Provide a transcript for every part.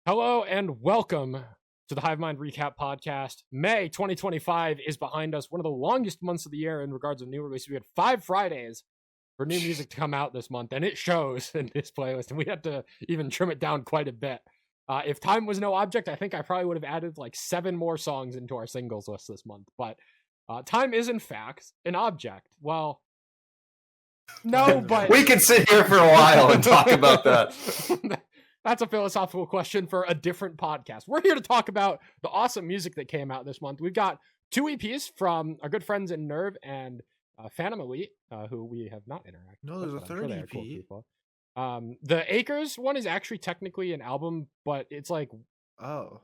Hello and welcome to the Hivemind Recap Podcast. May 2025 is behind us, one of the longest months of the year in regards to new releases. We had 5 Fridays for new music to come out this month, and it shows in this playlist, and we had to even trim it down quite a bit. If time was no object, I think I probably would have added like 7 more songs into our singles list this month, but time is in fact an object. Well, no, but... We could sit here for a while and talk about that. That's a philosophical question for a different podcast. We're here to talk about the awesome music that came out this month. We've got 2 EPs from our good friends in Nerv and Phantom Elite, who we have not interacted with. No, there's a third EP. Cool. The Acres one is actually technically an album, but it's like... Oh.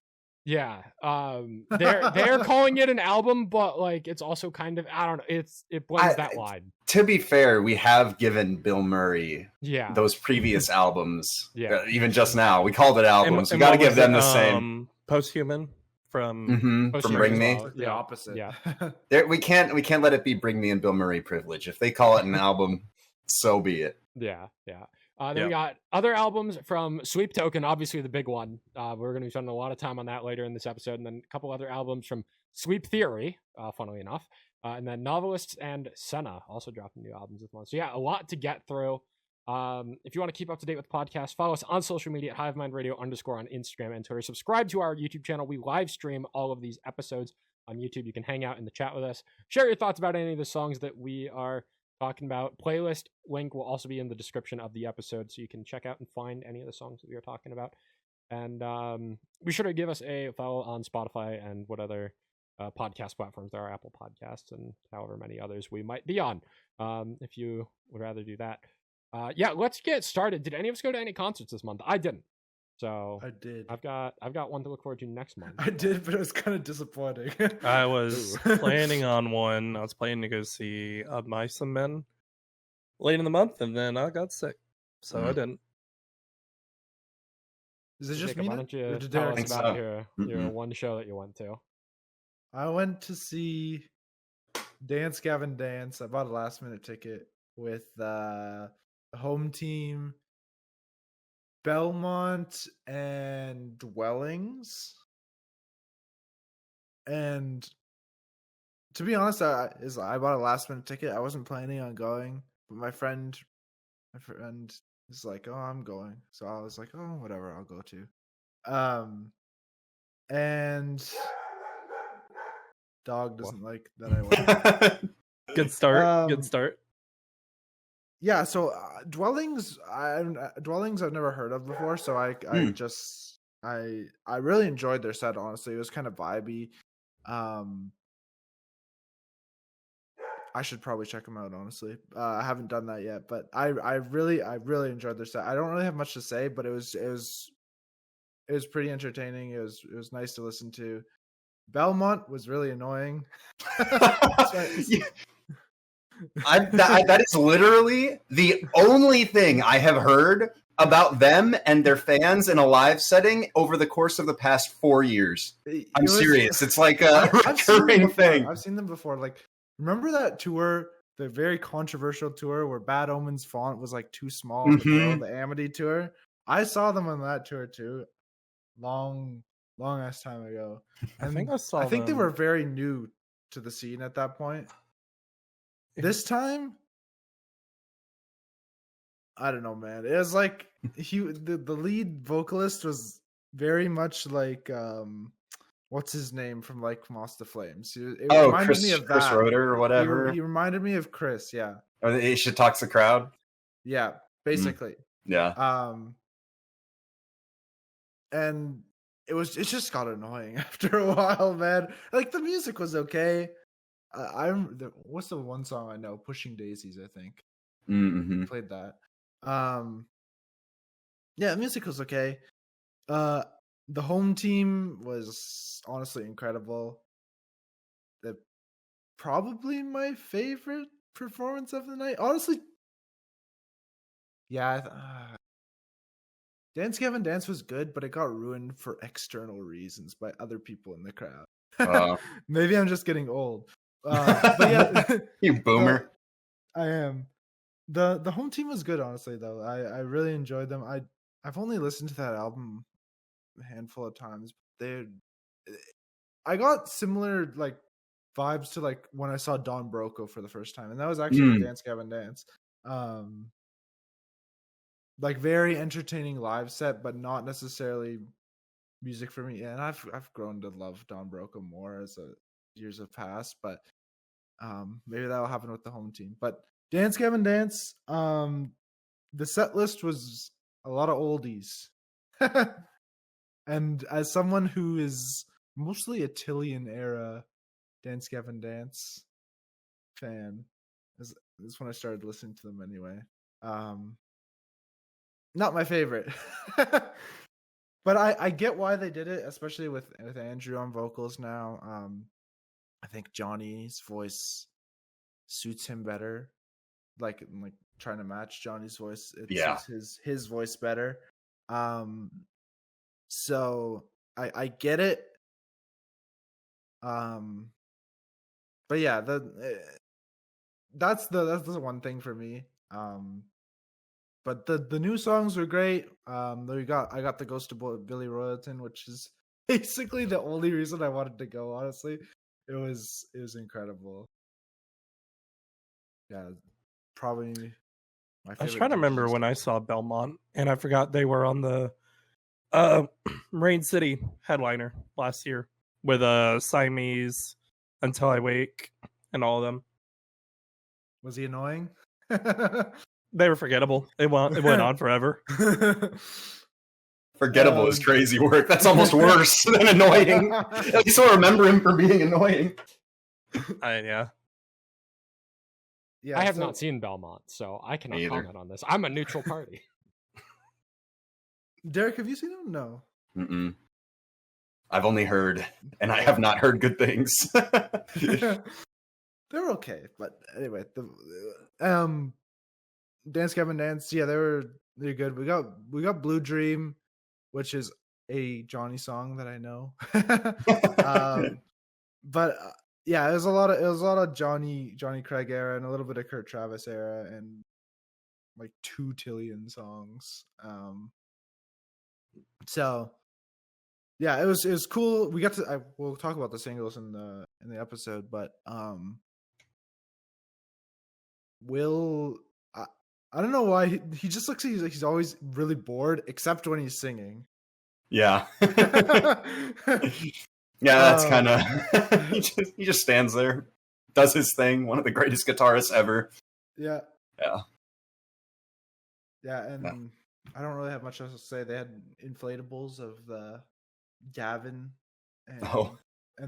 Yeah. They're calling it an album, but like it's also kind of... I don't know. It blends that wide. To be fair, we have given Bill Murray those previous albums. Yeah. Even just now. We called it albums. We got to give them the same. Posthuman from Bring Me. Well, the opposite. Yeah. We can't let it be Bring Me and Bill Murray privilege. If they call it an album, so be it. Yeah. Then we got other albums from Sweep Token, obviously the big one. We're going to be spending a lot of time on that later in this episode. And then a couple other albums from Sweep Theory, funnily enough. And then Novelists and Senna also dropping new albums this month. So yeah, a lot to get through. If you want to keep up to date with the podcast, follow us on social media at HiveMindRadio_ on Instagram and Twitter. Subscribe to our YouTube channel. We live stream all of these episodes on YouTube. You can hang out in the chat with us. Share your thoughts about any of the songs that we are talking about. Playlist link will also be in the description of the episode, so you can check out and find any of the songs that we are talking about. And be sure to give us a follow on Spotify and what other podcast platforms there are, Apple Podcasts and however many others we might be on, if you would rather do that. Let's get started. Did any of us go to any concerts this month? I didn't. So I did. I've got one to look forward to next month. I did, but it was kind of disappointing. I was planning on one. I was planning to go see Mice and Men late in the month, and then I got sick, so I didn't. Is it just Jacob, me? why don't you tell us about your one show that you went to? I went to see Dance Gavin Dance. I bought a last minute ticket with the home team, Belmont and Dwellings. And to be honest, I bought a last minute ticket. I wasn't planning on going, but my friend is like, "Oh, I'm going." So I was like, "Oh, whatever, I'll go too." And dog doesn't like that I went. Good start. Yeah, so Dwellings I've never heard of before, so I really enjoyed their set. Honestly, it was kind of vibey. I should probably check them out. Honestly, I haven't done that yet, but I really enjoyed their set. I don't really have much to say, but it was pretty entertaining. It was nice to listen to. Belmont was really annoying. That is literally the only thing I have heard about them and their fans in a live setting over the course of the past 4 years. I'm serious. It's like a recurring thing. I've seen them before. Like, remember that tour, the very controversial tour where Bad Omen's font was like too small, the Amity tour? I saw them on that tour too. Long ass time ago. And I think they were very new to the scene at that point. This time, I don't know, man. It was like the lead vocalist was very much like what's his name from like Moss the Flames. It reminded me of Chris Roeder or whatever. He reminded me of Chris, yeah. Or he should talk to the crowd. Yeah, basically. Yeah. And it just got annoying after a while, man. Like the music was okay. What's the one song I know? Pushing Daisies, I think. Mm-hmm. Played that. Yeah, the music was okay. The home team was honestly incredible. Probably my favorite performance of the night. Honestly, yeah. Dance Gavin Dance was good, but it got ruined for external reasons by other people in the crowd. Maybe I'm just getting old. But yeah, you boomer. I am. The home team was good, honestly. Though I really enjoyed them. I've only listened to that album handful of times. I got similar like vibes to like when I saw Don Broco for the first time, and that was actually Dance Gavin Dance. Like very entertaining live set, but not necessarily music for me. And I've grown to love Don Broco more as years have passed, but maybe that'll happen with the home team. But Dance Gavin Dance, the set list was a lot of oldies. And as someone who is mostly a Tillian era Dance Gavin Dance fan, this is when I started listening to them anyway. Not my favorite. But I get why they did it, especially with Andrew on vocals now. I think Johnny's voice suits him better. Like trying to match Johnny's voice, it suits his voice better. So I get it. But yeah, that's the one thing for me. But the new songs were great. I got the Ghost of Billy Royalton, which is basically the only reason I wanted to go. Honestly, it was incredible. Yeah, probably my favorite. I was trying to remember when I saw Belmont, and I forgot they were on the Rain City headliner last year with Siamese, Until I Wake, and all of them. Was he annoying? They were forgettable. It went on forever. Forgettable is crazy work. That's almost worse than annoying. At least I'll remember him for being annoying. Yeah. I have not seen Belmont, so I cannot comment on this. I'm a neutral party. Derek, have you seen them? No. Mm-mm. I've only heard, and I have not heard good things. They're okay, but anyway, Dance Gavin Dance, yeah, they're good. We got Blue Dream, which is a Johnny song that I know. But yeah, it was a lot of Johnny Craig era and a little bit of Kurt Travis era and like 2 Tillian songs. So yeah, it was cool. We got to we'll talk about the singles in the episode, but I don't know why he just looks like he's always really bored, except when he's singing. Yeah. Yeah, that's kind of he just stands there, does his thing. One of the greatest guitarists ever. Yeah. Yeah. Yeah, and I don't really have much else to say. They had inflatables of the Gavin and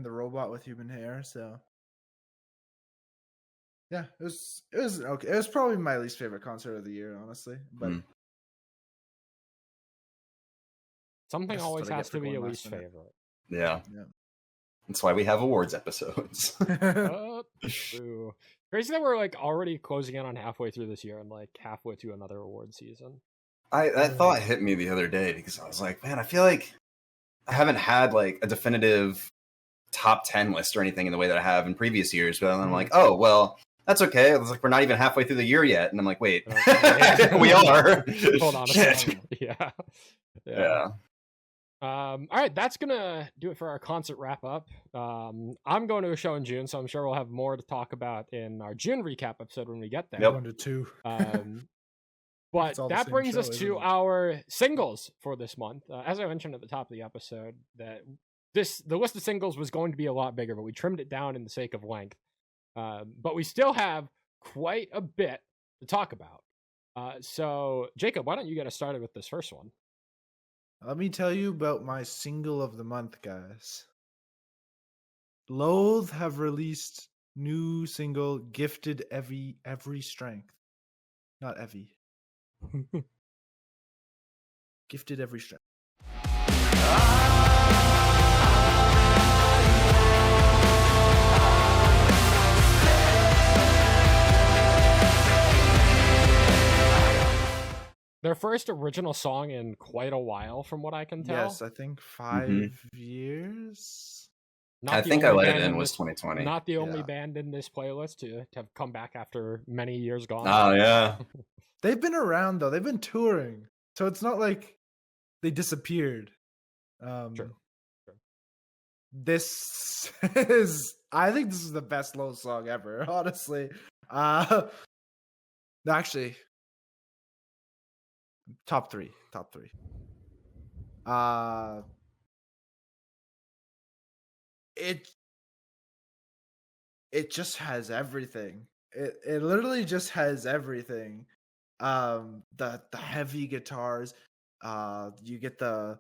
the robot with human hair. So yeah, it was okay. It was probably my least favorite concert of the year, honestly. But something always has to be a least favorite. Yeah. That's why we have awards episodes. Crazy that we're like already closing in on halfway through this year and like halfway through another award season. That thought hit me the other day because I was like, man, I feel like I haven't had like a definitive top 10 list or anything in the way that I have in previous years. But then I'm like, oh, well, that's okay. It's like we're not even halfway through the year yet. And I'm like, wait, we are. Hold on a second. Yeah. All right, that's gonna do it for our concert wrap up. I'm going to a show in June, so I'm sure we'll have more to talk about in our June recap episode when we get there. 1 to 2. But that brings us to our singles for this month. As I mentioned at the top of the episode, that the list of singles was going to be a lot bigger, but we trimmed it down in the sake of length. But we still have quite a bit to talk about. So, Jacob, why don't you get us started with this first one? Let me tell you about my single of the month, guys. Loathe have released new single, Gifted Every Strength. Not Evie. Gifted Every Strength. Their first original song in quite a while, from what I can tell. Yes, I think 5 years. I think I let it in was 2020. Not the only band in this playlist to have come back after many years gone. Oh, yeah. They've been around, though. They've been touring. So it's not like they disappeared. Sure. This I think this is the best Low song ever, honestly. Actually, top three. It just has everything. It literally just has everything. The heavy guitars, you get the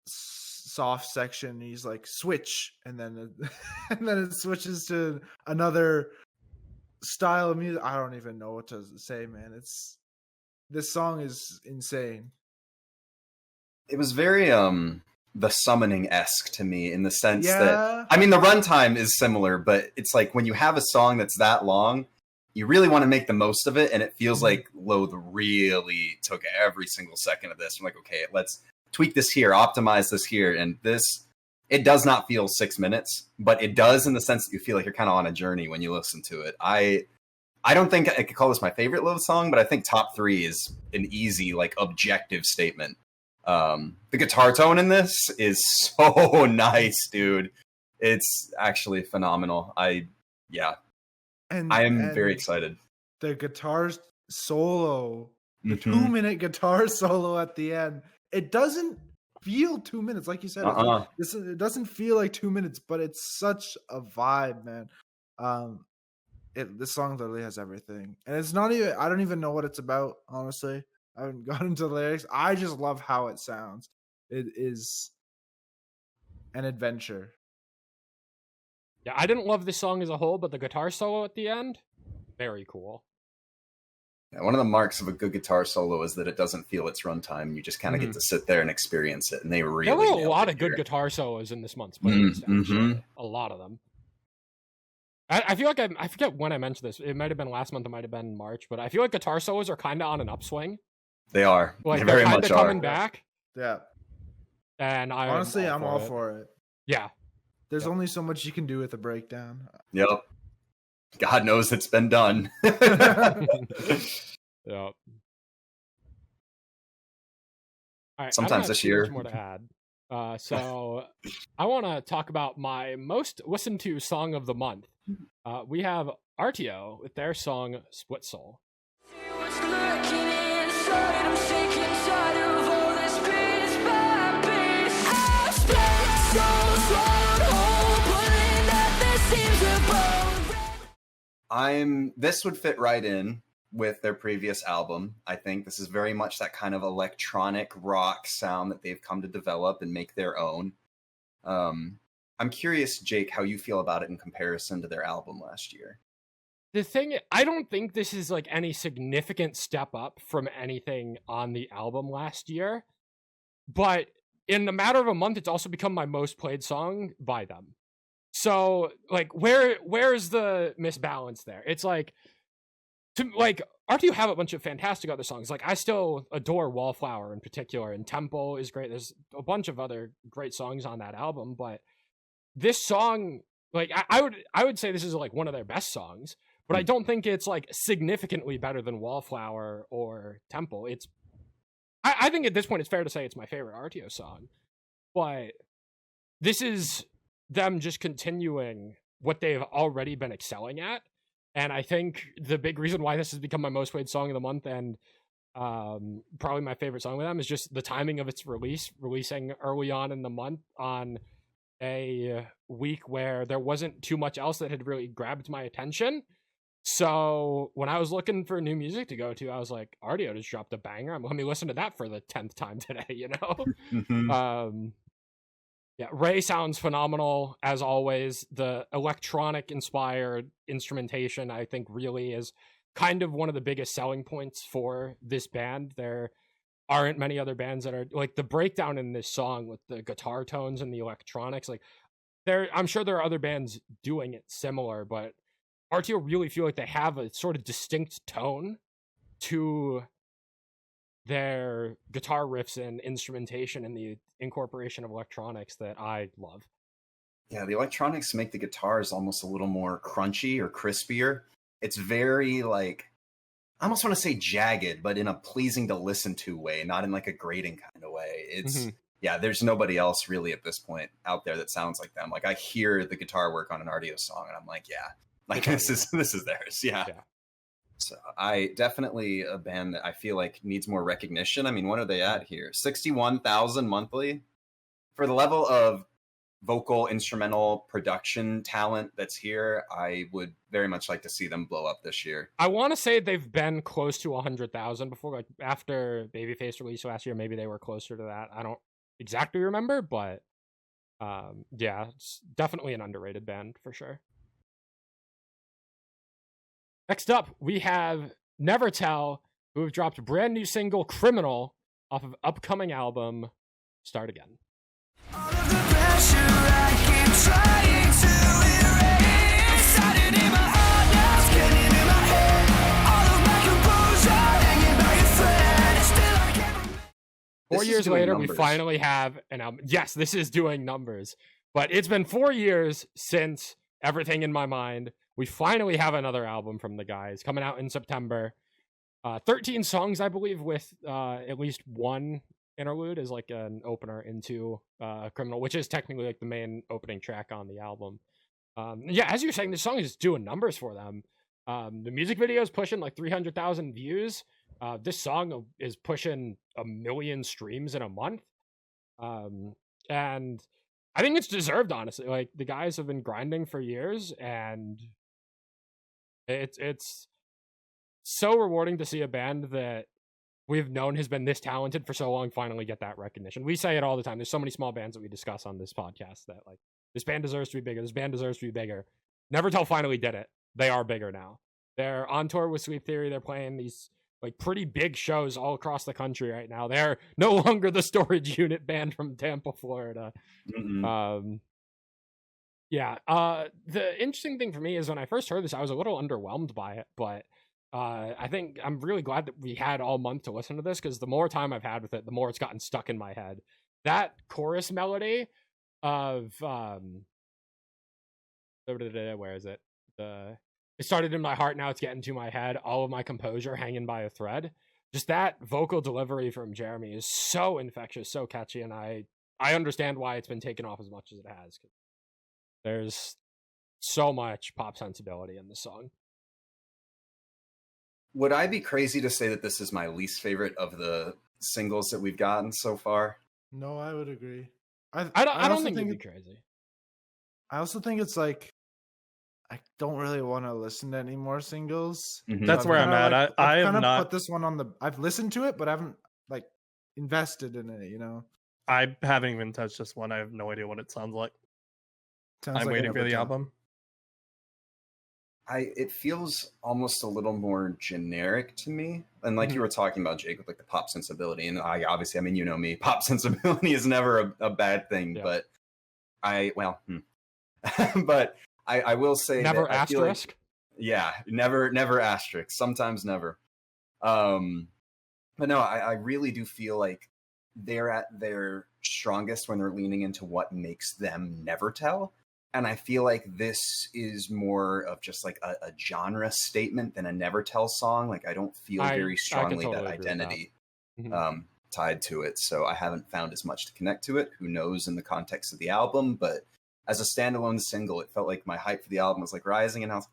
soft section. He's like switch, and then and then it switches to another style of music. I don't even know what to say, man. This song is insane. It was very the Summoning-esque to me, in the sense Yeah. that, I mean, the runtime is similar, but it's like when you have a song that's that long, you really want to make the most of it, and it feels like Loathe really took every single second of this. I'm like, okay, let's tweak this here, optimize this here, and this, it does not feel 6 minutes, but it does in the sense that you feel like you're kind of on a journey when you listen to it. I don't think I could call this my favorite Loathe song, but I think top 3 is an easy, like, objective statement. The guitar tone in this is so nice, dude. It's actually phenomenal. I am very excited. The guitar solo, the 2-minute guitar solo at the end, it doesn't feel 2 minutes, like you said. It doesn't feel like 2 minutes, but it's such a vibe, man. This song literally has everything, and it's not even. I don't even know what it's about, honestly. I haven't gotten into the lyrics. I just love how it sounds. It is an adventure. Yeah, I didn't love this song as a whole, but the guitar solo at the end, very cool. Yeah, one of the marks of a good guitar solo is that it doesn't feel its runtime. You just kind of get to sit there and experience it, and they really. There were a lot of good guitar solos in this month's playlist. Actually. A lot of them. I feel like I forget when I mentioned this. It might have been last month. It might have been March. But I feel like guitar solos are kind of on an upswing. They are. Like, they they're very kind much of coming are. back. Yeah. And I'm all for it. Yeah. There's only so much you can do with a breakdown. Yep. God knows it's been done. Yeah. All right, Sometimes this year. Much more to add. So I want to talk about my most listened to song of the month. We have RTO with their song Split Soul. This would fit right in with their previous album. I think this is very much that kind of electronic rock sound that they've come to develop and make their own. I'm curious, Jake, how you feel about it in comparison to their album last year. The thing, I don't think this is like any significant step up from anything on the album last year, but in a matter of a month, it's also become my most played song by them. So, like, where's the misbalance there? It's like, RTO have a bunch of fantastic other songs. Like, I still adore Wallflower in particular, and Temple is great. There's a bunch of other great songs on that album, but this song, like, I would say this is like one of their best songs, but I don't think it's like significantly better than Wallflower or Temple. I think at this point it's fair to say it's my favorite RTO song, but this is them just continuing what they've already been excelling at. And I think the big reason why this has become my most played song of the month and probably my favorite song with them is just the timing of its releasing early on in the month on a week where there wasn't too much else that had really grabbed my attention. So when I was looking for new music to go to, I was like, RTO just dropped a banger. Let me listen to that for the 10th time today, you know? Yeah, Ray sounds phenomenal, as always. The electronic-inspired instrumentation, I think, really is kind of one of the biggest selling points for this band. There aren't many other bands that are, like, the breakdown in this song with the guitar tones and the electronics, like, I'm sure there are other bands doing it similar, but RTO really feel like they have a sort of distinct tone to their guitar riffs and instrumentation and the incorporation of electronics that I love. Yeah, the electronics make the guitars almost a little more crunchy or crispier. It's very, like, I almost want to say jagged, but in a pleasing to listen to way, not in like a grating kind of way. It's yeah, there's nobody else really at this point out there that sounds like them. Like I hear the guitar work on an Ardio song and I'm like, yeah, like this is theirs. Yeah. So I definitely a band that I feel like needs more recognition. I mean, what are they at here? 61,000 monthly for the level of vocal instrumental production talent that's here. I would very much like to see them blow up this year. I want to say they've been close to 100,000 before, like after Babyface released last year. Maybe they were closer to that. I don't exactly remember, but yeah, it's definitely an underrated band for sure. Next up, we have Never Tell, who have dropped a brand new single, Criminal, off of upcoming album, Start Again. All of the pressure I keep trying to erase, started in my heart, now it's getting in my head. All of my composure hanging by a thread, still I can't. 4 years later, we finally have an album. Yes, this is doing numbers, but it's been 4 years since Everything in My Mind. We finally have another album from the guys coming out in September. 13 songs, I believe, with at least one interlude is like an opener into Criminal, which is technically like the main opening track on the album. Yeah, as you're saying, this song is doing numbers for them. The music video is pushing like 300,000 views. This song is pushing 1 million streams in a month. And I think it's deserved, honestly. Like, the guys have been grinding for years, and it's so rewarding to see a band that we've known has been this talented for so long finally get that recognition. We say it all the time. There's so many small bands that we discuss on this podcast that, like, this band deserves to be bigger. This band deserves to be bigger. Never Tell finally did it. They are bigger now. They're on tour with Sweep Theory. They're playing these like pretty big shows all across the country right now. They're no longer the Storage Unit band from Tampa, Florida. Yeah. The interesting thing for me is when I first heard this, I was a little underwhelmed by it, but I think I'm really glad that we had all month to listen to this, because the more time I've had with it, the more it's gotten stuck in my head. That chorus melody of where is it? It started in my heart, now it's getting to my head. All of my composure hanging by a thread. Just that vocal delivery from Jeremy is so infectious, so catchy, and I understand why it's been taken off as much as it has. There's so much pop sensibility in this song. Would I be crazy to say that this is my least favorite of the singles that we've gotten so far? No, I would agree. I don't think you'd be crazy. I also think it's like, I don't really want to listen to any more singles. That's where I'm at. Like, I have have kind of not put this one on the. I've listened to it, but I haven't like invested in it. You know, I haven't even touched this one. I have no idea what it sounds like. I'm waiting for the album. It feels almost a little more generic to me. And like you were talking about, Jake, with like the pop sensibility. And I mean, you know me, pop sensibility is never a bad thing, but but I will say never that asterisk. Like, yeah, never asterisk. Sometimes never. But no, I really do feel like they're at their strongest when they're leaning into what makes them Never Tell. And I feel like this is more of just like a genre statement than a Never Tell song. Like I don't feel very strongly that identity tied to it. So I haven't found as much to connect to it. Who knows in the context of the album, but as a standalone single, it felt like my hype for the album was like rising, and I was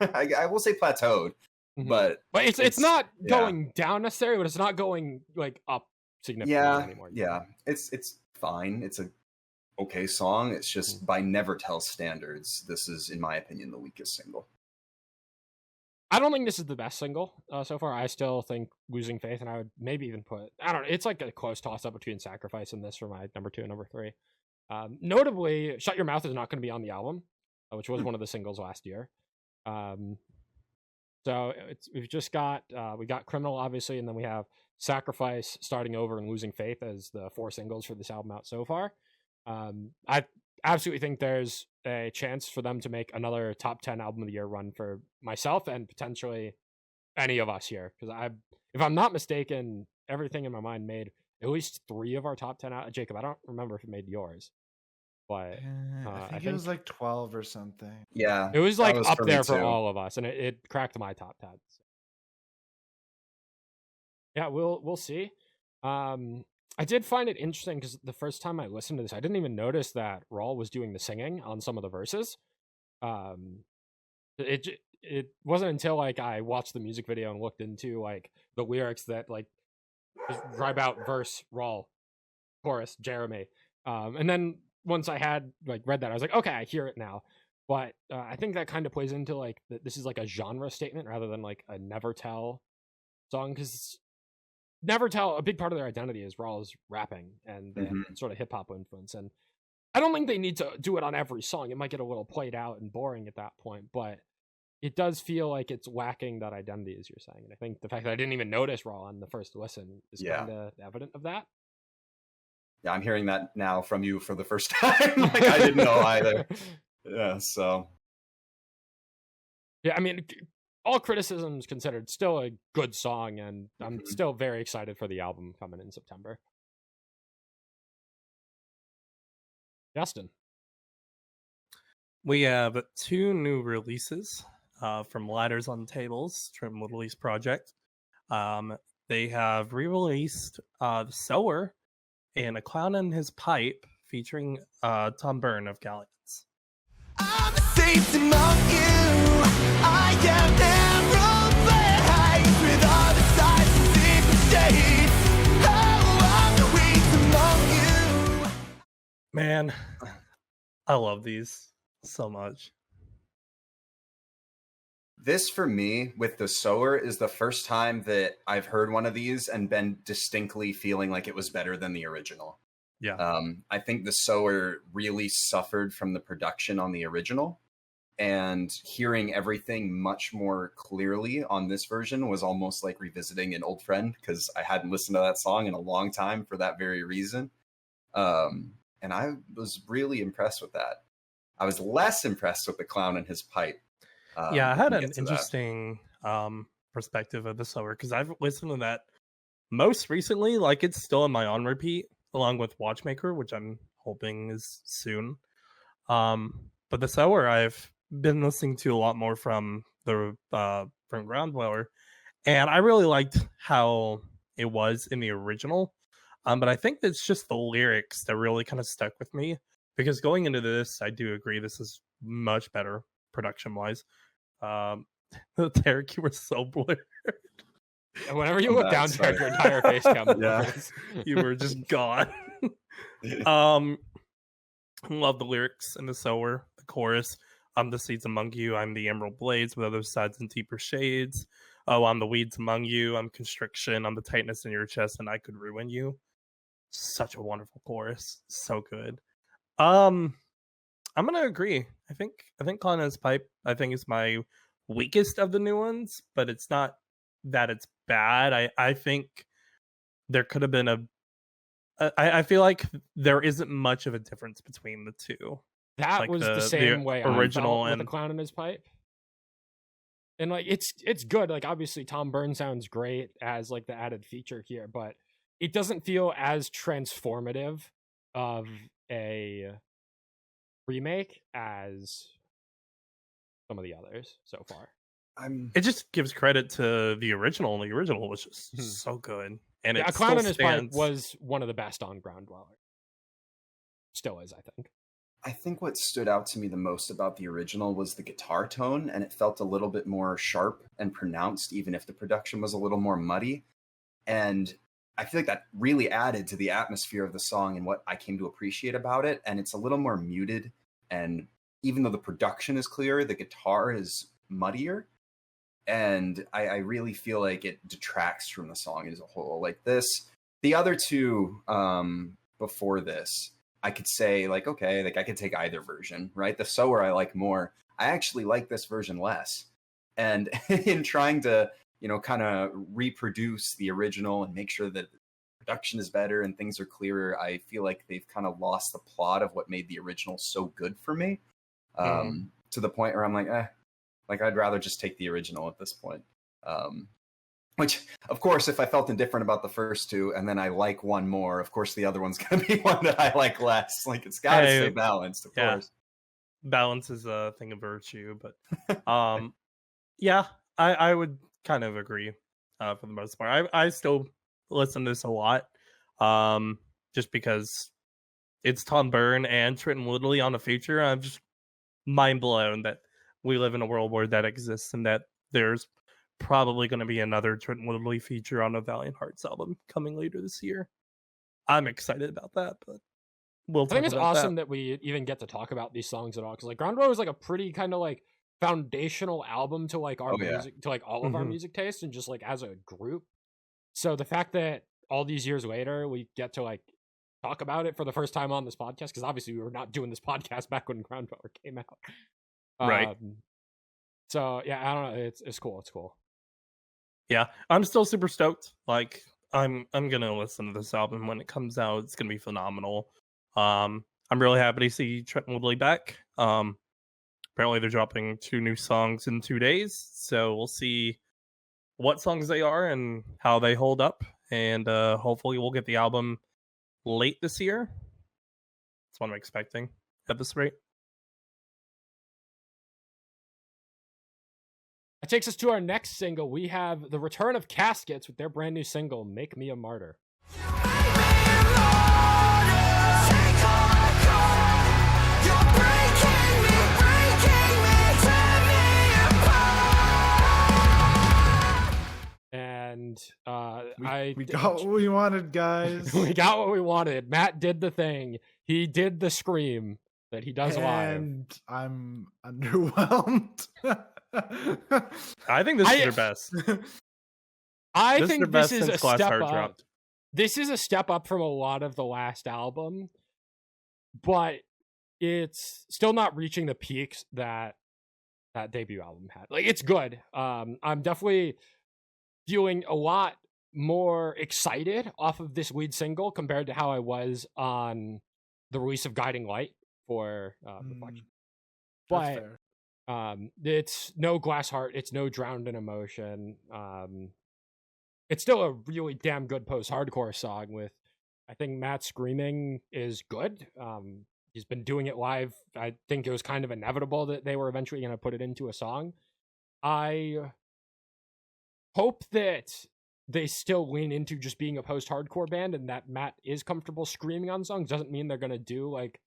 I will say plateaued. But it's not going down necessarily, but it's not going like up significantly anymore. Yeah. It's fine. It's a okay song. It's just by Never Tell standards, this is, in my opinion, the weakest single. I don't think this is the best single so far. I still think Losing Faith, and I would maybe even put, I don't know, it's like a close toss-up between Sacrifice and this for my number 2 and number 3. Notably, Shut Your Mouth is not going to be on the album, which was one of the singles last year. So we've just got, we got Criminal, obviously, and then we have Sacrifice, Starting Over, and Losing Faith as the 4 singles for this album out so far. I absolutely think there's a chance for them to make another top 10 album of the year run for myself and potentially any of us here. Because if I'm not mistaken, Everything in My Mind made at least 3 of our top 10 out. Jacob, I don't remember if it made yours, but I think it was like 12 or something. Yeah, it was like up there for all of us, and it cracked my top 10. Yeah, we'll see. I did find it interesting because the first time I listened to this, I didn't even notice that Raul was doing the singing on some of the verses. Um, it wasn't until like I watched the music video and looked into like the lyrics that like just drive out verse Raul, chorus Jeremy, and then once I had like read that, I was like, okay, I hear it now. But I think that kind of plays into like this is like a genre statement rather than like a Never Tell song, because Never Tell, a big part of their identity is Raw's rapping and the sort of hip hop influence. And I don't think they need to do it on every song. It might get a little played out and boring at that point, but it does feel like it's lacking that identity, as you're saying. And I think the fact that I didn't even notice Raw on the first listen is kind of evident of that. Yeah, I'm hearing that now from you for the first time. Like, I didn't know either. Yeah, so. Yeah, I mean, all criticisms considered, still a good song, and I'm still very excited for the album coming in September. Justin. We have 2 new releases from Ladders on Tables from Little East Project. They have re-released The Sower and A Clown in His Pipe featuring Tom Byrne of Galleons. I'm safe among you. I am aeroplanes with all the sides and secret shades. Oh, I'm the weak among you. Man, I love these so much. This, for me, with The Sower, is the first time that I've heard one of these and been distinctly feeling like it was better than the original. Yeah. I think The Sower really suffered from the production on the original, and hearing everything much more clearly on this version was almost like revisiting an old friend, because I hadn't listened to that song in a long time for that very reason. And I was really impressed with that. I was less impressed with The Clown in His Pipe. Yeah, I had an interesting perspective of The Sower, because I've listened to that most recently. Like, it's still in my on repeat, along with Watchmaker, which I'm hoping is soon. But The Sower, I've been listening to a lot more from Ground Dweller, and I really liked how it was in the original. But I think it's just the lyrics that really kind of stuck with me, because going into this, I do agree this is much better production wise. Derek, you were so blurred. Whenever you look down, Derek, your entire face comes. Yeah. You were just gone. Love the lyrics in The Sower, the chorus. I'm the seeds among you. I'm the emerald blades with other sides and deeper shades. Oh, I'm the weeds among you. I'm constriction. I'm the tightness in your chest, and I could ruin you. Such a wonderful chorus. So good. I'm gonna agree. I think Clown in His Pipe, I think, is my weakest of the new ones, but it's not that it's bad. I think there could have been I feel like there isn't much of a difference between the two. That like was the same way original I felt with The Clown in His Pipe. And like it's good. Like, obviously Tom Byrne sounds great as like the added feature here, but it doesn't feel as transformative of a remake as some of the others so far. It just gives credit to the original, and the original was just so good. And A Clown in His Pipe was one of the best on Ground Dweller. Still is, I think. I think what stood out to me the most about the original was the guitar tone, and it felt a little bit more sharp and pronounced, even if the production was a little more muddy. And I feel like that really added to the atmosphere of the song and what I came to appreciate about it. And it's a little more muted, and even though the production is clear, the guitar is muddier. And I really feel like it detracts from the song as a whole. Like this, the other two before this, I could say like, okay, like I could take either version, right? The Sower I like more. I actually like this version less. And in trying to, kind of reproduce the original and make sure that the production is better and things are clearer, I feel like they've kind of lost the plot of what made the original so good for me. To the point where I'm like, I'd rather just take the original at this point. Which, of course, if I felt indifferent about the first two and then I like one more, of course, the other one's going to be one that I like less. Like, it's got to stay balanced, of course. Balance is a thing of virtue, but yeah, I would kind of agree. for the most part. I still listen to this a lot, just because it's Tom Byrne and Trenton Woodley on a feature. I'm just mind blown that we live in a world where that exists and that there's probably going to be another Trenton Woodley feature on a Valiant Hearts album coming later this year. I'm excited about that, but we'll talk I think it's about awesome that. that we even get to talk about these songs at all, because like Ground Row is like a pretty kind of like foundational album to like our Oh, yeah. music, to like all of our Mhm. music taste, and just like as a group. So the fact that all these years later we get to like talk about it for the first time on this podcast, because obviously we were not doing this podcast back when Ground Row came out, Right. So yeah, I don't know. It's cool. It's cool. Yeah, I'm still super stoked. Like, I'm gonna listen to this album when it comes out. It's gonna be phenomenal. I'm really happy to see Trenton Woodley back. Apparently they're dropping 2 new songs in 2 days, so we'll see what songs they are and how they hold up. And hopefully we'll get the album late this year. That's what I'm expecting at this rate. That takes us to our next single. We have the return of Caskets with their brand new single, Make Me a Martyr. And We got what we wanted, guys. we got what we wanted. Matt did the thing. He did the scream that he does live. And I'm underwhelmed. I think this is their best. I This is think their best this is a since Glass step Heart up. dropped. This is a step up from a lot of the last album, but it's still not reaching the peaks that debut album had. Like, it's good. I'm definitely feeling a lot more excited off of this lead single compared to how I was on the release of Guiding Light for Reflection. That's But fair. it's no Glass Heart, it's no Drowned in Emotion. It's still a really damn good post-hardcore song with, I think Matt screaming is good. He's been doing it live. I think it was kind of inevitable that they were eventually going to put it into a song. I hope that they still lean into just being a post-hardcore band, and that Matt is comfortable screaming on songs. Doesn't mean they're going to do like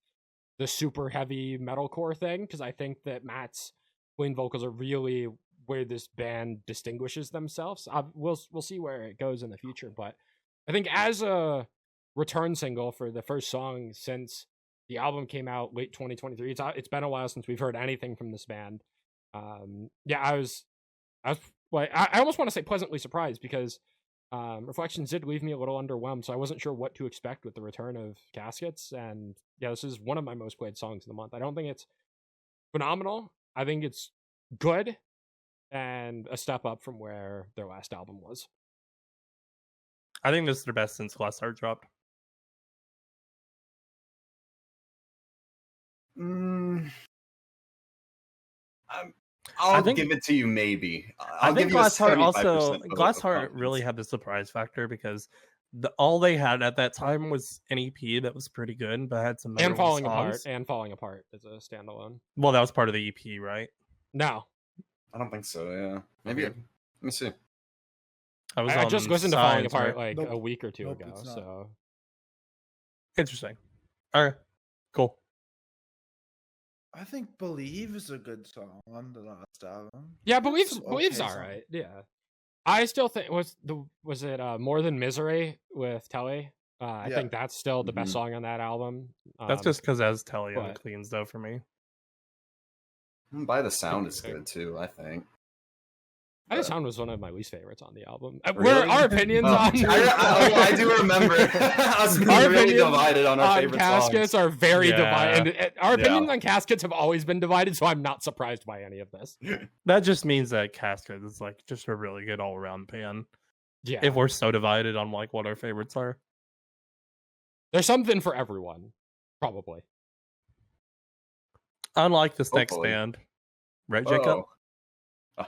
the super heavy metalcore thing, because I think that Matt's clean vocals are really where this band distinguishes themselves. We'll see where it goes in the future, but I think as a return single for the first song since the album came out late 2023, it's been a while since we've heard anything from this band. Yeah, I was like, I almost want to say pleasantly surprised, because Reflections did leave me a little underwhelmed, so I wasn't sure what to expect with the return of Caskets. And yeah, this is one of my most played songs of the month. I don't think it's phenomenal. I think it's good and a step up from where their last album was. I think this is their best since Glass Heart dropped. I'll think- give it to you, maybe. I I'll think give you a Glass Heart 75% also of Glass Heart confidence. really had the surprise factor, because all they had at that time was an EP that was pretty good, but had some And memorable Falling songs. Apart. And Falling Apart is a standalone. Well, that was part of the EP, right? No. I don't think so, yeah. Maybe. Okay. Let me see. I just listened to Falling Signs, Apart right? like a Nope. week or two Nope, ago. it's not. So Interesting. All right, cool. I think Believe is a good song on the last album. yeah, There's Believe's some Believe's okay all songs. right. Yeah. I still think was it More Than Misery with Telly? I Yeah. think that's still the best Mhm. song on that album. That's just because as Telly on the but- cleans though for me. By the sound is good, too, I think. I think Sound was one of my least favorites on the album. Really? Where our opinions Oh, on I do remember us being Our really opinions divided on our on favorite Caskets songs. are very Yeah. divided. And our Yeah. opinions on Caskets have always been divided, so I'm not surprised by any of this. That just means that Casket is like just a really good all around band. Yeah, If we're so divided on like what our favorites are. there's something for everyone, probably. Unlike this next Hopefully. band. Right, Jacob? Oh.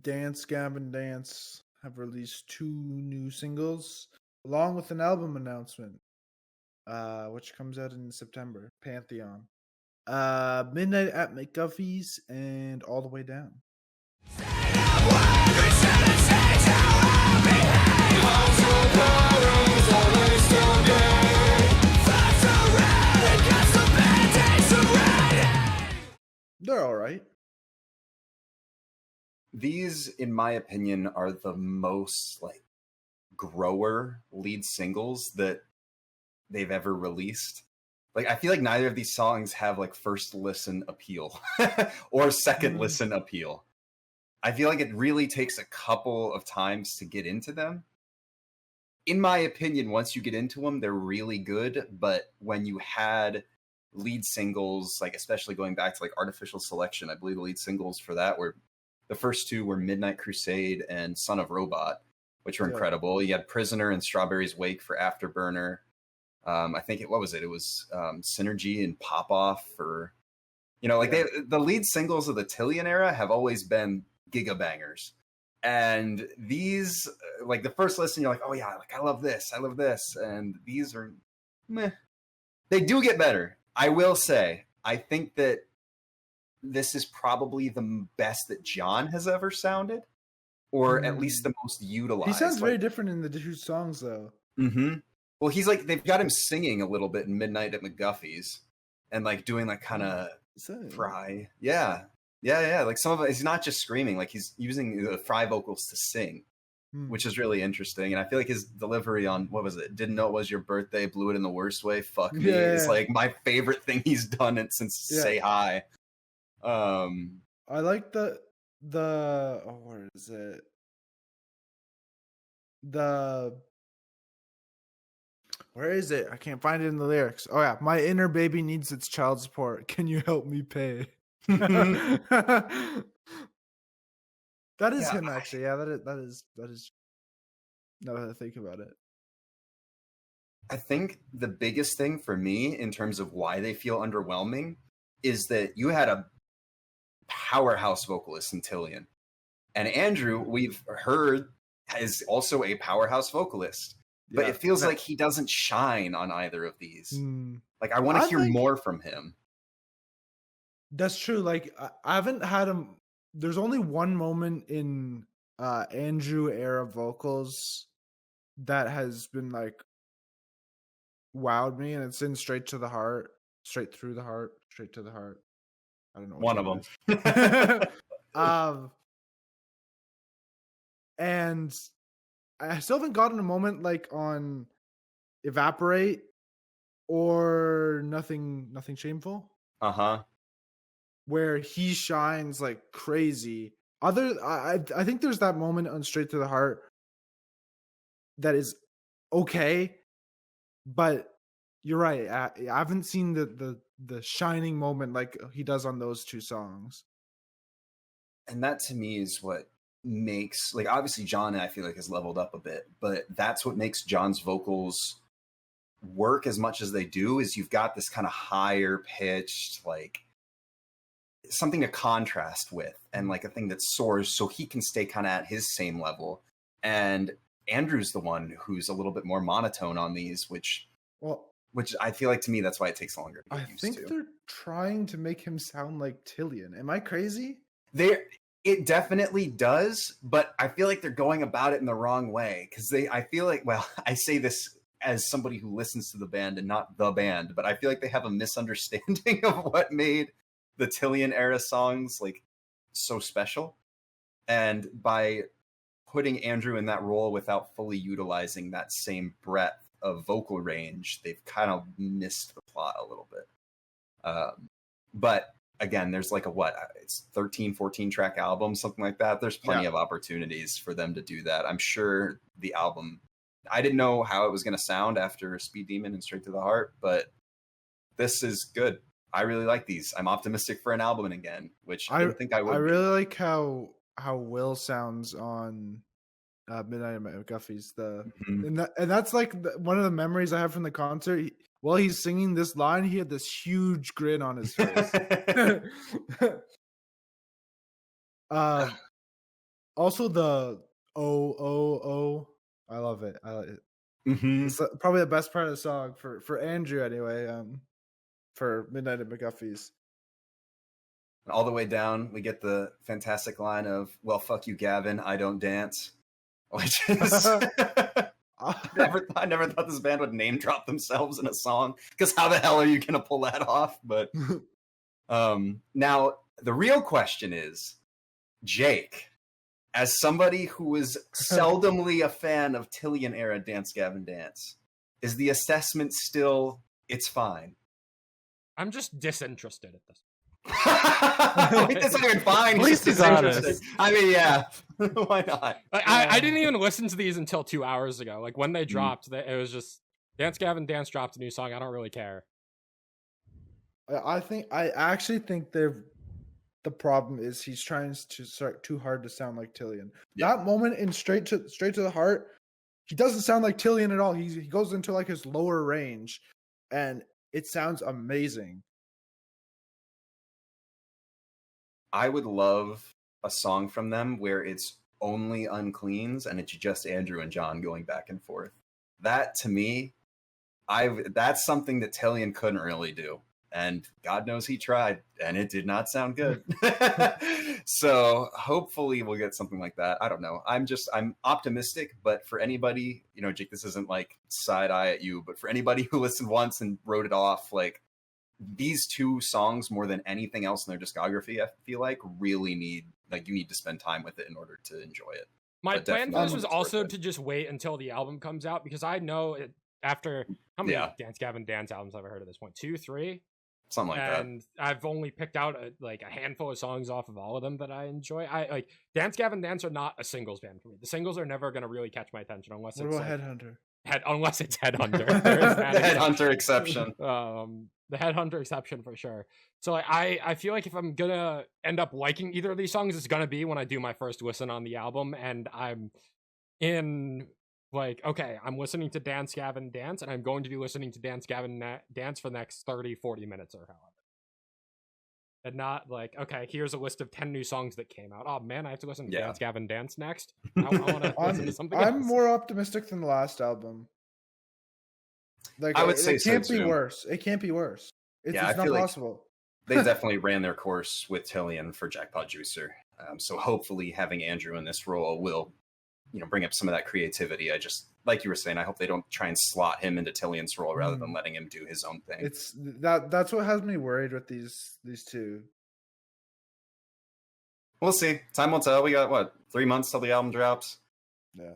Dance Gavin Dance have released 2 new singles along with an album announcement, which comes out in September. Pantheon, Midnight at McGuffey's, and All the Way Down. Say They're all right. These, in my opinion, are the most like grower lead singles that they've ever released. Like, I feel like neither of these songs have like first listen appeal or second listen appeal. I feel like it really takes a couple of times to get into them. In my opinion, once you get into them, they're really good. But when you had lead singles, like especially going back to like Artificial Selection, I believe the lead singles for that were the first two were Midnight Crusade and Son of Robot, which were incredible. You had Prisoner and Strawberry's Wake for Afterburner. I think it was Synergy and Pop Off for, you know, like the lead singles of the Tillian era have always been giga bangers. And these, like the first listen, you're like, oh yeah, like I love this. And these are meh. They do get better. I will say, I think that this is probably the best that John has ever sounded, or at least the most utilized. He sounds very different in the two songs, though. Mm-hmm. Well, he's like, they've got him singing a little bit in Midnight at McGuffey's and like doing like kind of fry. Yeah. Like some of it, he's not just screaming, like he's using the fry vocals to sing, which is really interesting. And I feel like his delivery on, what was it? Didn't know it was your birthday, blew it in the worst way. Fuck me. It's like my favorite thing he's done it since Say Hi. I like the where is it? Where is it? I can't find it in the lyrics. Oh yeah, my inner baby needs its child support. Can you help me pay? That is him, actually. Yeah, that is. Now that I think about it, I think the biggest thing for me in terms of why they feel underwhelming is that you had a powerhouse vocalist in Tillian, and Andrew, we've heard, is also a powerhouse vocalist. But it feels like he doesn't shine on either of these. Like, I want to hear more from him. That's true. Like, I haven't had him. There's only one moment in Andrew era vocals that has been like wowed me, and it's in Straight to the Heart, Straight Through the Heart, Straight to the Heart. I don't know. One of them. And I still haven't gotten a moment like on Evaporate or Nothing Shameful. Where he shines like crazy. I think there's that moment on Straight to the Heart that is okay, but you're right. I haven't seen the shining moment like he does on those two songs. And that to me is what makes, like, obviously John, I feel like, has leveled up a bit, but that's what makes John's vocals work as much as they do, is you've got this kind of higher pitched, like something to contrast with, and like a thing that soars so he can stay kind of at his same level. And Andrew's the one who's a little bit more monotone on these, which I feel like, to me, that's why it takes longer to get used to. I think they're trying to make him sound like Tillian. Am I crazy? It definitely does, but I feel like they're going about it in the wrong way, because I feel like, well, I say this as somebody who listens to the band and not the band, but I feel like they have a misunderstanding of what made the Tillian era songs like so special. And by putting Andrew in that role without fully utilizing that same breadth of vocal range, they've kind of missed the plot a little bit. But again, there's like it's 13, 14 track album, something like that. There's plenty of opportunities for them to do that. I'm sure the album, I didn't know how it was going to sound after Speed Demon and Straight to the Heart, but this is good. I really like these. I'm optimistic for an album again, which I didn't think I would. I really like how Will sounds on Midnight at McGuffey's. And that's like one of the memories I have from the concert. While he's singing this line, he had this huge grin on his face. Also, the oh, I love it. It's probably the best part of the song for Andrew anyway. For Midnight at McGuffey's. And all the way down, we get the fantastic line of, well, fuck you, Gavin, I don't dance. Which is... I never thought this band would name drop themselves in a song, because how the hell are you going to pull that off? But now, the real question is, Jake, as somebody who is seldomly a fan of Tillion-era Dance Gavin Dance, is the assessment still, it's fine? I'm just disinterested at this. It's not even fine. At least he's honest. I mean, yeah. Why not? I didn't even listen to these until 2 hours ago. Like when they dropped, it was just Dance Gavin Dance dropped a new song. I don't really care. I actually think the problem is he's trying to start too hard to sound like Tillion. Yeah. That moment in Straight to the Heart, he doesn't sound like Tillion at all. He goes into like his lower range, and it sounds amazing. I would love a song from them where it's only uncleans and it's just Andrew and John going back and forth. That, to me, that's something that Tillion couldn't really do. And God knows he tried, and it did not sound good. So hopefully we'll get something like that. I don't know. I'm optimistic, but for anybody, Jake, this isn't like side eye at you, but for anybody who listened once and wrote it off, like, these two songs more than anything else in their discography, I feel like really you need to spend time with it in order to enjoy it. My plan for this was also to just wait until the album comes out, because I know after how many Dance Gavin Dance albums have I heard at this point? 2, 3? Something like that. And I've only picked out a handful of songs off of all of them that I enjoy. I like Dance Gavin Dance are not a singles band for me. The singles are never going to really catch my attention unless it's Headhunter? Unless it's Headhunter. The Headhunter exception. The Headhunter exception for sure. So like, I feel like if I'm gonna end up liking either of these songs, it's gonna be when I do my first listen on the album, and I'm in like, okay, I'm listening to Dance Gavin Dance, and I'm going to be listening to Dance Gavin Dance for the next 30-40 minutes or however. And not like, okay, here's a list of 10 new songs that came out. Oh man, I have to listen to Dance Gavin Dance next. I want to listen to something else. I'm more optimistic than the last album. Like, I would say it can't so be too. worse. It can't be worse. It's not possible. They definitely ran their course with Tillion for Jackpot Juicer. So hopefully having Andrew in this role will, bring up some of that creativity. I just, like you were saying, I hope they don't try and slot him into Tillion's role rather than letting him do his own thing. That's what has me worried with these two. We'll see. Time will tell. We got 3 months till the album drops. Yeah.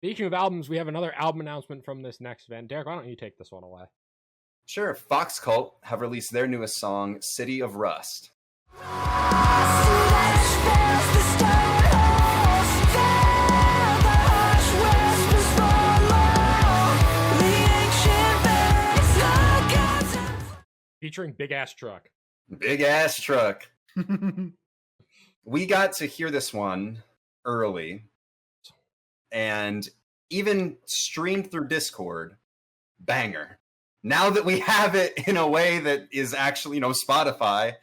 Speaking of albums, we have another album announcement from this next band. Derek, why don't you take this one away? Sure. Fox Cult have released their newest song, City of Rust. Featuring Big Ass Truck. Big Ass Truck. We got to hear this one early, and even streamed through Discord, banger. Now that we have it in a way that is actually, Spotify,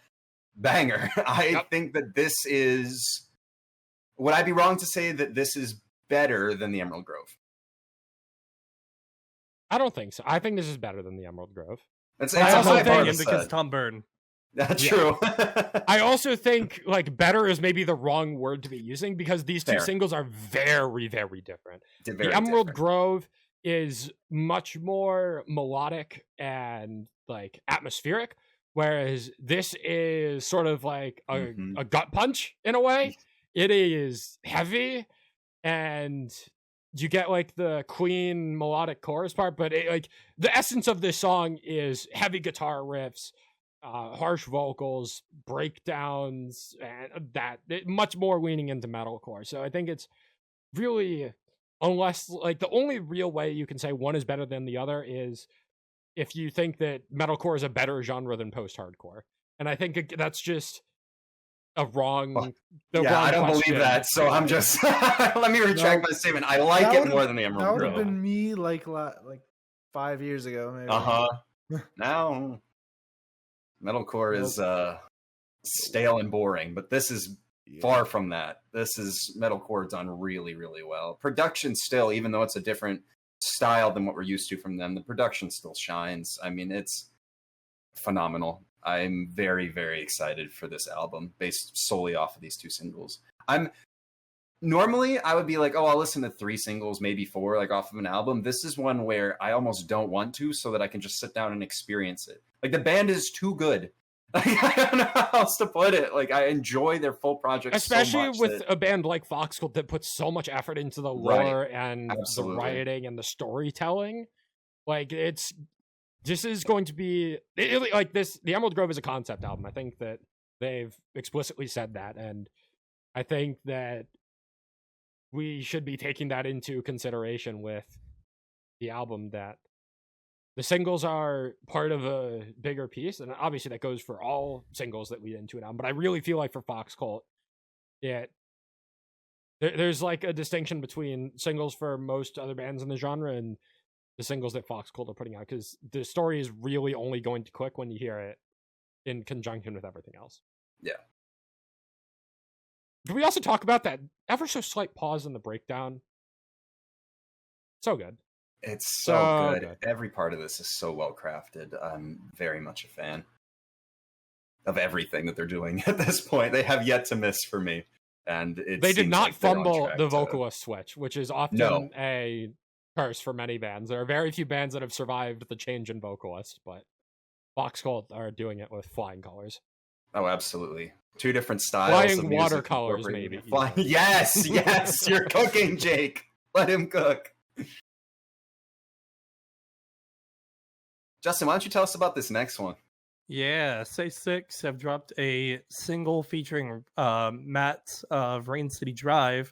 banger. I think that this is... Would I be wrong to say that this is better than the Emerald Grove? I don't think so. I think this is better than the Emerald Grove. It's I also high bar think to because set. Tom Byrne. That's true. I also think like better is maybe the wrong word to be using, because these two singles are very, very different. The Emerald Grove is much more melodic and like atmospheric, whereas this is sort of like a gut punch in a way. It is heavy, and you get like the clean melodic chorus part, but like the essence of this song is heavy guitar riffs, harsh vocals, breakdowns, and much more leaning into metalcore. So I think it's really, unless like the only real way you can say one is better than the other is if you think that metalcore is a better genre than post-hardcore. And I think that's just a wrong. I don't believe that. So I'm just let me retract my statement. I like it more than the Emerald Grove. That would have been me like 5 years ago, maybe. Now metalcore is stale and boring, but this is far from that. This is metalcore done really, really well. Production still, even though it's a different style than what we're used to from them, the production still shines. I mean, it's phenomenal. I'm very, very excited for this album based solely off of these 2 singles. Normally I would be like, oh, I'll listen to 3 singles, maybe 4, like off of an album. This is one where I almost don't want to, so that I can just sit down and experience it. Like, the band is too good. I don't know how else to put it. Like, I enjoy their full project, especially so much with a band like Foxcult that puts so much effort into the lore and Absolutely. the writing and the storytelling. Like, this is going to be like this. The Emerald Grove is a concept album. I think that they've explicitly said that, and I think that we should be taking that into consideration with the album, that the singles are part of a bigger piece, and obviously that goes for all singles that lead into an album. But I really feel like for Foxcult, there's like a distinction between singles for most other bands in the genre and the singles that Foxcult are putting out, because the story is really only going to click when you hear it in conjunction with everything else. Yeah. Did we also talk about that ever so slight pause in the breakdown? So good. It's so good. Every part of this is so well crafted. I'm very much a fan of everything that they're doing at this point. They have yet to miss for me. And they did not fumble the vocalist switch, which is often a curse for many bands. There are very few bands that have survived the change in vocalist, but Foxcult are doing it with flying colors. Oh, absolutely. 2 different styles. Flying of music watercolors, maybe. Yes, you're cooking, Jake. Let him cook. Justin, why don't you tell us about this next one? Yeah, Say 6 have dropped a single featuring Matt of Rain City Drive.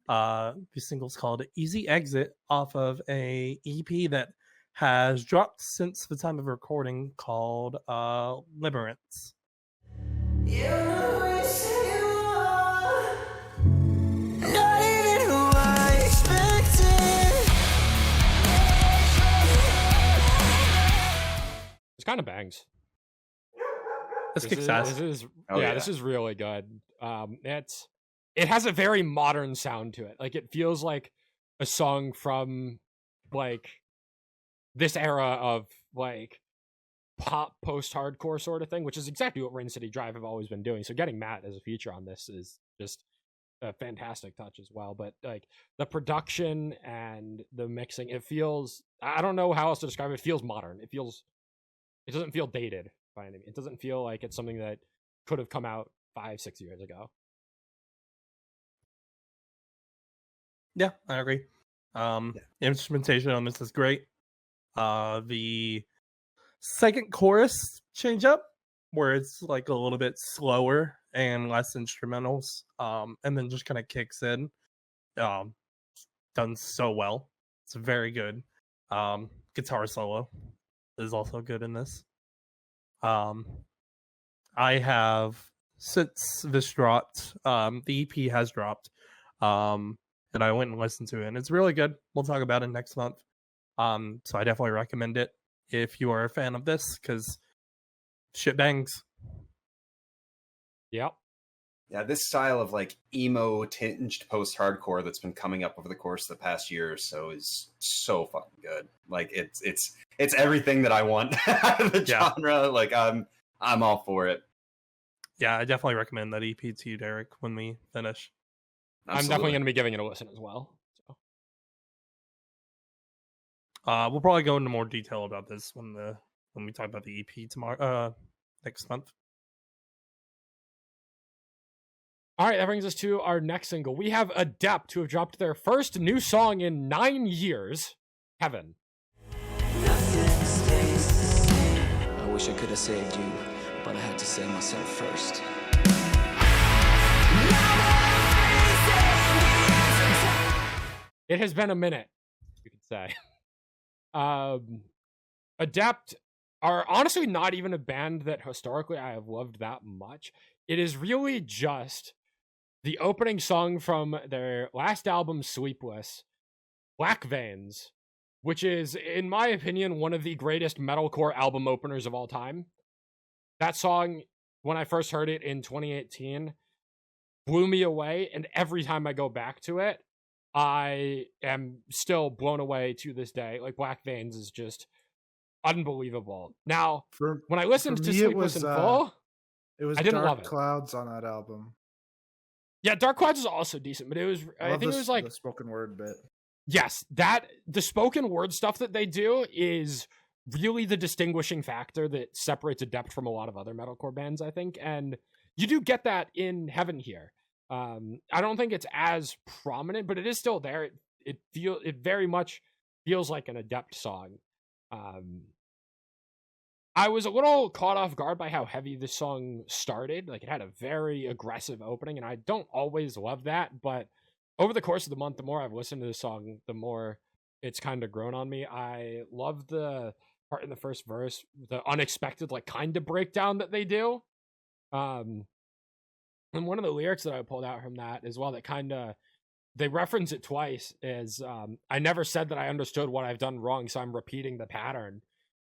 The single's called Easy Exit, off of a EP that has dropped since the time of recording, called Limerence. You know what you are, not even who I expected. It's kind of bangs. This kicks ass. This is really good. It has a very modern sound to it. Like, it feels like a song from like this era of like pop post-hardcore sort of thing, which is exactly what Rain City Drive have always been doing. So getting Matt as a feature on this is just a fantastic touch as well. But like the production and the mixing, it feels, I don't know how else to describe it. It feels modern. It doesn't feel dated by any means. It doesn't feel like it's something that could have come out 5-6 years ago. Yeah, I agree. Instrumentation on this is great. The second chorus change up, where it's like a little bit slower and less instrumentals, and then just kind of kicks in. Done so well. It's very good. Guitar solo is also good in this. I have, since this dropped, the EP has dropped, and I went and listened to it, and it's really good. We'll talk about it next month. So I definitely recommend it if you are a fan of this, because shit bangs. Yep. Yeah, this style of like emo tinged post-hardcore that's been coming up over the course of the past year or so is so fucking good. Like it's everything that I want out of the genre. Like I'm all for it. Yeah, I definitely recommend that EP to you, Derek, when we finish. Absolutely. I'm definitely going to be giving it a listen as well. So. We'll probably go into more detail about this when we talk about the EP tomorrow, next month. All right, that brings us to our next single. We have Adept, who have dropped their first new song in 9 years, Heaven. Nothing stays the same. I wish I could have saved you, but I had to save myself first. It has been a minute, you could say. Adept are honestly not even a band that historically I have loved that much. It is really just the opening song from their last album, Sleepless, Black Veins, which is, in my opinion, one of the greatest metalcore album openers of all time. That song, when I first heard it in 2018, blew me away, and every time I go back to it, I am still blown away to this day. Like, Black Veins is just unbelievable. Now, For when I listened for to me, it Sleepless was, in Full, it was I didn't Dark love it. Clouds on that album. Yeah, Dark Clouds is also decent, but it was I love think it was like the spoken word bit. yes, that the spoken word stuff that they do is really the distinguishing factor that separates Adept from a lot of other metalcore bands, I think. And you do get that in Heaven here. I don't think it's as prominent, but it is still there. It very much feels like an Adept song. I was a little caught off guard by how heavy this song started. Like, it had a very aggressive opening, and I don't always love that, but over the course of the month, the more I've listened to this song, the more it's kind of grown on me. I love the part in the first verse, the unexpected, like, kind of breakdown that they do. And one of the lyrics that I pulled out from that as well, that kind of, they reference it twice, is I never said that I understood what I've done wrong, so I'm repeating the pattern.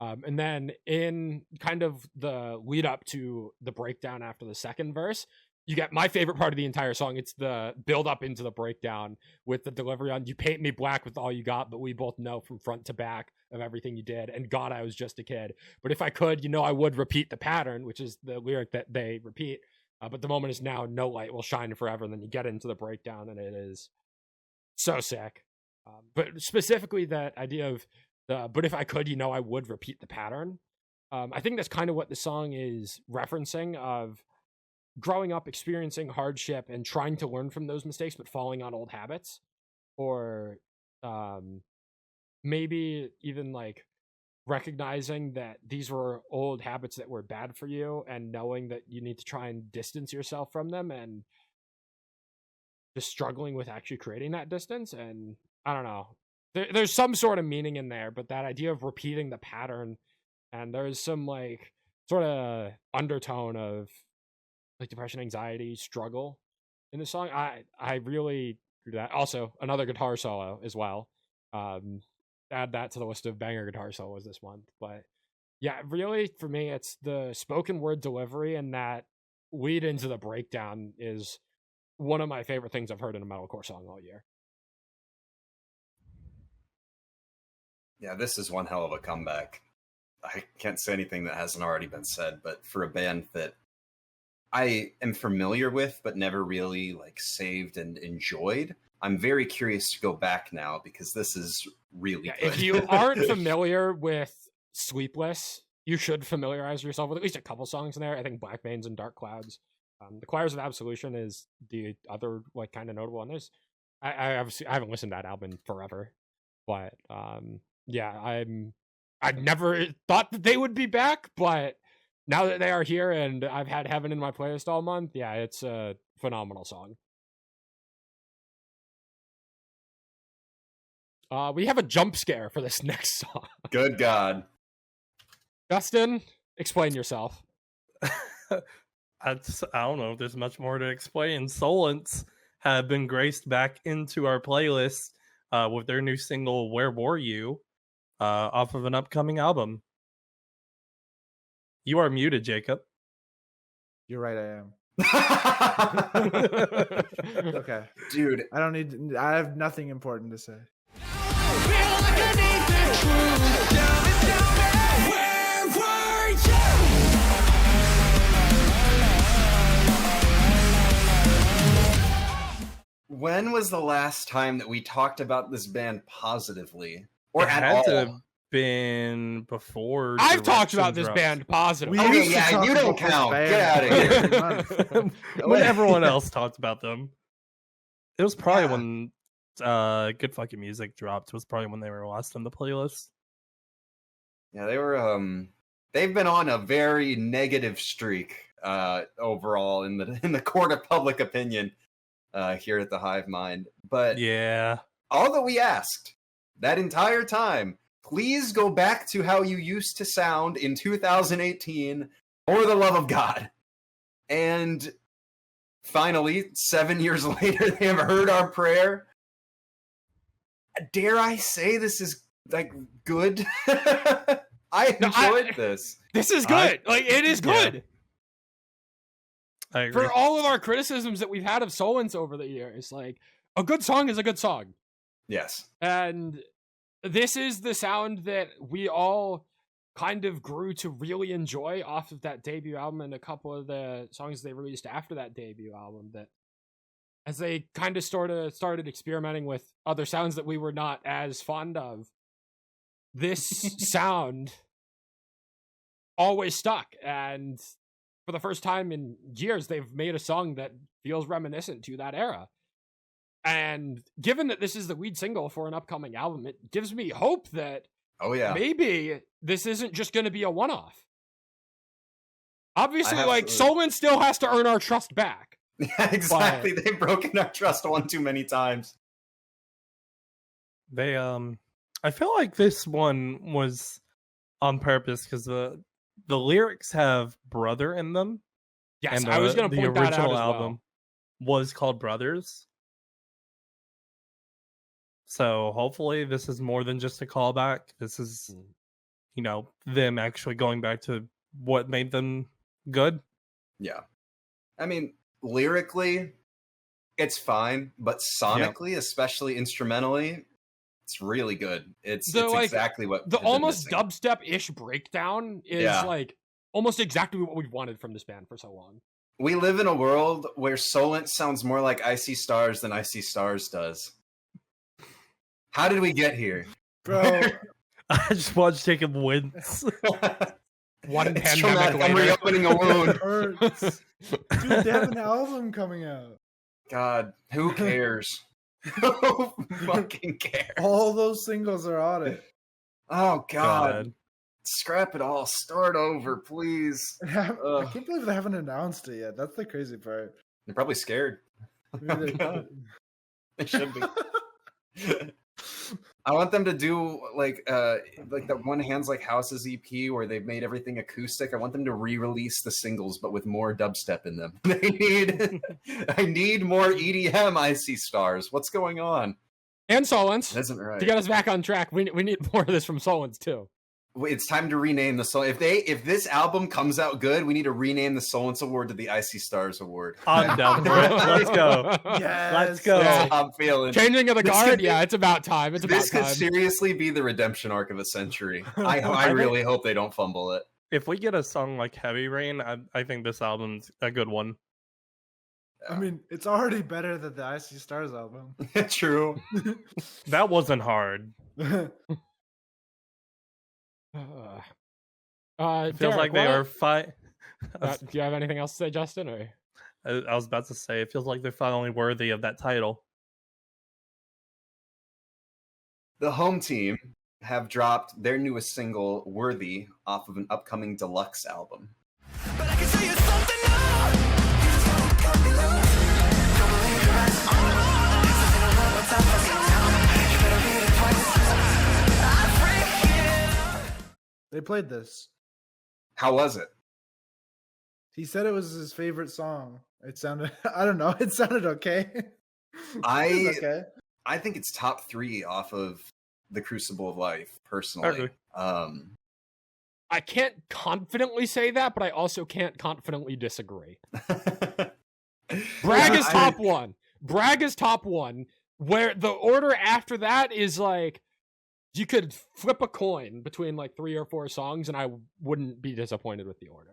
And then in kind of the lead up to the breakdown after the second verse, you get my favorite part of the entire song. It's the build up into the breakdown with the delivery on, you paint me black with all you got, but we both know from front to back of everything you did. And God, I was just a kid. But if I could, I would repeat the pattern, which is the lyric that they repeat. But the moment is now, no light will shine forever. And then you get into the breakdown, and it is so sick. But specifically that idea of but if I could, I would repeat the pattern. I think that's kind of what the song is referencing, of growing up, experiencing hardship, and trying to learn from those mistakes, but falling on old habits. Or maybe even like recognizing that these were old habits that were bad for you, and knowing that you need to try and distance yourself from them, and just struggling with actually creating that distance. And I don't know. There's some sort of meaning in there, but that idea of repeating the pattern, and there's some like sort of undertone of like depression, anxiety, struggle in the song. I really do that. Also, another guitar solo as well. Add that to the list of banger guitar solos this month. But yeah, really for me, it's the spoken word delivery, and that lead into the breakdown is one of my favorite things I've heard in a metalcore song all year. Yeah, this is one hell of a comeback. I can't say anything that hasn't already been said, but for a band that I am familiar with, but never really like saved and enjoyed, I'm very curious to go back now, because this is really good. If you aren't familiar with Sleepless, you should familiarize yourself with at least a couple songs in there. I think Black Veins and Dark Clouds. The Choirs of Absolution is the other like kind of notable one. I obviously I haven't listened to that album forever, but yeah, I never thought that they would be back, but now that they are here, and I've had Heaven in my playlist all month, yeah, it's a phenomenal song. We have a jump scare for this next song. Good God. Justin, explain yourself. I don't know if there's much more to explain. Solence have been graced back into our playlist with their new single, Where Were You? Off of an upcoming album. You are muted, Jacob. You're right, I am. Okay. Dude. I have nothing important to say. When was the last time that we talked about this band positively? Or it at had all? to have been before. I've talked Direction about this drops. band positively. We Okay, used to yeah, talk you don't about this count. band Get out of here. every month. When everyone else talked about them. It was probably Yeah. when Good Fucking Music dropped. It was probably when they were last on the playlist. Yeah, they were they've been on a very negative streak overall in the court of public opinion here at the Hivemind. But Yeah. all that we asked that entire time, please go back to how you used to sound in 2018, for the love of God. And finally, 7 years later, they have heard our prayer. Dare I say this is like good? I enjoyed this. This is good. It is good. Yeah. I agree. For all of our criticisms that we've had of Solence over the years, like, a good song is a good song. Yes. And this is the sound that we all kind of grew to really enjoy off of that debut album and a couple of the songs they released after that debut album, that as they kind of started experimenting with other sounds that we were not as fond of, this sound always stuck. And for the first time in years, they've made a song that feels reminiscent to that era. And given that this is the lead single for an upcoming album, it gives me hope that maybe this isn't just going to be a one-off. Obviously, like, Solon still has to earn our trust back. Yeah, exactly. They've broken our trust one too many times. They, I feel like this one was on purpose because the lyrics have brother in them. Yes, and I was going to point that out as original well. album was called Brothers. So hopefully this is more than just a callback. This is, you know, them actually going back to what made them good. Yeah. I mean, lyrically, it's fine, but sonically, especially instrumentally, it's really good. It's exactly what the almost dubstep-ish breakdown is like almost exactly what we've wanted from this band for so long. We live in a world where Solent sounds more like I See Stars than I See Stars does. How did we get here? Bro, I just watched Jacob wince. One It's pandemic traumatic. I'm later. reopening a wound. hurts. Dude, they have an album coming out. God, who cares? Who fucking cares? All those singles are on it. Oh God. Scrap it all. Start over, please. I can't believe they haven't announced it yet. That's the crazy part. They're probably scared. Maybe They should be. I want them to do like that One Hands Like Houses EP where they've made everything acoustic. I want them to re-release the singles but with more dubstep in them. I need more EDM I See Stars. What's going on? And Solons. That isn't right. To get us back on track, we need more of this from Solons too. It's time to rename the Sol. If this album comes out good, we need to rename the Solence Award to the Icy Stars Award. I'm down for it. Let's go. Yes. Let's go. That's how I'm feeling. Changing of the guard, it's about time. This could seriously be the redemption arc of a century. I really hope they don't fumble it. If we get a song like Heavy Rain, I think this album's a good one. I mean, it's already better than the Icy Stars album. True. That wasn't hard. It feels like they are do you have anything else to say, Justin? Or I was about to say, it feels like they're finally worthy of that title. The home team have dropped their newest single, Worthy, off of an upcoming deluxe album. But I can tell you something now. You just don't cut me low. Don't believe your eyes. This isn't a love, what's up, fucking town. You better read it twice. I'm freaking. They played this. How was it? He said it was his favorite song. It sounded, I don't know, it sounded okay. I think it's top 3 off of The Crucible of Life, personally. I can't confidently say that, but I also can't confidently disagree. Bragg is top 1. Bragg is top 1. Where the order after that is like, you could flip a coin between like 3 or 4 songs, and I wouldn't be disappointed with the order.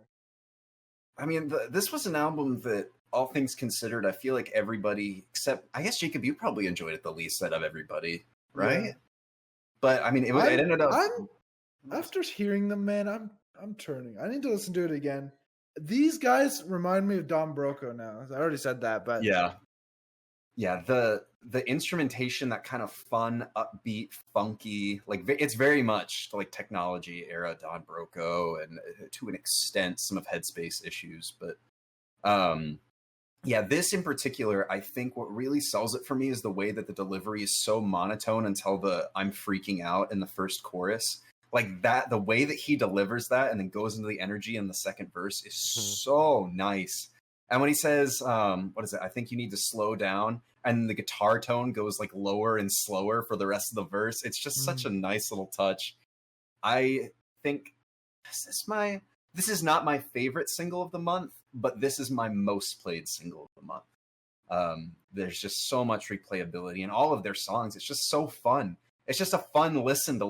I mean, this was an album that, all things considered, I feel like everybody, except, I guess, Jacob, you probably enjoyed it the least out of everybody, right? Yeah. But, I mean, it ended up... After hearing them, man, I'm turning. I need to listen to it again. These guys remind me of Don Broco now. I already said that, but... Yeah, the instrumentation, that kind of fun, upbeat, funky, like it's very much like technology era Don Broco, and to an extent some of Headspace issues. But this in particular, I think what really sells it for me is the way that the delivery is so monotone until the I'm freaking out in the first chorus. Like that, the way that he delivers that and then goes into the energy in the second verse is so nice. And when he says, what is it? I think you need to slow down. And the guitar tone goes like lower and slower for the rest of the verse. It's just such a nice little touch. I think this is not my favorite single of the month, but this is my most played single of the month. There's just so much replayability in all of their songs. It's just so fun. it's just a fun listen to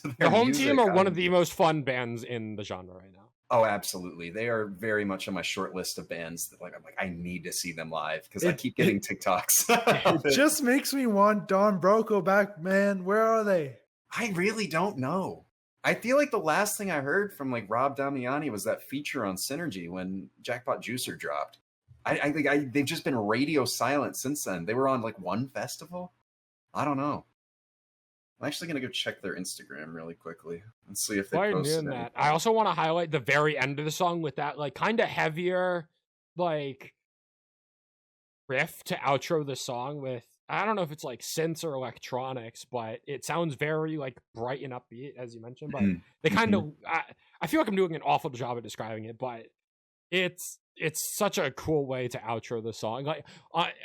their The Home music. Team are one of the most fun bands in the genre right now. Oh, absolutely. They are very much on my short list of bands that I'm like, I need to see them live because I keep getting TikToks. It just makes me want Don Broco back, man. Where are they? I really don't know. I feel like the last thing I heard from like Rob Damiani was that feature on Synergy when Jackpot Juicer dropped. I think they've just been radio silent since then. They were on like one festival. I don't know. I'm actually gonna go check their Instagram really quickly and see if they posted that. anything. I also want to highlight the very end of the song with that like kind of heavier like riff to outro the song with. I don't know if it's like synths or electronics, but it sounds very like bright and upbeat, as you mentioned. But they kind of, I feel like I'm doing an awful job at describing it, but it's such a cool way to outro the song. Like,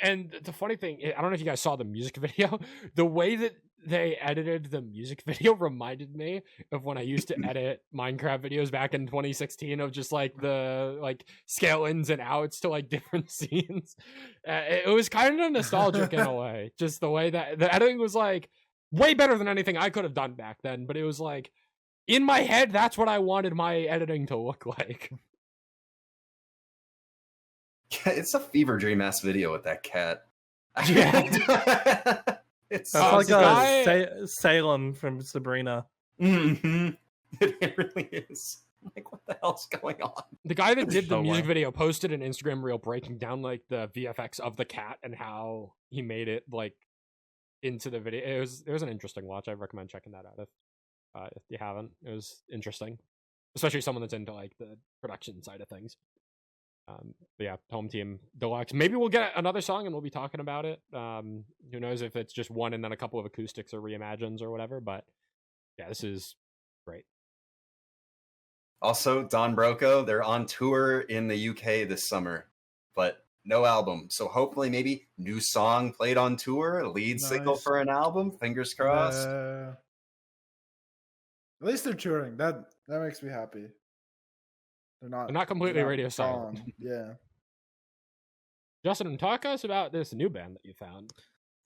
and the funny thing, I don't know if you guys saw the music video. The way that they edited the music video reminded me of when I used to edit Minecraft videos back in 2016 of just like the like scale ins and outs to like different scenes. It was kind of nostalgic in a way, just the way that the editing was like way better than anything I could have done back then. But it was like in my head, that's what I wanted my editing to look like. Yeah, it's a fever dream ass video with that cat. Yeah. It's That's so like Salem from Sabrina. Mm-hmm. It really is. Like, what the hell's going on? The guy that did the So music wild. video posted an Instagram reel breaking down like the VFX of the cat and how he made it like into the video. It was an interesting watch. I recommend checking that out if you haven't. It was interesting, especially someone that's into like the production side of things. But yeah, Home Team Deluxe. Maybe we'll get another song and we'll be talking about it. Who knows if it's just one and then a couple of acoustics or reimagines or whatever. But yeah, this is great. Also, Don Broco, they're on tour in the UK this summer, but no album. So hopefully maybe new song played on tour, lead single Nice. for an album. Fingers crossed. At least they're touring. That makes me happy. They're not completely radio silent. gone. Yeah. Justin, talk to us about this new band that you found.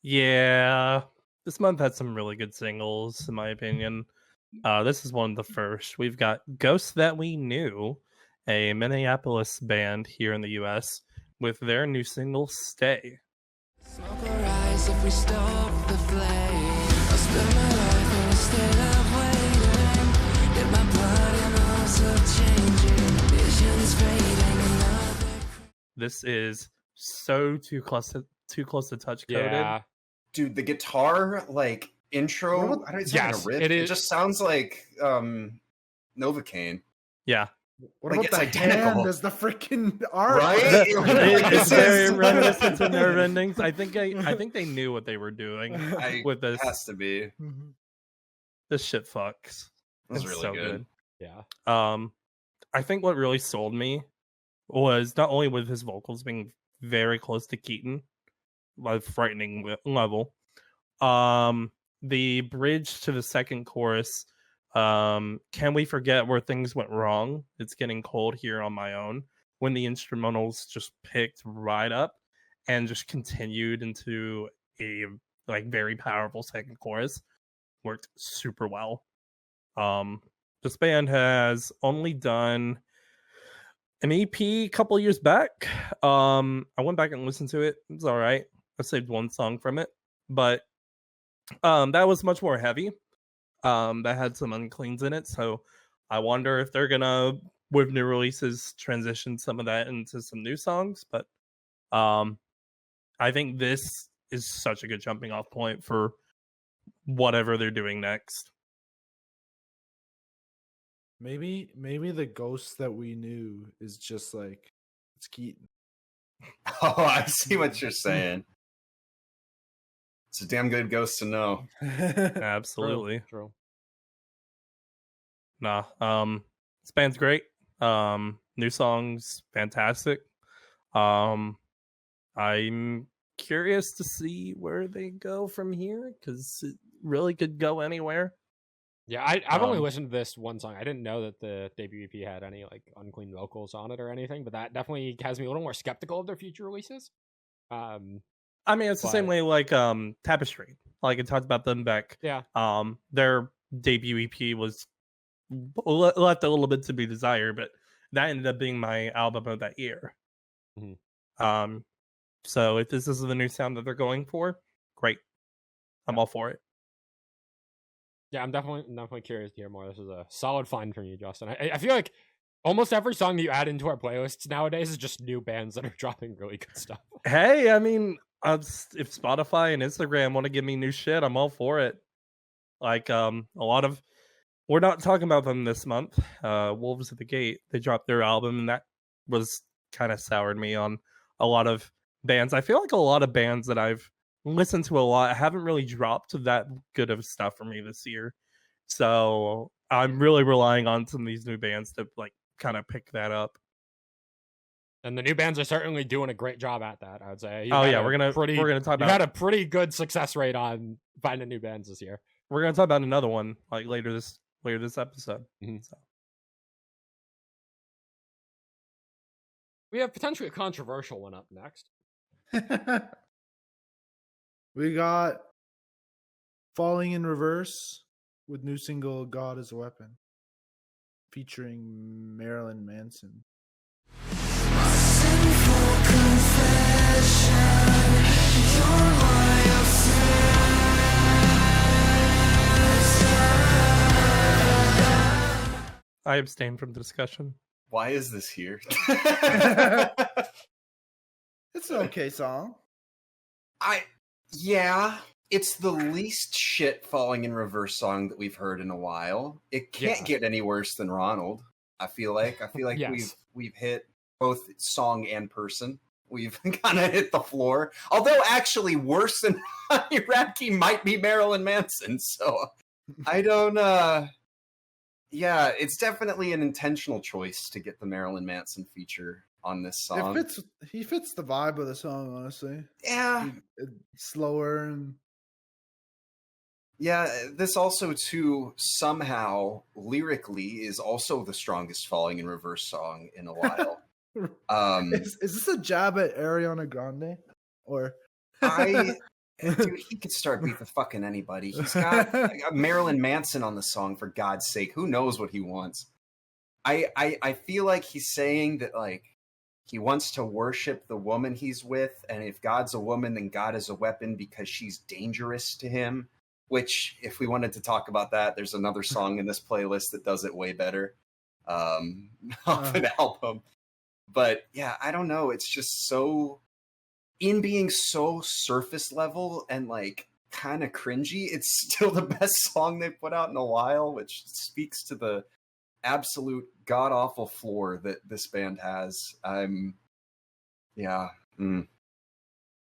Yeah, this month had some really good singles, in my opinion. This is one of the first. We've got Ghosts That We Knew, a Minneapolis band here in the US, with their new single, Stay. Smoke will rise if we stop the flame. I'll spend my life in a state of waiting. Get my blood and also changing. Visions fading another. This is so too close to touch coded. Yeah. Dude, the guitar like intro, What about- I don't it's Yes, not a riff. it It is- just sounds like Novocaine. Yeah. What Like, about it's the identical. hand as the freaking art? Right? It's This very is- reminiscent to Nerve endings. I think they knew what they were doing with this. Has to be. It This shit fucks. was It's really so good. Yeah. I think what really sold me was not only with his vocals being very close to Keaton, like frightening level. The bridge to the second chorus. Can we forget where things went wrong? It's getting cold here on my own. When the instrumentals just picked right up and just continued into a like very powerful second chorus, worked super well. This band has only done an EP a couple years back. I went back and listened to it. It's all right. I saved one song from it, but that was much more heavy. That had some uncleans in it, so I wonder if they're gonna, with new releases, transition some of that into some new songs. But I think this is such a good jumping off point for whatever they're doing next. Maybe the Ghost That We Knew is just like it's Keaton. Oh, I see what you're saying. It's a damn good ghost to know. Absolutely. True. Nah. This band's great. New songs, fantastic. I'm curious to see where they go from here because it really could go anywhere. Yeah, I've only Um, listened to this one song. I didn't know that the debut EP had any like unclean vocals on it or anything, but that definitely has me a little more skeptical of their future releases. I mean, it's the same But- way like Tapestry. Like I talked about them back. Yeah. Their debut EP was left a little bit to be desired, but that ended up being my album of that year. So if this is the new sound that they're going for, great. I'm all for it. Yeah, I'm definitely curious to hear more. This is a solid find from you, Justin. I feel like almost every song that you add into our playlists nowadays is just new bands that are dropping really good stuff. Hey, I mean, if Spotify and Instagram want to give me new shit, I'm all for it. Like a lot of, we're not talking about them this month. Wolves at the Gate, they dropped their album, and that was kind of soured me on a lot of bands. I feel like a lot of bands that I've listened to a lot haven't really dropped that good of stuff for me this year. So I'm really relying on some of these new bands to like kind of pick that up. And the new bands are certainly doing a great job at that, I would say. We're gonna talk about. You've had a pretty good success rate on finding new bands this year. We're gonna talk about another one like later this episode. So. We have potentially a controversial one up next. We got Falling in Reverse with new single God is a Weapon, featuring Marilyn Manson. I abstain from the discussion. Why is this here? It's an okay song. Yeah, it's the least shit Falling in Reverse song that we've heard in a while. It can't get any worse than Ronald. I feel like Yes. we've hit both song and person. We've kind of hit the floor. Although actually worse than Ronnie Radke might be Marilyn Manson. So I don't yeah, it's definitely an intentional choice to get the Marilyn Manson feature on this song. He fits the vibe of the song, honestly. Yeah. It's slower and yeah, this also too somehow lyrically is also the strongest Falling in Reverse song in a while. Is this a jab at Ariana Grande? Or dude, he could start beat the fucking anybody. He's got Marilyn Manson on the song, for God's sake. Who knows what he wants? I feel like he's saying that like he wants to worship the woman he's with, and if God's a woman, then God is a weapon because she's dangerous to him. Which, if we wanted to talk about that, there's another song in this playlist that does it way better off an album. But yeah, I don't know. It's just so, in being so surface level and like kind of cringy, it's still the best song they've put out in a while, which speaks to the absolute god awful floor that this band has.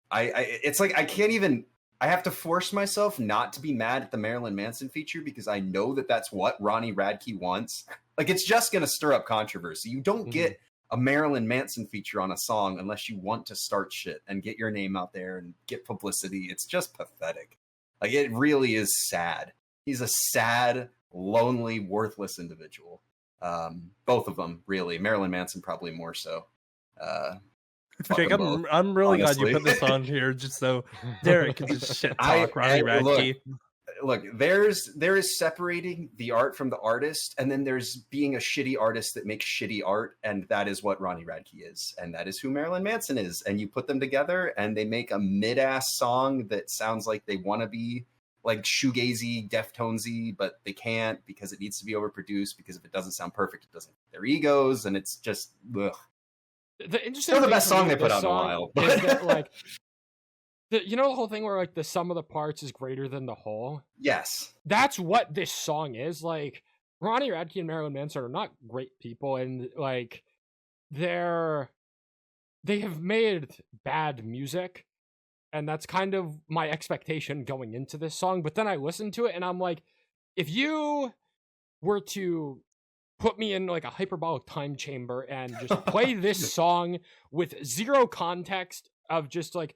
It's like I can't even. I have to force myself not to be mad at the Marilyn Manson feature because I know that that's what Ronnie Radke wants. Like, it's just going to stir up controversy. You don't get a Marilyn Manson feature on a song unless you want to start shit and get your name out there and get publicity. It's just pathetic. Like, it really is sad. He's a sad, lonely, worthless individual. Both of them, really. Marilyn Manson probably more so. Jake, I'm really honestly. glad you put this on here just so Derek can just shit talk Ronnie Radke. Look, there is separating the art from the artist, and then there's being a shitty artist that makes shitty art, and that is what Ronnie Radke is, and that is who Marilyn Manson is. And you put them together, and they make a mid-ass song that sounds like they want to be like shoegazy, Deftonesy, but they can't because it needs to be overproduced. Because if it doesn't sound perfect, it doesn't fit their egos, and it's just ugh. The interesting Still the thing best for me song they with put this out in a song while. is that, like, you know the whole thing where like the sum of the parts is greater than the whole? Yes. That's what this song is. Like, Ronnie Radke and Marilyn Manson are not great people, and like they have made bad music, and that's kind of my expectation going into this song. But then I listened to it and I'm like, if you were to put me in like a hyperbolic time chamber and just play this song with zero context of just like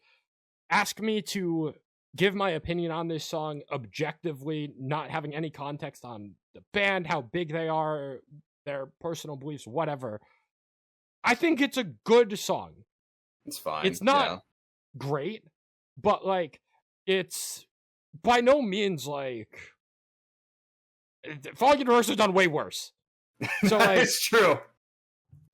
ask me to give my opinion on this song objectively, not having any context on the band, how big they are, their personal beliefs, whatever. I think it's a good song. It's fine. It's not great, but like it's by no means like Falling in Reverse has done way worse. So like it's true.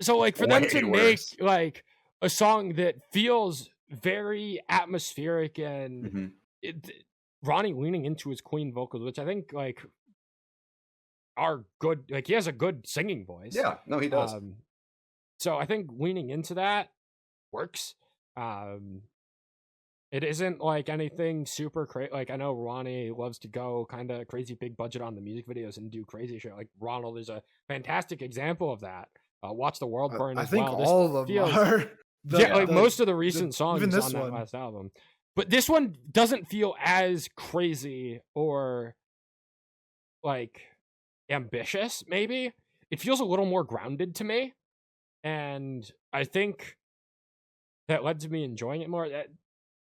So like for them Way to worse. make like a song that feels very atmospheric and Ronnie leaning into his Queen vocals, which I think like are good. Like he has a good singing voice. Yeah, no, he does. So I think leaning into that works. It isn't like anything super crazy. Like I know Ronnie loves to go kind of crazy big budget on the music videos and do crazy shit. Like Ronald is a fantastic example of that. Watch the World Burn. I as think well. all of them are. Most of the recent songs even this on that one. last album. But this one doesn't feel as crazy or like ambitious, maybe. It feels a little more grounded to me. And I think that led to me enjoying it more.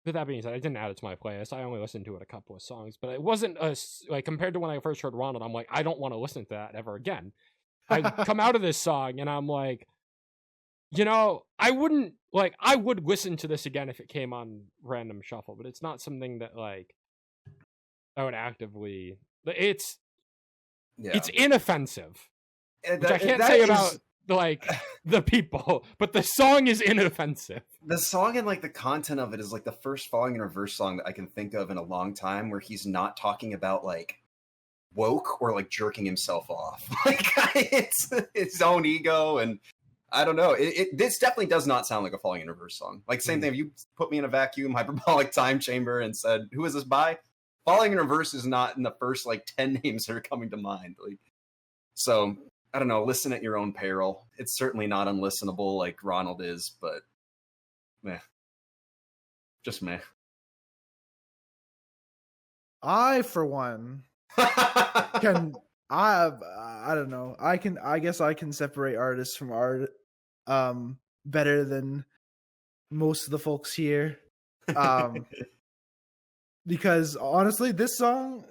With that being said, I didn't add it to my playlist. I only listened to it a couple of songs, but it wasn't like compared to when I first heard Ronald, I'm like, I don't want to listen to that ever again. I come out of this song and I'm like, you know, I would listen to this again if it came on random shuffle, but it's not something that like I would actively. It's inoffensive, which I can't say about like the people, but the song is inoffensive. The song and like the content of it is like the first Falling in Reverse song that I can think of in a long time where he's not talking about like woke or like jerking himself off. Like it's his own ego, and I don't know. This definitely does not sound like a Falling in Reverse song. Like same thing. If you put me in a vacuum hyperbolic time chamber and said, "Who is this by?" Falling in Reverse is not in the first like 10 names that are coming to mind. Like, so I don't know. Listen at your own peril. It's certainly not unlistenable like Ronald is, but meh. Just meh. I, for one, can I don't know. I guess I can separate artists from art better than most of the folks here. Because honestly, this song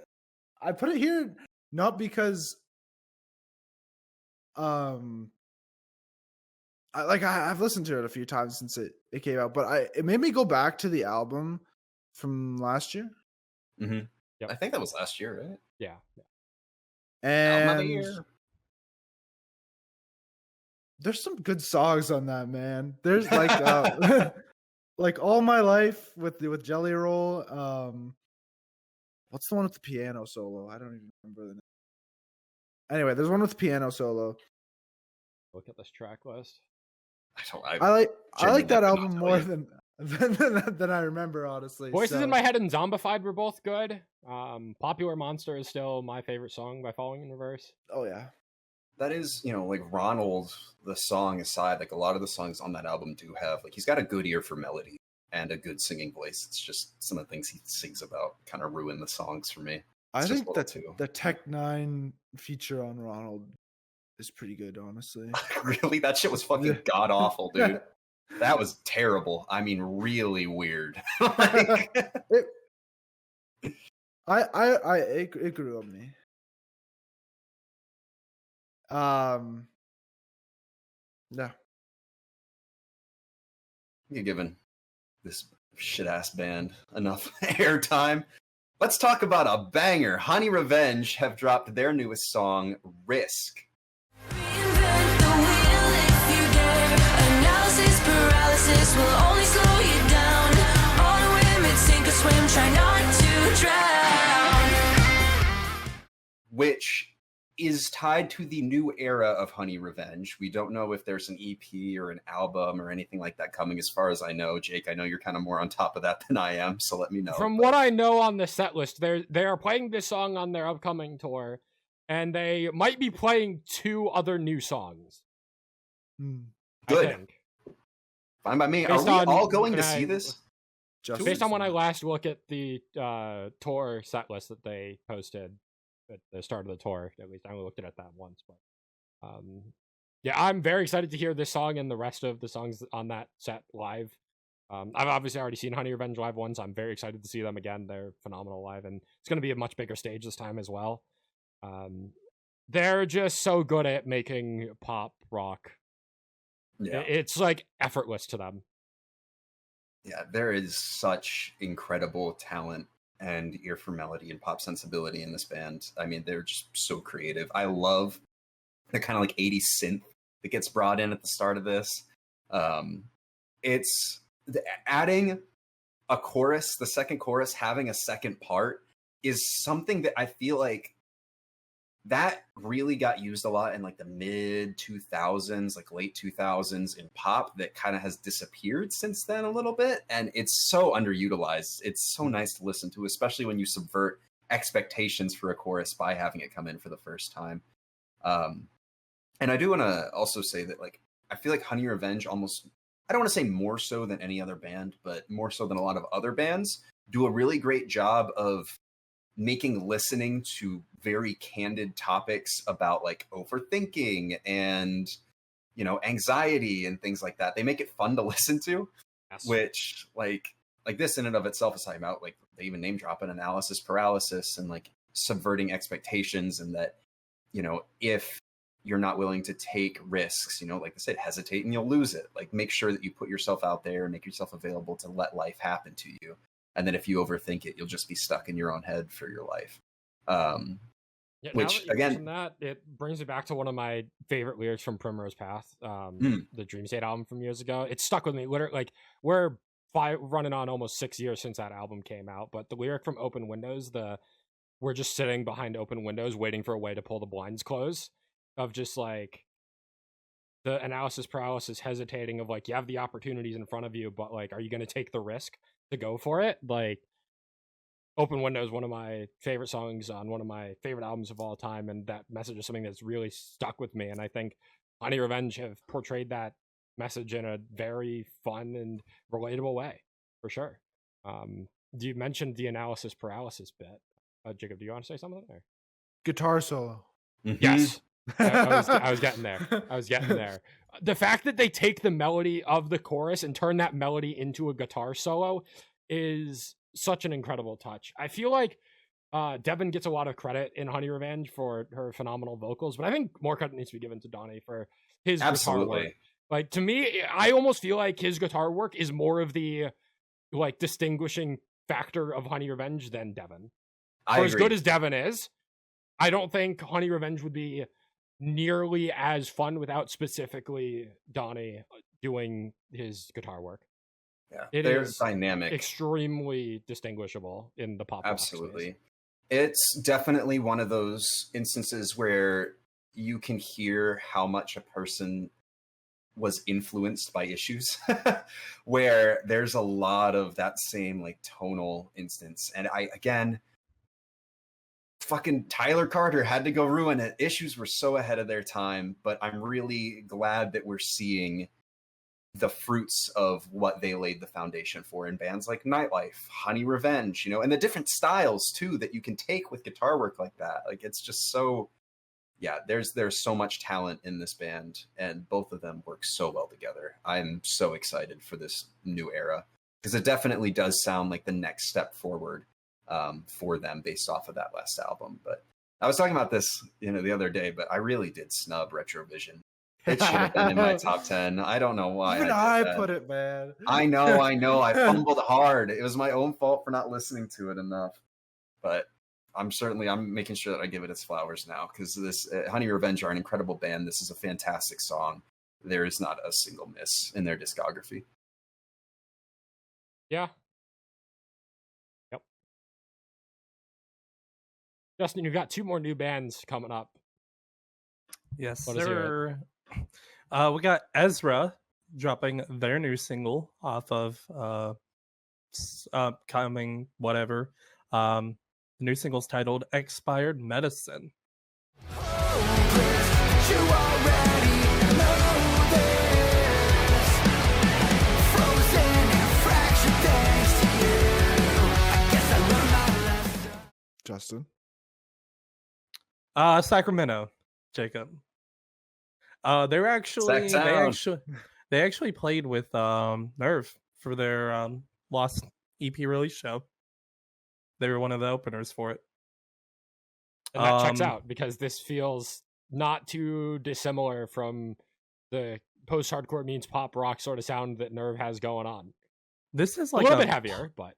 I put it here not because I've listened to it a few times since it came out, but it made me go back to the album from last year. Mm-hmm. Yep. I think that was last year, right? Yeah. And there's some good songs on that, man. There's like like All My Life with Jelly Roll. What's the one with the piano solo? I don't even remember the name. Anyway, there's one with the piano solo. Look at this track list. I like that album more than I remember, honestly. Voices in My Head and Zombified were both good. Popular Monster is still my favorite song by Falling in Reverse. Oh yeah. That is, like Ronald, the song aside, like a lot of the songs on that album do have, like he's got a good ear for melody and a good singing voice. It's just some of the things he sings about kind of ruin the songs for me. I think that the Tech 9 feature on Ronald is pretty good, honestly. Really? That shit was fucking god awful, dude. That was terrible. I mean, really weird. It grew on me. Yeah. You're giving this shit ass band enough airtime. Let's talk about a banger. Honey Revenge have dropped their newest song, Risk. Reinvent the wheel if you dare. Analysis paralysis will only slow you down. On a whim, it's sink or swim. Try not to drown. Which is tied to the new era of Honey Revenge. We don't know if there's an EP or an album or anything like that coming, as far as I know. Jake, I know you're kind of more on top of that than I am, so let me know. From what I know on the set list, they are playing this song on their upcoming tour, and they might be playing 2 other new songs. Good. Fine by me. Are we all going to see this? Based on when I last look at the tour set list that they posted at the start of the tour, at least I only looked at it that once, but yeah, I'm very excited to hear this song and the rest of the songs on that set live. I've obviously already seen Honey Revenge live once. I'm very excited to see them again. They're phenomenal live, and it's going to be a much bigger stage this time as well. They're just so good at making pop rock. Yeah. It's like effortless to them. Yeah, there is such incredible talent and ear for melody and pop sensibility in this band. I mean, they're just so creative. I love the kind of like 80s synth that gets brought in at the start of this. It's adding a chorus, the second chorus, having a second part is something that I feel like that really got used a lot in like the mid 2000s, like late 2000s in pop, that kind of has disappeared since then a little bit. And it's so underutilized. It's so nice to listen to, especially when you subvert expectations for a chorus by having it come in for the first time. And I do want to also say that, like, I feel like Honey Revenge almost, I don't want to say more so than any other band, but more so than a lot of other bands, do a really great job of making listening to very candid topics about like overthinking and, you know, anxiety and things like that. They make it fun to listen to, Yes. which like this in and of itself is talking about, like, they even name drop an analysis paralysis and like subverting expectations, and that, you know, if you're not willing to take risks, you know, like I said, hesitate and you'll lose it. Like, make sure that you put yourself out there and make yourself available to let life happen to you. And then if you overthink it, you'll just be stuck in your own head for your life. Yeah, Which, now that you again- mention that, it brings me back to one of my favorite lyrics from Primrose Path, the Dream State album from years ago. It stuck with me. Literally, like, we're running on almost 6 years since that album came out, but the lyric from Open Windows, we're just sitting behind open windows waiting for a way to pull the blinds close, of just like the analysis paralysis, hesitating of like, you have the opportunities in front of you, but like, are you going to take the risk to go for it? Like, Open Windows, one of my favorite songs on one of my favorite albums of all time, and that message is something that's really stuck with me. And I think Honey Revenge have portrayed that message in a very fun and relatable way, for sure. You mentioned the analysis paralysis bit. Jacob, do you want to say something there? Guitar solo. Yes. I was getting there. I was getting there. The fact that they take the melody of the chorus and turn that melody into a guitar solo is such an incredible touch. I feel like Devin gets a lot of credit in Honey Revenge for her phenomenal vocals, but I think more credit needs to be given to Donnie for his guitar work. Like, to me, I almost feel like his guitar work is more of the like distinguishing factor of Honey Revenge than Devin. As good as Devin is, I don't think Honey Revenge would be nearly as fun without specifically Donnie doing his guitar work. Yeah, they're is dynamic, extremely distinguishable in the pop rock absolutely space. It's definitely one of those instances where you can hear how much a person was influenced by issues, where there's a lot of that same like tonal instance. And fucking Tyler Carter had to go ruin it. Issues were so ahead of their time, but I'm really glad that we're seeing the fruits of what they laid the foundation for in bands like Nightlife, Honey Revenge, you know, and the different styles too that you can take with guitar work like that. Like, it's just so, yeah, there's so much talent in this band, and both of them work so well together. I'm so excited for this new era, because it definitely does sound like the next step forward for them based off of that last album. But I was talking about this, you know, the other day, but I really did snub Retrovision. It should have been in my top 10. I don't know why. Even I put it, man. I know. I fumbled hard. It was my own fault for not listening to it enough. But I'm making sure that I give it its flowers now, because this Honey Revenge are an incredible band. This is a fantastic song. There is not a single miss in their discography. Yeah. Yep. Justin, you've got 2 more new bands coming up. Yes, Let us hear sir. We got Ezra dropping their new single off of coming whatever. The new single's titled Expired Medicine. You already know this. Frozen and fractured thanks to you. I guess I learned my lesson. Justin. Sacramento, Jacob. They actually played with Nerv for their Lost EP release show. They were one of the openers for it. And that checks out, because this feels not too dissimilar from the post-hardcore means pop rock sort of sound that Nerv has going on. This is A like little bit heavier, but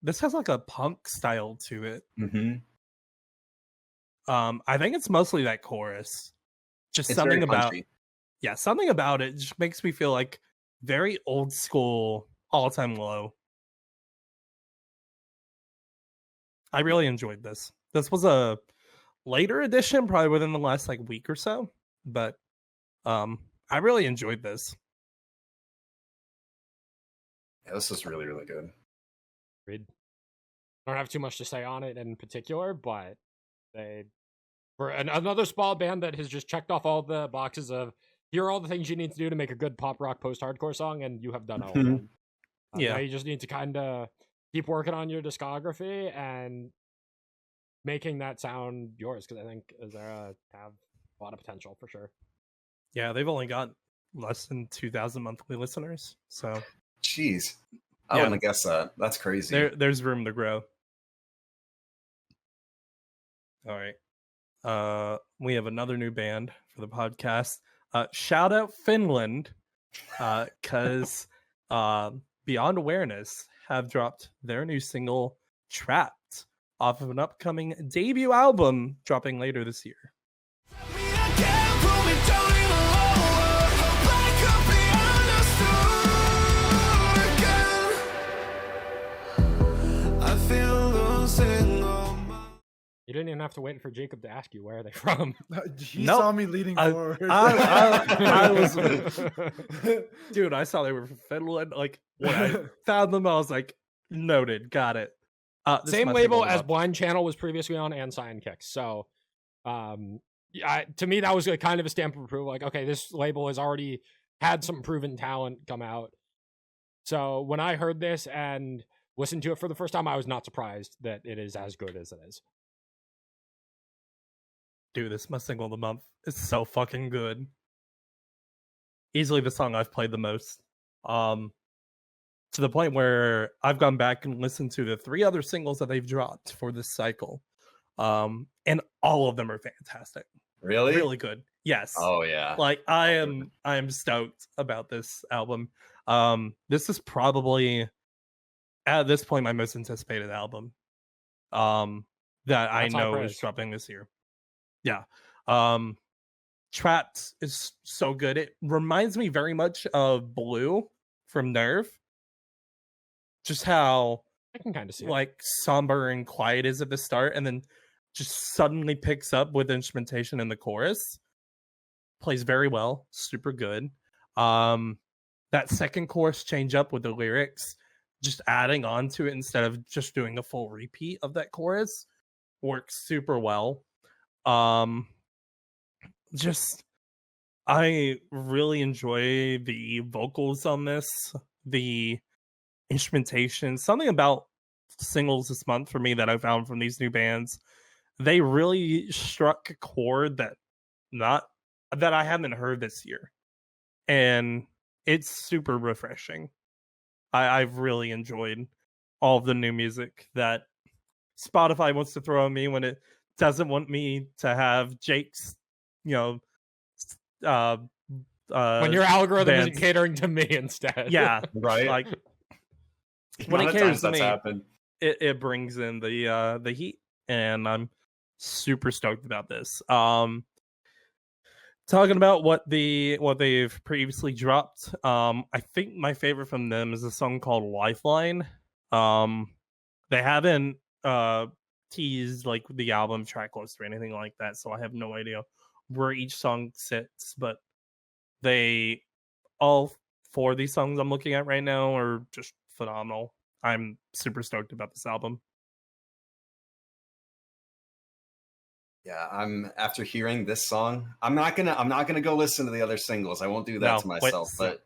this has like a punk style to it. Mm-hmm. I think it's mostly that chorus. Just It's something very about punchy. something about it just makes me feel like very old school, all time low. I really enjoyed this. This was a later edition, probably within the last like week or so, but I really enjoyed this. Yeah, this is really, really good. Agreed. I don't have too much to say on it in particular, but they for another small band that has just checked off all the boxes of here are all the things you need to do to make a good pop rock post hardcore song, and you have done all of them. Now you just need to kind of keep working on your discography and making that sound yours, because I think Azera have a lot of potential for sure. Yeah, they've only got less than 2,000 monthly listeners, so Jeez, I wouldn't have guessed that. That's crazy. there's room to grow. All right, we have another new band for the podcast. Shout out Finland, because Beyond Awareness have dropped their new single Trapped off of an upcoming debut album dropping later this year. You didn't even have to wait for Jacob to ask you where are they from. He Nope. saw me leading forward. I was, dude. I saw they were from Finland. Like when I found them, I was like, noted, got it. This Same must label have as gone up. Blind Channel was previously on, and Cyan Kicks. So, to me, that was a kind of a stamp of approval. Like, okay, this label has already had some proven talent come out. So when I heard this and listened to it for the first time, I was not surprised that it is as good as it is. Dude, this is my single of the month. It's so fucking good. Easily the song I've played the most. To the point where I've gone back and listened to the 3 other singles that they've dropped for this cycle. And all of them are fantastic. Really? Really good. Yes. Oh yeah. Like I am stoked about this album. This is probably at this point my most anticipated album. That I That's high know praise. is dropping this year. Yeah. Trapped is so good. It reminds me very much of Blue from Nerv. Just how I can kind of see it. like somber and quiet is at the start, and then just suddenly picks up with instrumentation in the chorus. Plays very well, super good. That second chorus change up with the lyrics, just adding on to it instead of just doing a full repeat of that chorus, works super well. Just I really enjoy the vocals on this, the instrumentation, something about singles this month for me that I found from these new bands. They really struck a chord that I haven't heard this year, and it's super refreshing. I've really enjoyed all of the new music that Spotify wants to throw at me when it doesn't want me to have Jake's, when your algorithm bands. isn't catering to me instead. Yeah, Right. like The when it amount of caters times to that's me, happened. it brings in the heat, and I'm super stoked about this. Talking about what they've previously dropped, I think my favorite from them is a song called Lifeline. They haven't teased like the album track list or anything like that, so I have no idea where each song sits, but all 4 of these songs I'm looking at right now are just phenomenal. I'm super stoked about this album. Yeah, I'm after hearing this song, I'm not gonna go listen to the other singles. I won't do that No, to myself, but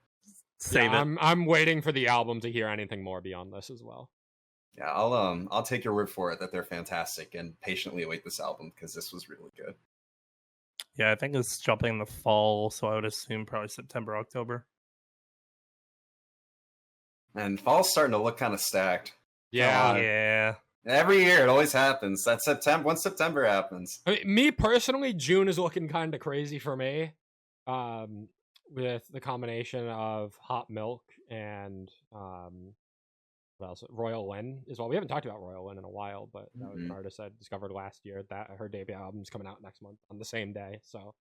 Save Yeah, it. I'm waiting for the album to hear anything more beyond this as well. yeah, I'll take your word for it that they're fantastic and patiently await this album because this was really good. Yeah, I think it's dropping in the fall, so I would assume probably September, October. And fall's starting to look kind of stacked. Yeah. Yeah. Every year it always happens. That once September happens. I mean, me personally, June is looking kind of crazy for me. With the combination of Hot Milk and what else? Royal Lynn as well. We haven't talked about Royal Lynn in a while, but that was an Mhm. artist I discovered last year. That her debut album's coming out next month on the same day. So,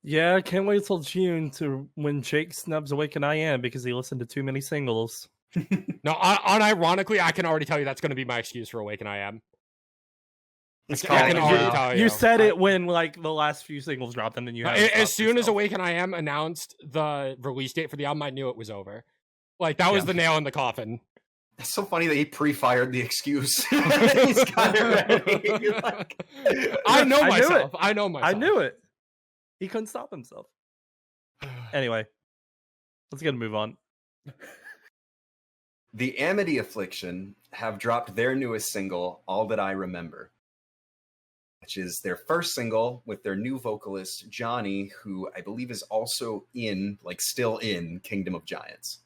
Yeah, I can't wait till June to when Jake snubs Awaken I Am because he listened to too many singles. no, unironically, I can already tell you that's going to be my excuse for Awaken I Am. He's I calling can it already now. tell You said it when like the last few singles dropped, and then you haven't As stopped soon as yourself. Awaken I Am announced the release date for the album, I knew it was over. Like that was Yeah. the nail in the coffin. It's so funny that he pre-fired the excuse. He's got it ready. Like, I know I knew myself. it. I know myself. I knew it. He couldn't stop himself. Anyway, let's get a move on. the Amity Affliction have dropped their newest single, All That I Remember, which is their first single with their new vocalist, Johnny, who I believe is also still in Kingdom of Giants.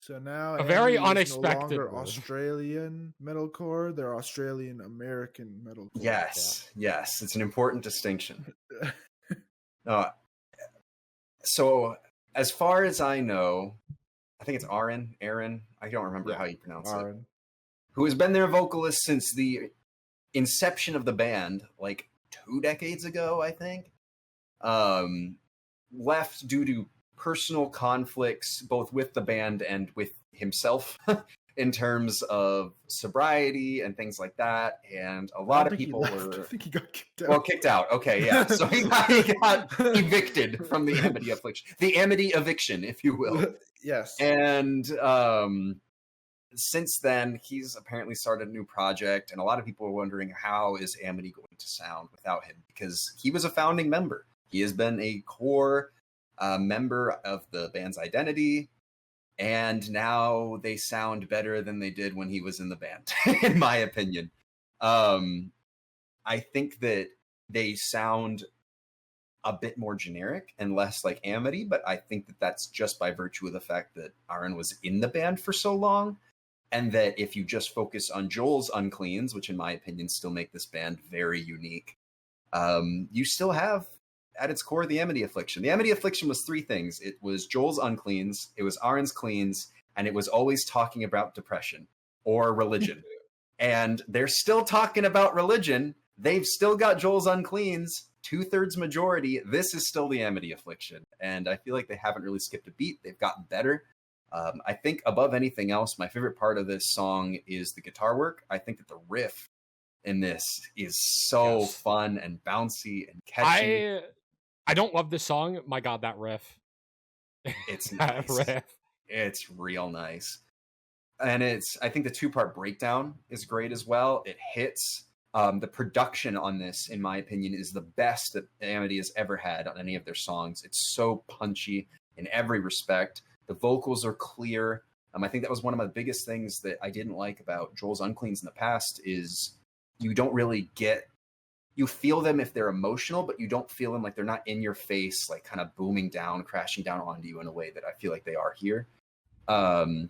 So now A very Amity is unexpected no longer move. Australian metalcore; they're Australian American metalcore. Yes, it's an important distinction. So, as far as I know, I think it's Aaron, I don't remember how you pronounce it, Aaron. who has been their vocalist since the inception of the band, like 2 decades ago, I think. Left due to personal conflicts, both with the band and with himself, in terms of sobriety and things like that. And a lot of people I were think he got kicked out. well kicked out. Okay, yeah. So he got evicted from the Amity Affliction, the Amity Eviction, if you will. Yes. And since then, he's apparently started a new project, and a lot of people are wondering how is Amity going to sound without him, because he was a founding member. He has been a core member of the band's identity, and now they sound better than they did when he was in the band, in my opinion. I think that they sound a bit more generic and less like Amity, but I think that that's just by virtue of the fact that Aaron was in the band for so long, and that if you just focus on Joel's uncleans, which in my opinion still make this band very unique, you still have at its core the Amity Affliction. The Amity Affliction was 3 things. It was Joel's uncleans, it was Aaron's cleans, and it was always talking about depression or religion. And they're still talking about religion. They've still got Joel's uncleans, 2/3 majority. This is still the Amity Affliction. And I feel like they haven't really skipped a beat. They've gotten better. I think above anything else, my favorite part of this song is the guitar work. I think that the riff in this is so fun and bouncy and catchy. I don't love this song. My God, that riff. It's That nice. riff. It's real nice. And I think the 2-part breakdown is great as well. It hits. The production on this, in my opinion, is the best that Amity has ever had on any of their songs. It's so punchy in every respect. The vocals are clear. I think that was one of my biggest things that I didn't like about Joel's Uncleans in the past is you don't really you feel them if they're emotional, but you don't feel them like they're not in your face, like kind of booming down, crashing down onto you in a way that I feel like they are here. The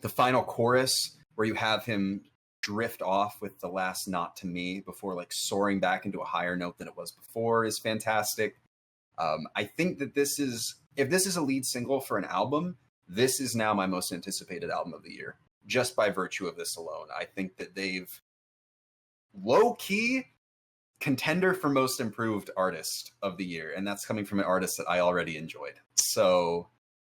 final chorus where you have him drift off with the last "not to me" before like soaring back into a higher note than it was before is fantastic. I think that if this is a lead single for an album, this is now my most anticipated album of the year, just by virtue of this alone. I think that they've low-key contender for most improved artist of the year, and that's coming from an artist that I already enjoyed. So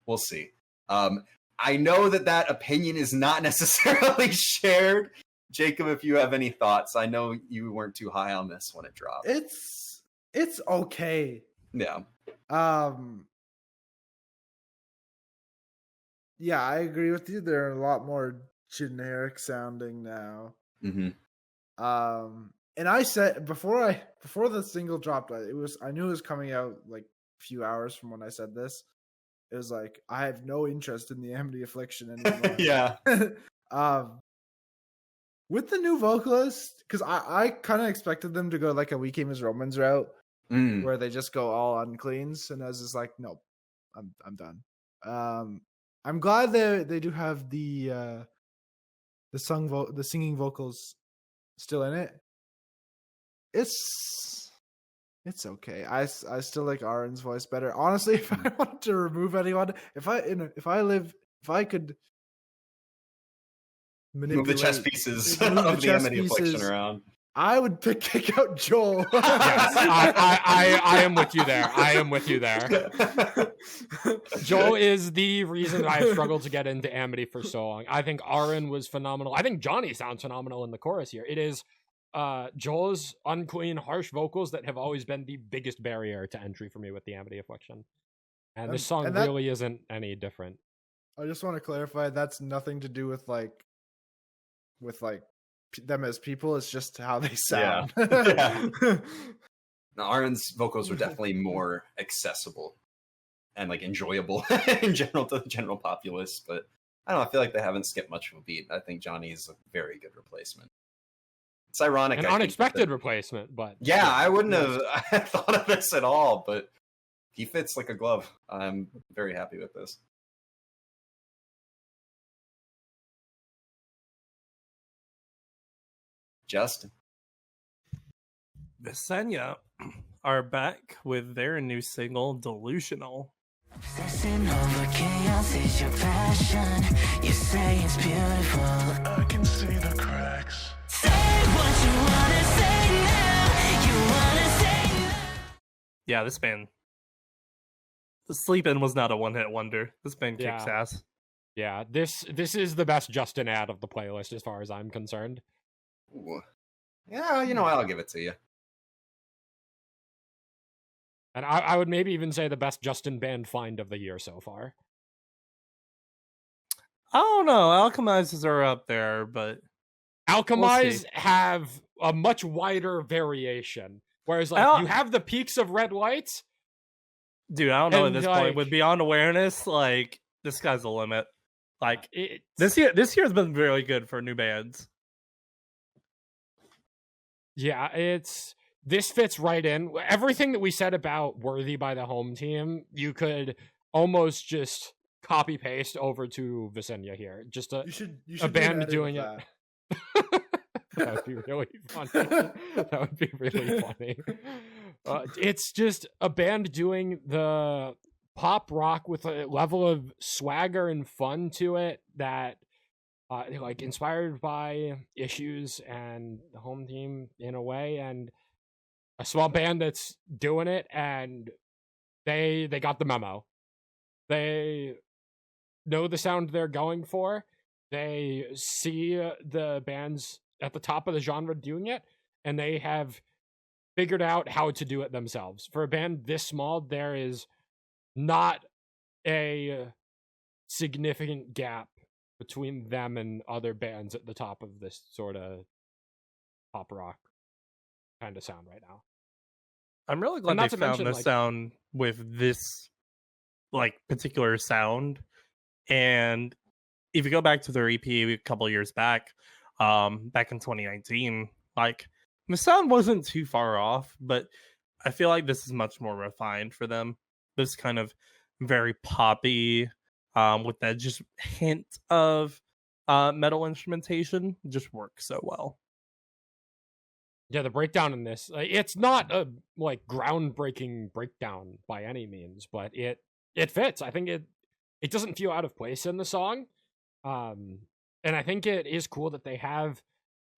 we'll see. I know that opinion is not necessarily shared. Jacob, if you have any thoughts, I know you weren't too high on this when it dropped. It's okay. Yeah. Yeah, I agree with you. They're a lot more generic sounding now. Mm-hmm. And I said before the single dropped, I knew it was coming out like a few hours from when I said this. It was like I have no interest in the Amity Affliction anymore. Yeah. With the new vocalist, because I kind of expected them to go like a We Came as Romans route, where they just go all uncleans, and I was just like, nope, I'm done. I'm glad they do have the singing vocals still in it. It's okay. I still like Aaron's voice better. Honestly, if I wanted to remove anyone, if I could Move the chess pieces of the Amity Affliction around. I would kick out Joel. Yes, I am with you there. I am with you there. Joel is the reason I have struggled to get into Amity for so long. I think Aaron was phenomenal. I think Johnny sounds phenomenal in the chorus here. It is Joel's unclean, harsh vocals that have always been the biggest barrier to entry for me with the Amity Affliction. And this song really isn't any different. I just want to clarify, that's nothing to do with them as people. It's just how they sound. Yeah. Now, Aaron's vocals are definitely more accessible and like enjoyable in general to the general populace, but I don't know, I feel like they haven't skipped much of a beat. I think Johnny's a very good replacement. It's ironic. An unexpected replacement, but yeah, I wouldn't have thought of this at all, but he fits like a glove. I'm very happy with this. Justin. SENNA are back with their new single, Delusional. Obsessing over chaos is your passion. You say it's beautiful. I can see the cracks. Say what you wanna say now. You wanna say now. Yeah, this band. The Sleepin' was not a one-hit wonder. This band kicks ass. Yeah, this is the best Justin ad of the playlist as far as I'm concerned. Ooh. Yeah, you know, I'll give it to you. And I would maybe even say the best Justin band find of the year so far. I don't know. Alchemizes are up there, but Alchemize have a much wider variation. Whereas, like, you have the peaks of Red Lights. Dude, I don't know at this point. With Beyond Awareness, like, the sky's the limit. Like, this year's been really good for new bands. Yeah, this fits right in. Everything that we said about Worthy by the home team, you could almost just copy paste over to Visenya here. Just a band doing it. That would be really funny. That would be really funny. It's just a band doing the pop rock with a level of swagger and fun to it that like inspired by Issues and the home team in a way, and a small band that's doing it, and they got the memo. They know the sound they're going for. They see the bands at the top of the genre doing it, and they have figured out how to do it themselves. For a band this small, there is not a significant gap between them and other bands at the top of this sort of pop rock kind of sound right now. I'm really glad they found the sound with this like particular sound. And if you go back to their EP a couple years back in 2019, like the sound wasn't too far off, but I feel like this is much more refined for them. This kind of very poppy, with that just hint of metal instrumentation just works so well. Yeah, the breakdown in this, it's not a like groundbreaking breakdown by any means, but it fits. I think it doesn't feel out of place in the song. And I think it is cool that they have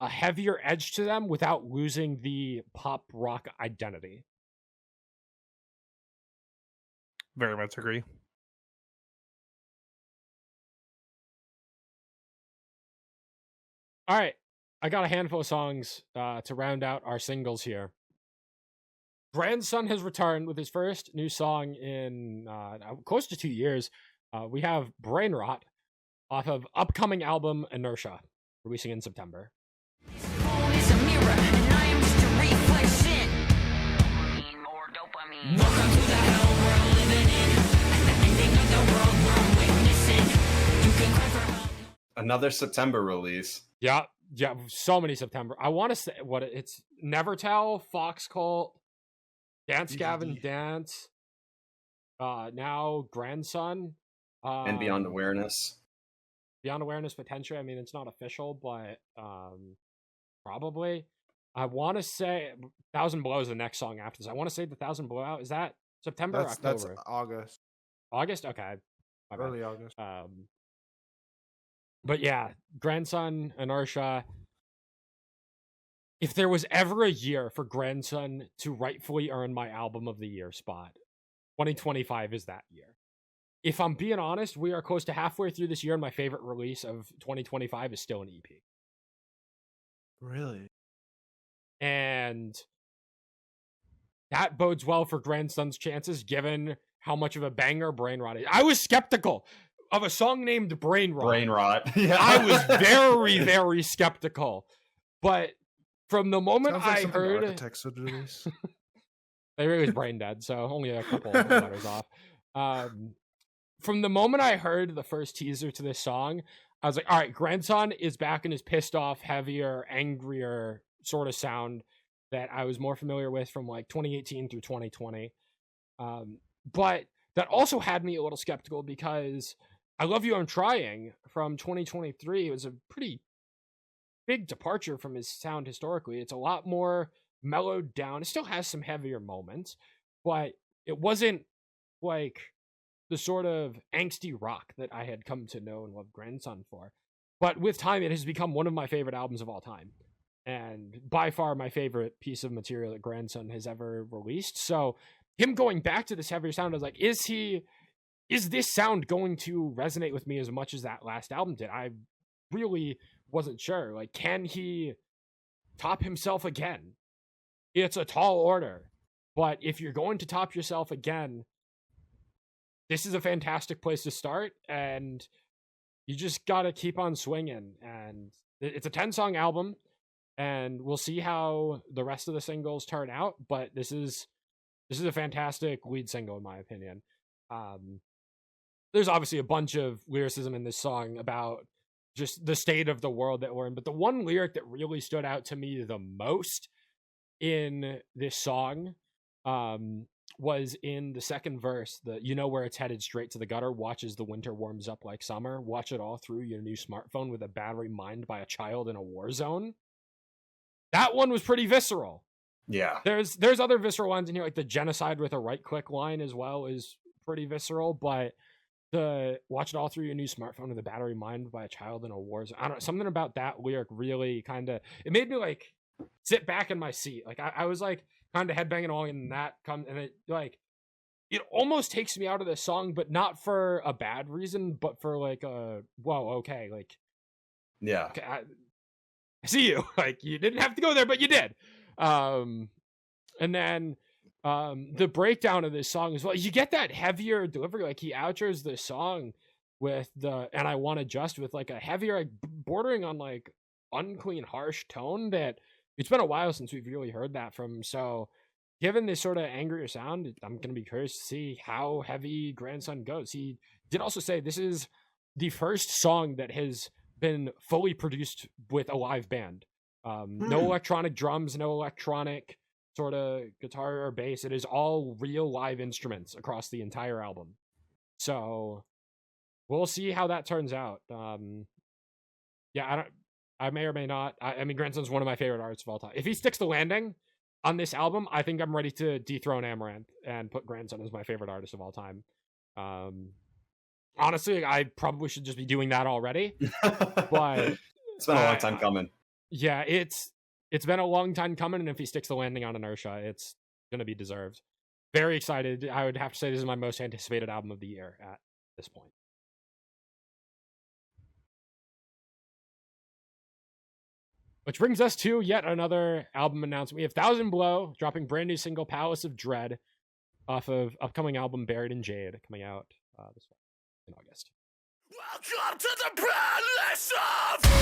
a heavier edge to them without losing the pop rock identity. Very much agree. All right, I got a handful of songs to round out our singles here. Grandson has returned with his first new song in close to 2 years. We have Brain Rot off of upcoming album Inertia, releasing in September. Is a mirror, and I am just a reflection. Or dopamine. Welcome to the hell we're living in. The ending of the world we're witnessing. You can cry for help. Another September release. Yeah, so many September. I want to say it's Never Tell, Fox Cult, Dance Gavin Dance, now Grandson, and Beyond Awareness. Beyond Awareness potentially. I mean, it's not official, but probably. I want to say 1,000 Below is the next song after this. I want to say the 1,000 Below Out. Is that September or October? That's August. August? Okay. My bad. Early August. But yeah, Grandson, Inertia. If there was ever a year for Grandson to rightfully earn my album of the year spot, 2025 is that year. If I'm being honest, we are close to halfway through this year, and my favorite release of 2025 is still an EP. Really? And that bodes well for Grandson's chances, given how much of a banger Brain Rot is. I was skeptical of a song named Brain Rot. Brain rot. Yeah. I was very, very skeptical. But from the moment Sounds like I something heard... Architects would release. They really was Brain Dead, so only a couple of letters off. From the moment I heard the first teaser to this song, I was like, all right, Grandson is back in his pissed off, heavier, angrier sort of sound that I was more familiar with from like 2018 through 2020. But that also had me a little skeptical because I Love You, I'm Trying from 2023 was a pretty big departure from his sound historically. It's a lot more mellowed down. It still has some heavier moments, but it wasn't like the sort of angsty rock that I had come to know and love Grandson for. But with time, it has become one of my favorite albums of all time. And by far my favorite piece of material that Grandson has ever released. So him going back to this heavier sound, I was like, is this sound going to resonate with me as much as that last album did? I really wasn't sure. Like, can he top himself again? It's a tall order. But if you're going to top yourself again, this is a fantastic place to start, and you just got to keep on swinging. And it's a 10-song album, and we'll see how the rest of the singles turn out, but this is a fantastic lead single, in my opinion. There's obviously a bunch of lyricism in this song about just the state of the world that we're in, but the one lyric that really stood out to me the most in this song was in the second verse. You know where it's headed straight to the gutter, watch as the winter warms up like summer, watch it all through your new smartphone with a battery mined by a child in a war zone. That one was pretty visceral. Yeah. There's other visceral lines in here, like the genocide with a right click line as well is pretty visceral, but the watch it all through your new smartphone with a battery mined by a child in a war zone. I don't know, something about that lyric really kind of, it made me like sit back in my seat. Like I was like kind of headbanging along, and that comes, and it almost takes me out of the song, but not for a bad reason, but for like whoa, okay, like, yeah, okay, I see you. Like, you didn't have to go there, but you did. And then the breakdown of this song as well, you get that heavier delivery. Like, he outros the song with and I want to just with like a heavier, like bordering on like unclean, harsh tone that it's been a while since we've really heard that from. So given this sort of angrier sound, I'm going to be curious to see how heavy Grandson goes. He did also say this is the first song that has been fully produced with a live band. No electronic drums, no electronic sort of guitar or bass. It is all real live instruments across the entire album. So we'll see how that turns out. Yeah, I may or may not. I mean, Grandson's one of my favorite artists of all time. If he sticks the landing on this album, I think I'm ready to dethrone Amaranth and put Grandson as my favorite artist of all time. Honestly, I probably should just be doing that already. But it's been a long time coming. Yeah, it's been a long time coming, and if he sticks the landing on Inertia, it's going to be deserved. Very excited. I would have to say this is my most anticipated album of the year at this point. Which brings us to yet another album announcement. We have 1,000 Below dropping brand new single Palace of Dread off of upcoming album Buried in Jade, coming out this fall in August. Welcome to the palace of dread.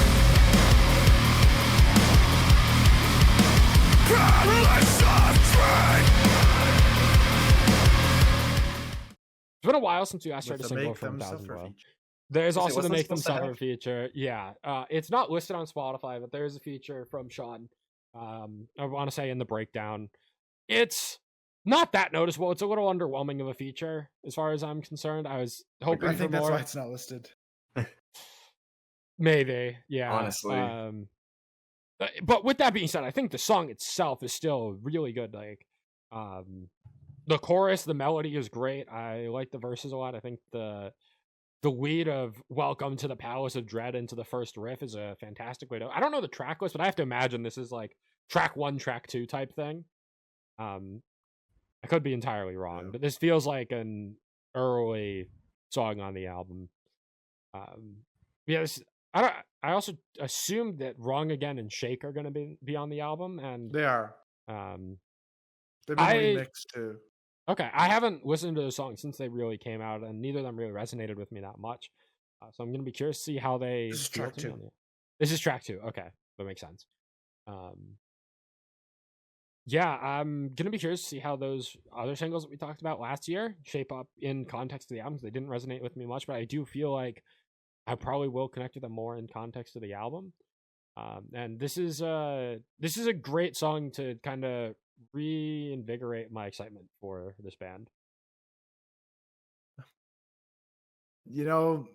It's been a while since we asked for a With the single Make from Them 1,000 Suffer Below. feature. There's also the wasn't Make Them supposed to Suffer have? feature. Yeah. It's not listed on Spotify, but there is a feature from Sean. I want to say in the breakdown. It's not that noticeable. It's a little underwhelming of a feature as far as I'm concerned. I was hoping I for think that's more. why it's not listed. Maybe. Yeah. Honestly. But with that being said, I think the song itself is still really good. Like, the chorus, the melody is great. I like the verses a lot. I think the lead of "Welcome to the Palace of Dread" into the first riff is a fantastic way to. I don't know the track list, but I have to imagine this is like track 1, track 2 type thing. I could be entirely wrong, but this feels like an early song on the album. I also assumed that "Wrong Again" and "Shake" are going to be on the album, and They are. They've been remixed too. Okay, I haven't listened to the song since they really came out, and neither of them really resonated with me that much. So I'm going to be curious to see how they. This is track 2. This is track 2. Okay, that makes sense. Yeah, I'm going to be curious to see how those other singles that we talked about last year shape up in context of the albums. They didn't resonate with me much, but I do feel like I probably will connect with them more in context of the album. And this is a great song to kind of reinvigorate my excitement for this band. You know,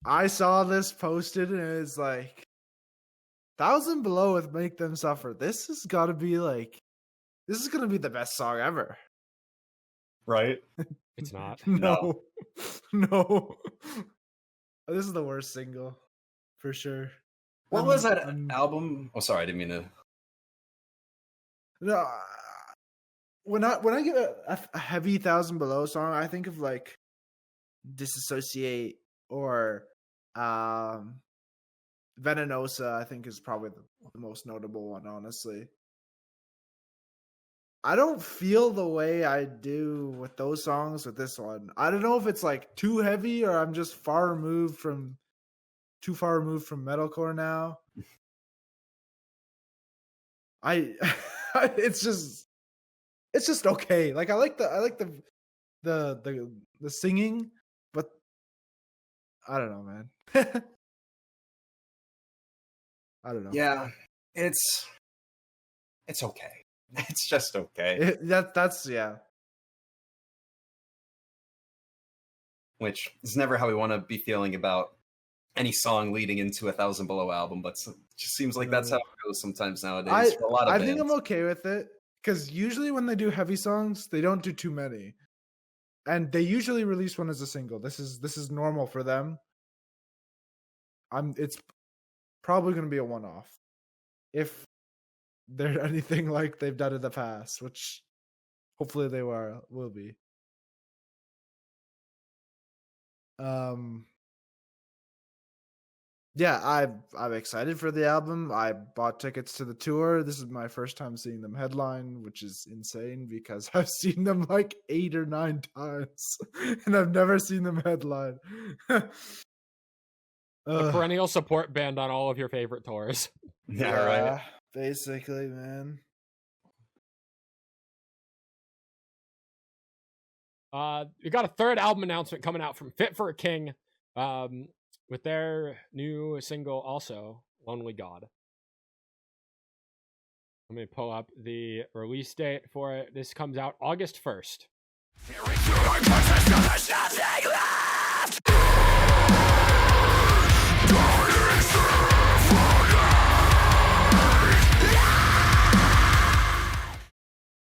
I saw this posted and it's like 1,000 Below with Make Them Suffer. This has got to be like, this is going to be the best song ever. Right? It's not. No. No. This is the worst single for sure. What was that album? Oh, sorry, I didn't mean to. No, when I get a heavy 1,000 Below song, I think of like Disassociate or Venenosa. I think is probably the most notable one, honestly. I don't feel the way I do with those songs with this one. I don't know if it's like too heavy or I'm just too far removed from metalcore now. It's just okay. Like I like the singing, but I don't know, man. I don't know. Yeah, it's okay. It's just okay. That's yeah. Which is never how we want to be feeling about any song leading into a 1,000 Below album, but it just seems like that's how it goes sometimes nowadays for a lot of bands. I think I'm okay with it because usually when they do heavy songs, they don't do too many, and they usually release one as a single. This is normal for them. It's probably going to be a one-off if they're anything like they've done in the past, which hopefully they will be. Yeah, I'm excited for the album. I bought tickets to the tour. This is my first time seeing them headline, which is insane because I've seen them like 8 or 9 times, and I've never seen them headline. A perennial support band on all of your favorite tours. Yeah, right. Basically, man. We got a third album announcement coming out from Fit for a King, with their new single, also "Lonely God." Let me pull up the release date for it. This comes out August 1st.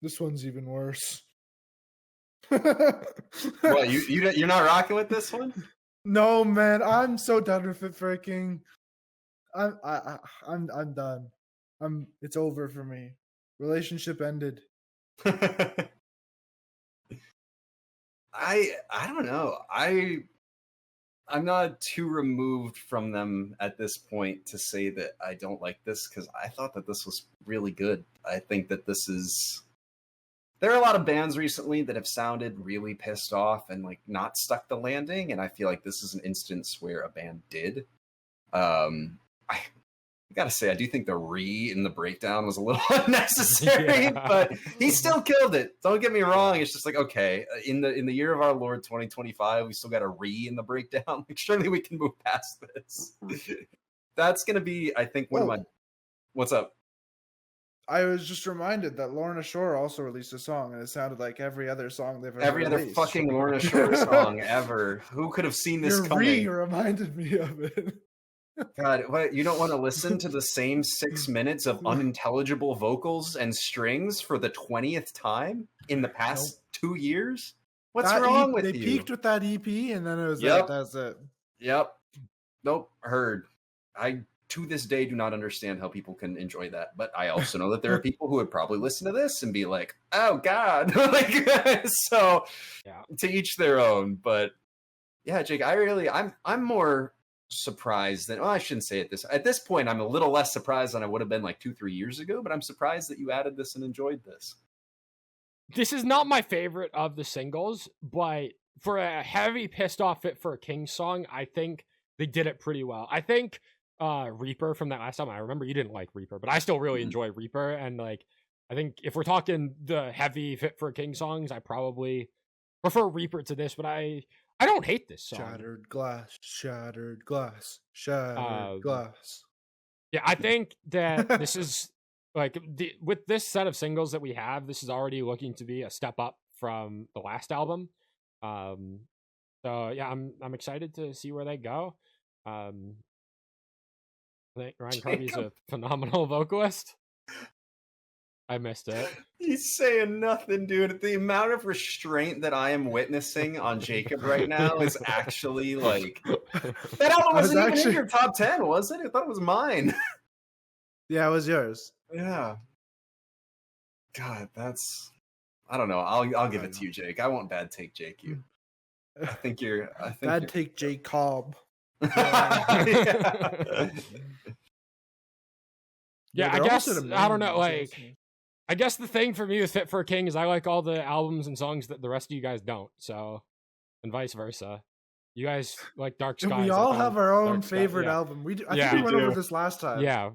This one's even worse. What, you're not rocking with this one? No, man, I'm so done with Fit for a King. I'm done. It's over for me. Relationship ended. I don't know. I'm not too removed from them at this point to say that I don't like this, because I thought that this was really good. I think that there are a lot of bands recently that have sounded really pissed off and like not stuck the landing, and I feel like this is an instance where a band did. I gotta say, I do think the in the breakdown was a little unnecessary, but he still killed it. Don't get me wrong. It's just like, okay, in the year of our Lord 2025, we still got a in the breakdown. Like, surely we can move past this. That's gonna be, I think, one of my. What's up? I was just reminded that Lorna Shore also released a song, and it sounded like every other song they've ever released. Other fucking Lorna Shore song ever. Who could have seen this coming? Reminded me of it. God, what, you don't want to listen to the same 6 minutes of unintelligible vocals and strings for the 20th time in the past 2 years? What's wrong with they you? They peaked with that EP, and then it was that's it. Yep. Nope. Heard. I, to this day, do not understand how people can enjoy that. But I also know that there are people who would probably listen to this and be like, oh, God. So, yeah, to each their own. But, yeah, Jake, I'm more surprised than, well, I shouldn't say it at this point. I'm a little less surprised than I would have been like 2-3 years ago, but I'm surprised that you added this and enjoyed this. This is not my favorite of the singles, but for a heavy pissed off Fit for a King song, I think they did it pretty well. I think Reaper from that last time, I remember you didn't like Reaper, but I still really enjoy Reaper, and like I think if we're talking the heavy Fit for a King songs, I probably prefer Reaper to this, but I don't hate this song. Shattered glass, shattered glass, shattered glass. Yeah, I think that this is like with this set of singles that we have, this is already looking to be a step up from the last album. So yeah, I'm excited to see where they go. I think Ryan Kirby's a phenomenal vocalist. I missed it. He's saying nothing, dude. The amount of restraint that I am witnessing on Jacob right now is actually like... That album wasn't even in your top 10, was it? I thought it was mine. Yeah, it was yours. Yeah. God, that's... I don't know. I'll give it to you, Jake. I won't bad take Jake you. I think bad take Jake Cobb. Yeah, I guess I don't know. Like, I guess the thing for me with Fit for a King is I like all the albums and songs that the rest of you guys don't. So, and vice versa. You guys like Dark Skies. We all have our own favorite album. I think we went over this last time. Yeah.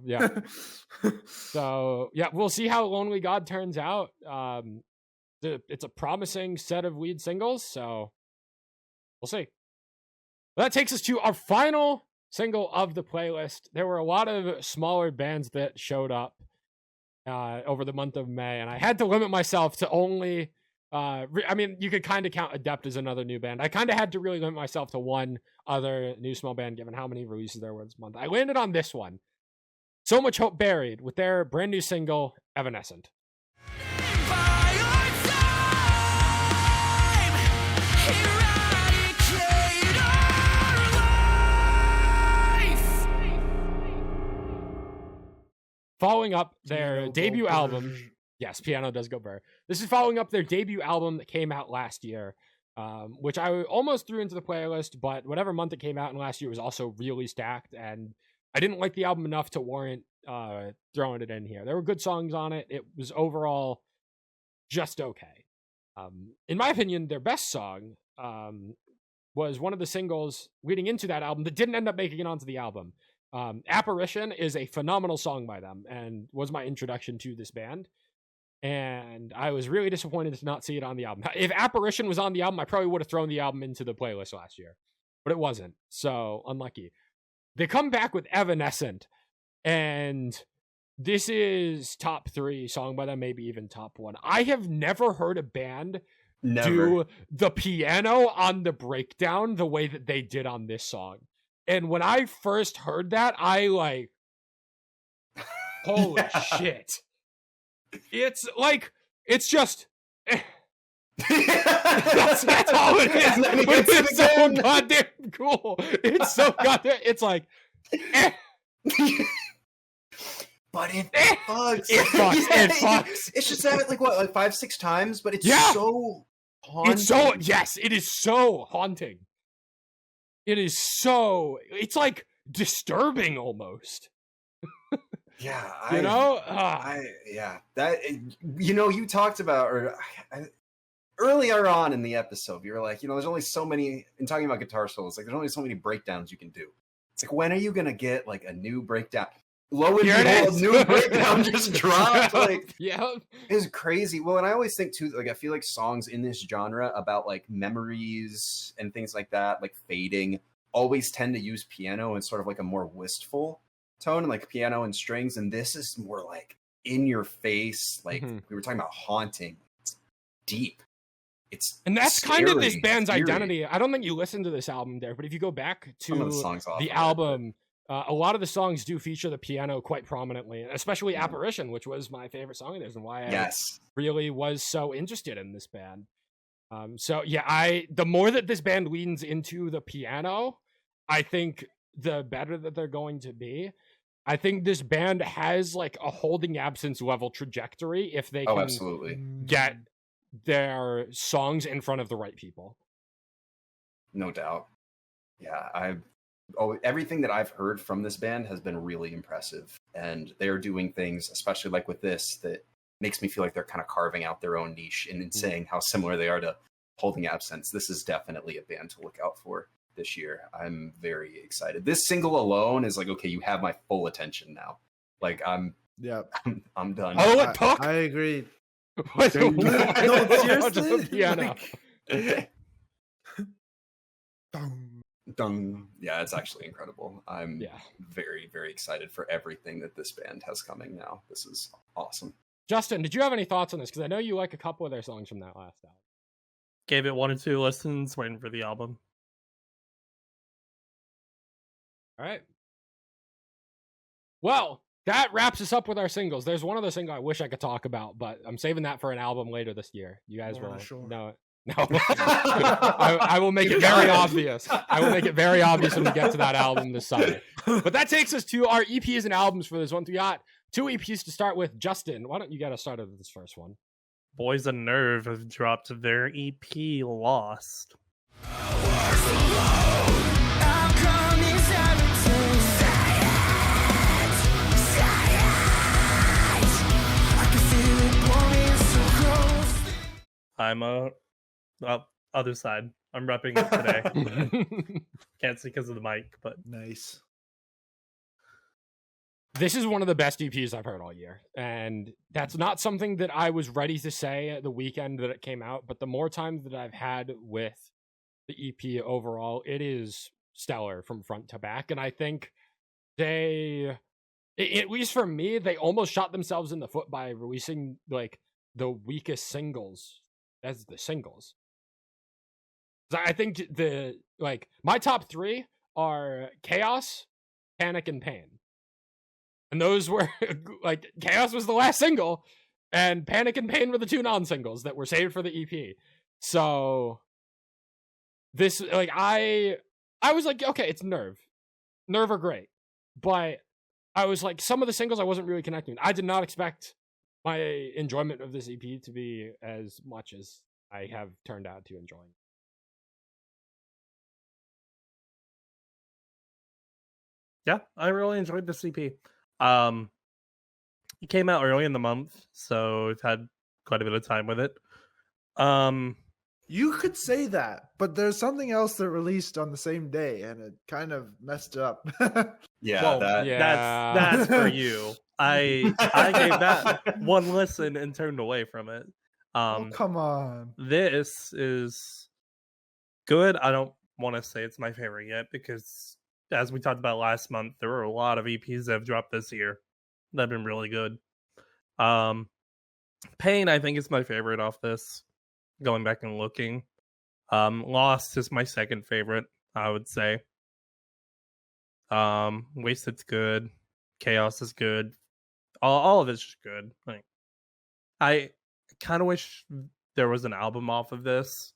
So yeah, we'll see how Lonely God turns out. It's a promising set of lead singles, so we'll see. That takes us to our final single of the playlist. There were a lot of smaller bands that showed up over the month of May, and I had to limit myself to only I mean, you could kind of count Adept as another new band. I kind of had to really limit myself to one other new small band given how many releases there were this month. I landed on this one, So Much Hope Buried, with their brand new single Evanescent. Following up their debut album, yes, Piano does go burr. This is following up their debut album that came out last year, which I almost threw into the playlist, but whatever month it came out in last year was also really stacked, and I didn't like the album enough to warrant throwing it in here. There were good songs on it. It was overall just okay. In my opinion, their best song was one of the singles leading into that album that didn't end up making it onto the album. Apparition is a phenomenal song by them and was my introduction to this band. And I was really disappointed to not see it on the album. If Apparition was on the album, I probably would have thrown the album into the playlist last year, but it wasn't. So unlucky. They come back with Evanescent, and this is top 3 song by them, maybe even top 1. I have never heard a band do the piano on the breakdown the way that they did on this song. And when I first heard that, I like, holy shit. It's like, it's just, that's all it is. But it's so goddamn cool. It's so goddamn, it's like, but it fucks. It fucks. It's just said it like 5-6 times, but it's so haunting. It is so haunting. It is so, it's like disturbing almost. Yeah. You talked about, earlier on in the episode, you were like, there's only so many, in talking about guitar solos, like there's only so many breakdowns you can do. It's like, when are you going to get like a new breakdown? Lo and behold, a new breakdown just dropped. Like, yeah, it's crazy. Well, and I always think too, like, I feel like songs in this genre about like memories and things like that, like fading, always tend to use piano in sort of like a more wistful tone, and like piano and strings. And this is more like in your face, like we were talking about haunting. It's deep. And that's scary, kind of this band's identity. I don't think you listened to this album there, but if you go back to the album a lot of the songs do feature the piano quite prominently, especially Apparition, which was my favorite song of theirs and why I really was so interested in this band. So yeah, the more that this band leans into the piano, I think the better that they're going to be. I think this band has like a Holding Absence level trajectory if they can absolutely get their songs in front of the right people. No doubt. Yeah, everything that I've heard from this band has been really impressive, and they're doing things, especially like with this, that makes me feel like they're kind of carving out their own niche and saying how similar they are to Holding Absence. This is definitely a band to look out for this year. I'm very excited. This single alone is like, okay, you have my full attention now. Like I'm done. Oh, it took. I agree. No, seriously? piano. Dung. Yeah, it's actually incredible. I'm very, very excited for everything that this band has coming now. This is awesome. Justin, did you have any thoughts on this? Because I know you like a couple of their songs from that last album. Gave it 1 or 2 listens, waiting for the album. All right. Well, that wraps us up with our singles. There's one other single I wish I could talk about, but I'm saving that for an album later this year. You guys will know it. No, I will make it very obvious. I will make it very obvious when we get to that album this summer. But that takes us to our EPs and albums for this one. We got 2 EPs to start with. Justin, why don't you get us started with this first one? Boys and Nerve have dropped their EP Lost. I'm other side. I'm repping it today. Can't see because of the mic, but nice. This is one of the best EPs I've heard all year, and that's not something that I was ready to say the weekend that it came out, but the more times that I've had with the EP overall, it is stellar from front to back, and I think they, at least for me, they almost shot themselves in the foot by releasing like the weakest singles as the singles. I think my top 3 are Chaos, Panic, and Pain. And those were like Chaos was the last single, and Panic and Pain were the 2 non-singles that were saved for the EP. So this I was like, okay, it's Nerv. Nerv are great. But I was like, some of the singles I wasn't really connecting. I did not expect my enjoyment of this EP to be as much as I have turned out to enjoying. Yeah, I really enjoyed this EP. It came out early in the month, so I've had quite a bit of time with it. You could say that, but there's something else that released on the same day, and it kind of messed up. That's for you. I gave that 1 listen and turned away from it. Oh, come on. This is good. I don't want to say it's my favorite yet because, as we talked about last month, there were a lot of EPs that have dropped this year that have been really good. Pain, I think, is my favorite off this. Going back and looking. Lost is my second favorite, I would say. Wasted's good. Chaos is good. All of it's just good. Like, I kind of wish there was an album off of this.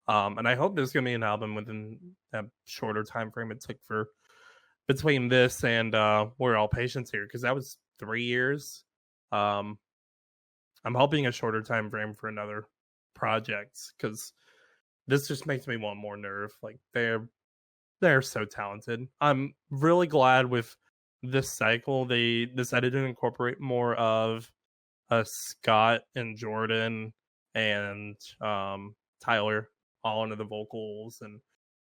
And I hope there's going to be an album within that shorter time frame it took for between this and We're All Patients Here, because that was 3 years. I'm hoping a shorter time frame for another project, because this just makes me want more Nerv. Like, they're so talented. I'm really glad with this cycle they decided to incorporate more of Scott and Jordan and Tyler all into the vocals and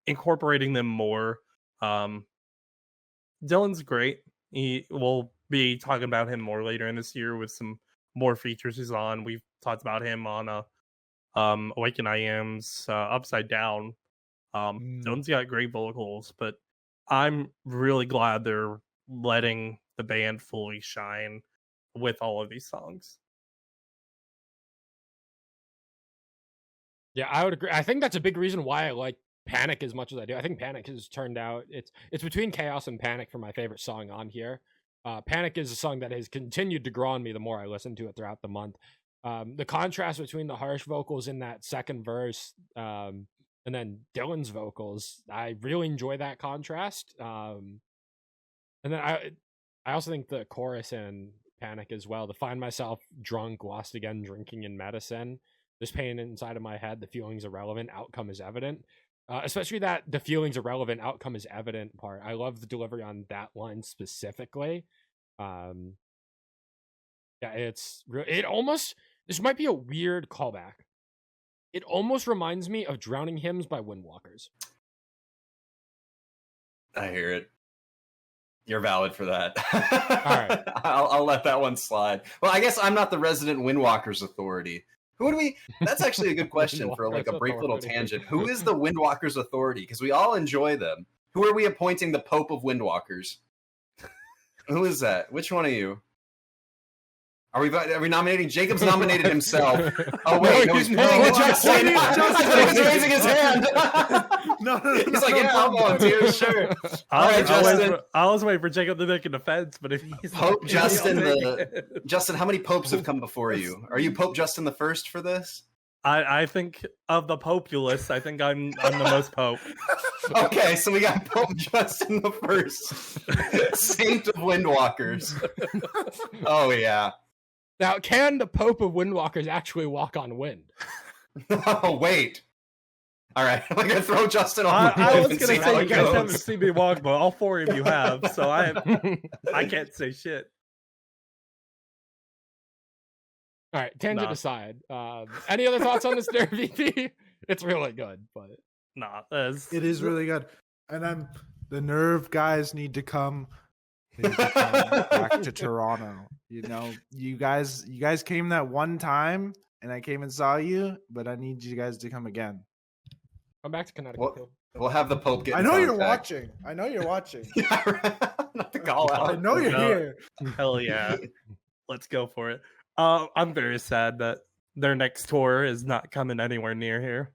incorporating them more. Dylan's great. We'll be talking about him more later in this year with some more features he's on. We've talked about him on Awaken I Am's Upside Down. Dylan's got great vocals, but I'm really glad they're letting the band fully shine with all of these songs. Yeah, I would agree. I think that's a big reason why I like Panic as much as I do. I think Panic has turned out it's between Chaos and Panic for my favorite song on here. Panic is a song that has continued to grow on me the more I listen to it throughout the month. The contrast between the harsh vocals in that second verse and then Dylan's vocals, I really enjoy that contrast. And then I also think the chorus in Panic as well. To find myself drunk, lost again, drinking in medicine. There's pain inside of my head. The feeling's irrelevant. Outcome is evident. Especially that the feeling's irrelevant. Outcome is evident part. I love the delivery on that line specifically. Yeah, it almost, this might be a weird callback. It almost reminds me of Drowning Hymns by Windwalkers. I hear it. You're valid for that. All right. I'll let that one slide. Well, I guess I'm not the resident Windwalkers authority. Who would we? That's actually a good question for like a brief little tangent. Who is the Windwalkers authority? Because we all enjoy them. Who are we appointing the Pope of Windwalkers? Who is that? Which one of you? Are we nominating? Jacob's nominated himself. Oh wait, no, he's playing the Justin. He's raising his hand. No. He's like, yeah, I'll volunteer, sure. All right, Justin. I always wait for Jacob to make a defense, but if he's Pope Justin, Justin, how many popes have come before you? Are you Pope Justin the First for this? I think of the populace, I think I'm the most pope. Okay, so we got Pope Justin the First, Saint of Windwalkers. Oh yeah. Now, can the Pope of Windwalkers actually walk on wind? Oh wait. All right, I'm gonna throw Justin on. I was gonna say you guys haven't seen me walk, but all four of you have, so I can't say shit. All right, tangent aside. Any other thoughts on this Nerv EP? It's really good, but it is really good. And the Nerv guys need to come. Back to Toronto. You know, you guys came that one time, and I came and saw you, but I need you guys to come again. Come back to Connecticut. We'll have the Pope get. I know you're watching. Yeah, right. Not to call out. I know you're here. Hell yeah, let's go for it. I'm very sad that their next tour is not coming anywhere near here.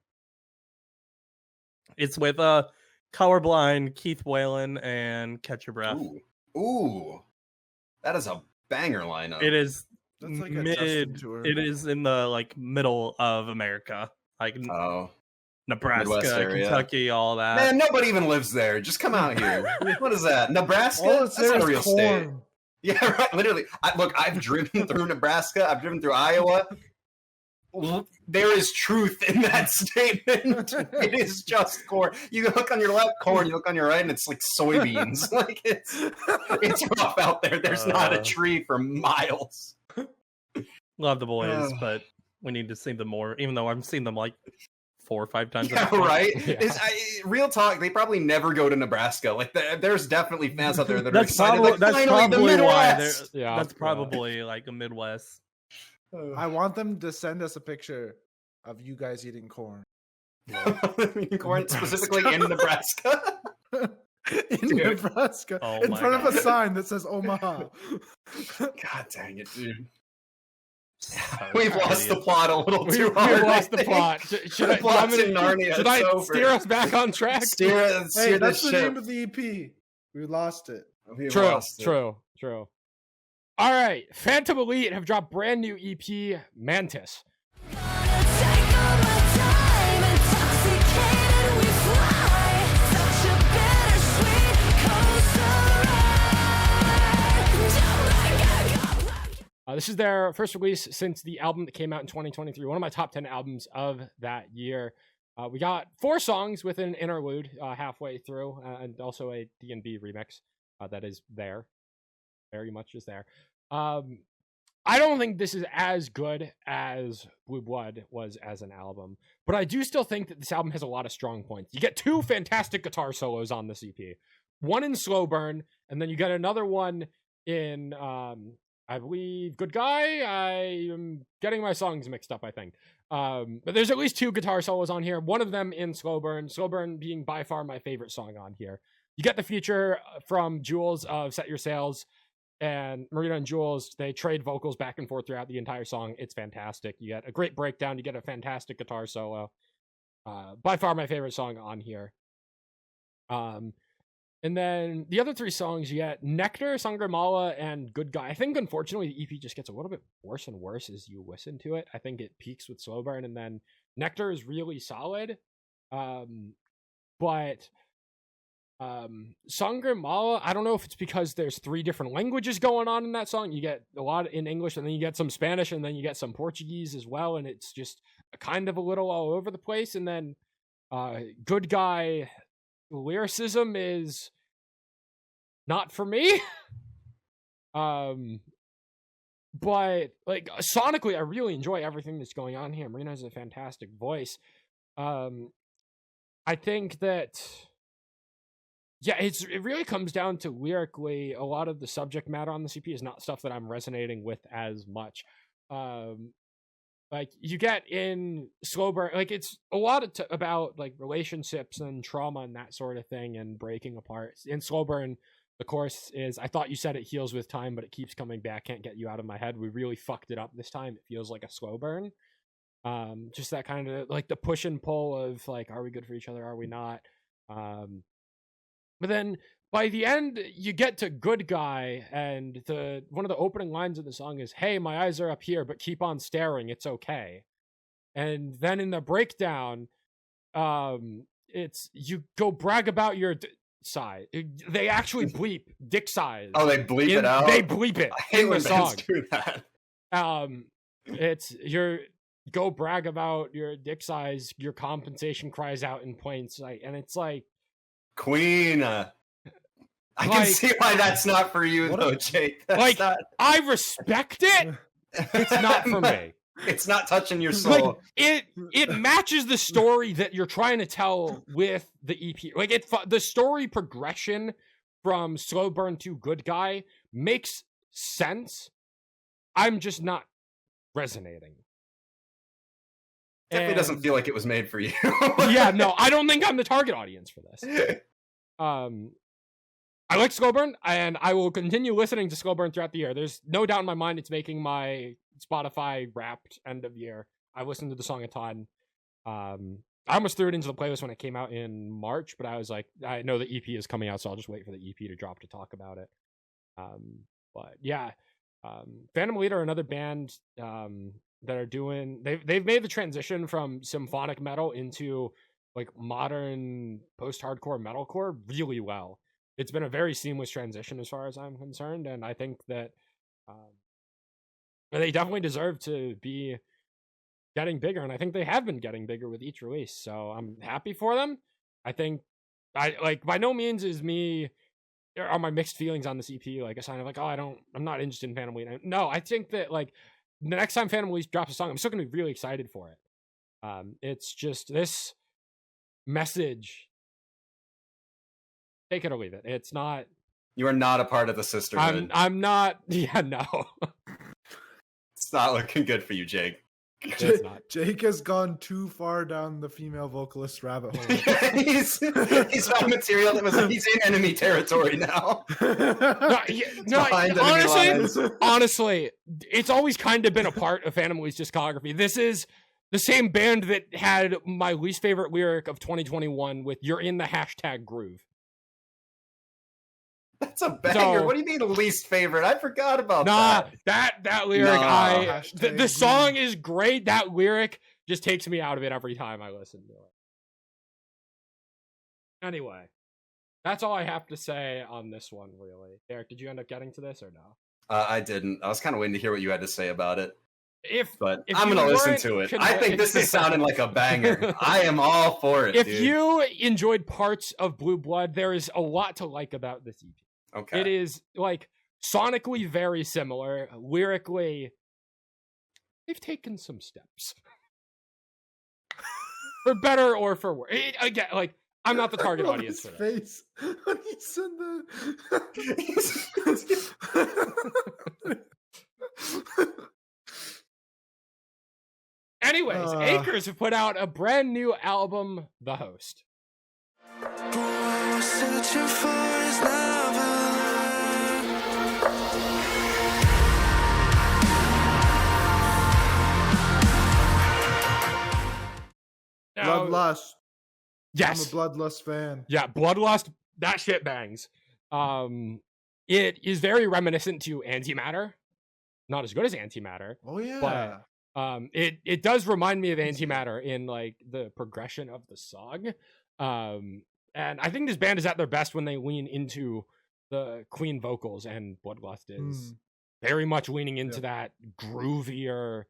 It's with Colorblind, Keith Whalen, and Catch Your Breath. Ooh, that is a banger lineup. It is like mid. It is in the middle of America, Nebraska, Kentucky, all that. Man, nobody even lives there. Just come out here. What is that? Nebraska? That's not a real state. Yeah, right. Literally. I've driven through Nebraska. I've driven through Iowa. There is truth in that statement. It is just corn. You look on your left, corn. You look on your right, and it's like soybeans. It's rough out there. There's not a tree for miles. Love the boys, but we need to see them more. Even though I've seen them 4 or 5 times. Yeah, right. Yeah. Real talk. They probably never go to Nebraska. There's definitely fans out there that are excited. That's probably why. That's probably a Midwest. I want them to send us a picture of you guys eating corn. Corn specifically in Nebraska. Nebraska. In front of a sign that says Omaha. God dang it, dude. We've lost the plot a little too hard. We've lost the plot. Should I steer us back on track? Steer that's the name of the EP. We lost it. True. All right, Phantom Elite have dropped brand new EP, Mantis. This is their first release since the album that came out in 2023, one of my top 10 albums of that year. We got 4 songs with an interlude halfway through, and also a D&B remix that is there. Very much is there. I don't think this is as good as Blue Blood was as an album, but I do still think that this album has a lot of strong points. You get 2 fantastic guitar solos on this EP. One in Slow Burn, and then you get another one in, I believe, Good Guy. I am getting my songs mixed up, I think. But there's at least 2 guitar solos on here. One of them in Slow Burn being by far my favorite song on here. You get the feature from Jules of Set Your Sails, and Marina and Jules, they trade vocals back and forth throughout the entire song. It's fantastic. You get a great breakdown. You get a fantastic guitar solo. By far my favorite song on here. And then the other 3 songs, you get Nectar, Sangramala, and Good Guy. I think, unfortunately, the EP just gets a little bit worse and worse as you listen to it. I think it peaks with Slow Burn, and then Nectar is really solid. But Sangramala, I don't know if it's because there's 3 different languages going on in that song. You get a lot in English, and then you get some Spanish, and then you get some Portuguese as well, and it's just kind of a little all over the place. And then Good Guy, lyricism is not for me. But like sonically, I really enjoy everything that's going on here. Marina has a fantastic voice. I think that, yeah, it really comes down to lyrically, a lot of the subject matter on the CP is not stuff that I'm resonating with as much. Like you get in Slow Burn, like it's a lot of about like relationships and trauma and that sort of thing and breaking apart. In Slow Burn, the chorus is, I thought you said it heals with time, but it keeps coming back. Can't get you out of my head. We really fucked it up this time. It feels like a slow burn. Just that kind of like the push and pull of like, are we good for each other? Are we not? But then by the end, you get to Good Guy, and one of the opening lines of the song is, hey, my eyes are up here, but keep on staring. It's okay. And then in the breakdown, it's, you go brag about your size. They actually bleep dick size. Oh, they bleep it out? They bleep it I hate in the when song. bands do that. It's your go brag about your dick size, your compensation cries out in plain sight. And it's like, Queen. I can see why that's not for you, though, Jake. That's like, not... I respect it. It's not for me. It's not touching your soul. Like, it matches the story that you're trying to tell with the EP. Like the story progression from Slow Burn to Good Guy makes sense. I'm just not resonating. Definitely doesn't feel like it was made for you. Yeah, no, I don't think I'm the target audience for this. I like Slow Burn, and I will continue listening to Slow Burn throughout the year. There's no doubt in my mind it's making my Spotify Wrapped end of year. I listened to the song a ton. I almost threw it into the playlist when it came out in March, but I was like, I know the EP is coming out, so I'll just wait for the EP to drop to talk about it. But yeah, Phantom Leader, another band that are doing, they've made the transition from symphonic metal into like modern post-hardcore metalcore really well. It's been a very seamless transition as far as I'm concerned, and I think that they definitely deserve to be getting bigger, and I think they have been getting bigger with each release, so I'm happy for them. I think, by no means is are my mixed feelings on this EP like a sign of like, oh, I'm not interested in Phantom Lead. No, I think that like the next time Phantom Lead drops a song, I'm still going to be really excited for it. It's just this message, take it or leave it. It's not. You are not a part of the sisterhood. I'm not. Yeah, no. It's not looking good for you, Jake. Jake has gone too far down the female vocalist rabbit hole. he's found material that he's in enemy territory now. Honestly, it's always kind of been a part of Phantom Lead's discography. This is the same band that had my least favorite lyric of 2021 with "You're in the hashtag groove." That's a banger. So, what do you mean least favorite? I forgot about that lyric. The song is great. That lyric just takes me out of it every time I listen to it. Anyway, that's all I have to say on this one, really. Eric, did you end up getting to this or no? I didn't. I was kind of waiting to hear what you had to say about it. But if I'm going to listen to it. I think this is sounding like a banger. I am all for it, If you enjoyed parts of Blue Blood, there is a lot to like about this EP. Okay. It is like sonically very similar. Lyrically, they've taken some steps. For better or for worse. Again, like, I'm not the target audience for this. Face when he said that. Anyways, Acres have put out a brand new album, The Host. Love Bloodlust. Yes. I'm a Bloodlust fan. Yeah, Bloodlust, that shit bangs. It is very reminiscent to Antimatter. Not as good as Antimatter. Oh yeah. But it does remind me of Antimatter in like the progression of the song. And I think this band is at their best when they lean into the clean vocals, and Bloodlust is very much leaning into that groovier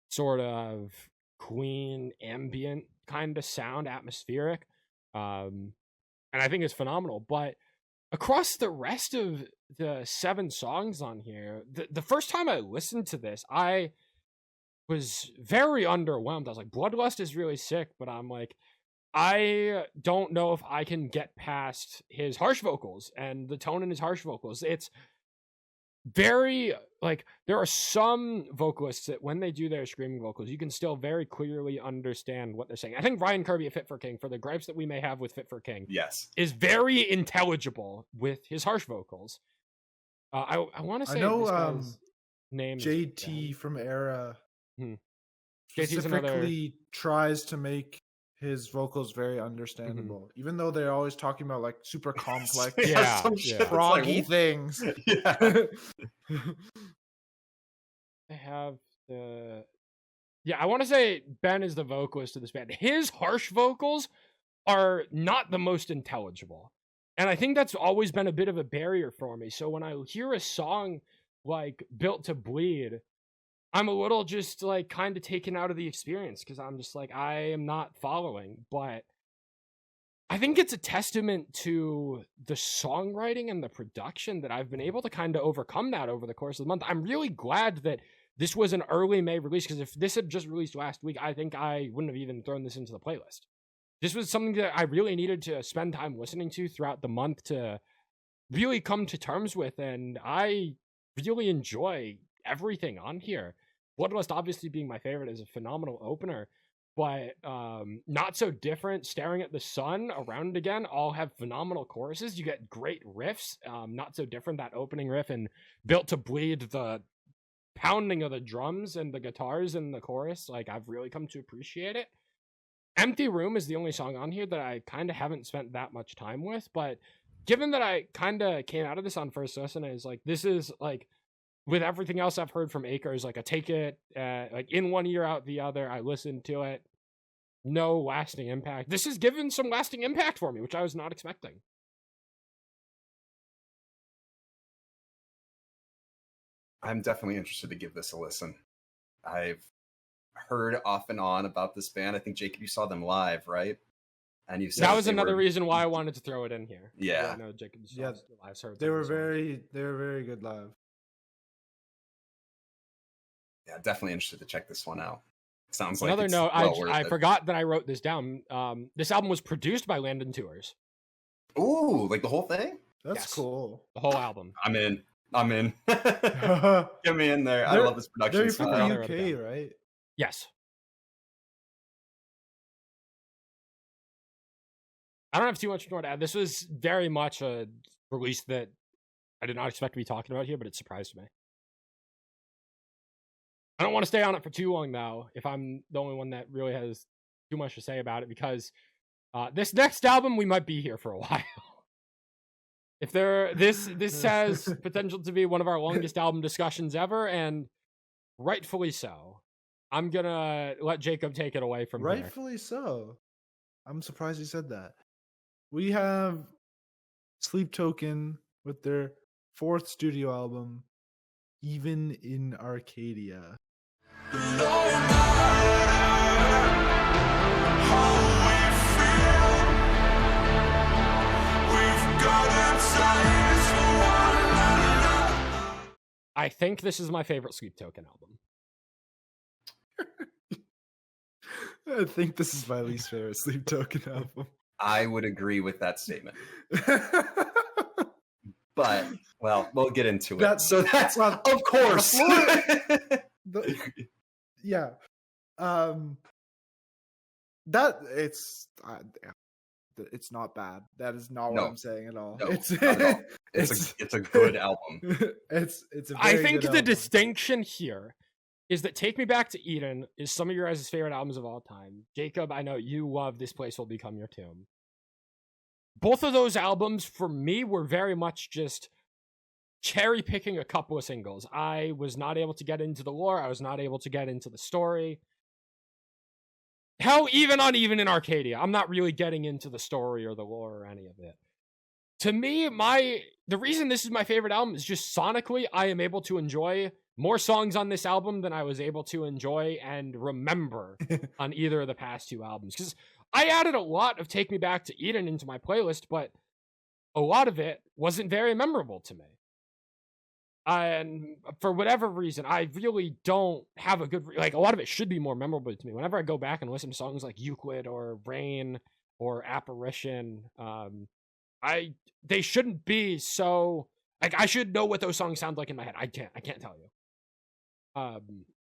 sort of clean ambient kind of sound, atmospheric. And I think it's phenomenal. But across the rest of the 7 songs on here, the first time I listened to this, I was very underwhelmed. I was like, Bloodlust is really sick, but I'm like, I don't know if I can get past his harsh vocals and the tone in his harsh vocals. It's very, like, there are some vocalists that when they do their screaming vocals, you can still very clearly understand what they're saying. I think Ryan Kirby at Fit for King, for the gripes that we may have with Fit for King, is very intelligible with his harsh vocals. I want to say I know this guy's name JT from Era JT's specifically tries to make his vocals very understandable, even though they're always talking about like super complex, proggy things. They have the I want to say Ben is the vocalist of this band. His harsh vocals are not the most intelligible, and I think that's always been a bit of a barrier for me. So when I hear a song like Built to Bleed, I'm a little just like kind of taken out of the experience because I'm just like, I am not following. But I think it's a testament to the songwriting and the production that I've been able to kind of overcome that over the course of the month. I'm really glad that this was an early May release, because if this had just released last week, I think I wouldn't have even thrown this into the playlist. This was something that I really needed to spend time listening to throughout the month to really come to terms with, and I really enjoy everything on here. Bloodlust obviously being my favorite is a phenomenal opener, but Not So Different, Staring at the Sun, Around It Again all have phenomenal choruses. You get great riffs. Not So Different, that opening riff, and Built to Bleed, the pounding of the drums and the guitars in the chorus, like I've really come to appreciate it. Empty Room is the only song on here that I kind of haven't spent that much time with, but given that I kind of came out of this on first listen, is like, this is like, with everything else I've heard from Acres, like I take it like in one ear out the other. I listened to it. No lasting impact. This has given some lasting impact for me, which I was not expecting. I'm definitely interested to give this a listen. I've heard off and on about this band. I think, Jacob, you saw them live, right? And you said that was another reason why I wanted to throw it in here. Yeah. I know Jacob saw live. They were very good live. Yeah, definitely interested to check this one out. Sounds like another it's note. well I forgot that I wrote this down. This album was produced by Landon Tours. Ooh, like the whole thing? That's cool. The whole album. I'm in. Get me in there. I love this production They're style. from the UK, right? Yes. I don't have too much more to add. This was very much a release that I did not expect to be talking about here, but it surprised me. I don't want to stay on it for too long, though, if I'm the only one that really has too much to say about it, because this next album, we might be here for a while. If this has potential to be one of our longest album discussions ever, and rightfully so. I'm gonna let Jacob take it away from here. Rightfully so. I'm surprised he said that. We have Sleep Token with their 4th studio album, Even in Arcadia. I think this is my favorite Sleep Token album. I think this is my least favorite Sleep Token album. I would agree with that statement. But, well, we'll get into it. That's of course. Yeah. That it's not bad. That is not what I'm saying at all. No, it's a good album. It's a very I think good the album. distinction here is that Take Me Back to Eden is some of your guys' favorite albums of all time. Jacob, I know you love This Place Will Become Your Tomb. Both of those albums, for me, were very much just cherry picking a couple of singles. I was not able to get into the lore. I was not able to get into the story. Hell, even on Even In Arcadia, I'm not really getting into the story or the lore or any of it. To me, the reason this is my favorite album is just sonically, I am able to enjoy more songs on this album than I was able to enjoy and remember on either of the past two albums. Because I added a lot of Take Me Back to Eden into my playlist, but a lot of it wasn't very memorable to me. And for whatever reason, I really don't have a good... Like, a lot of it should be more memorable to me. Whenever I go back and listen to songs like Euclid or Rain or Apparition, they shouldn't be so... Like, I should know what those songs sound like in my head. I can't tell you.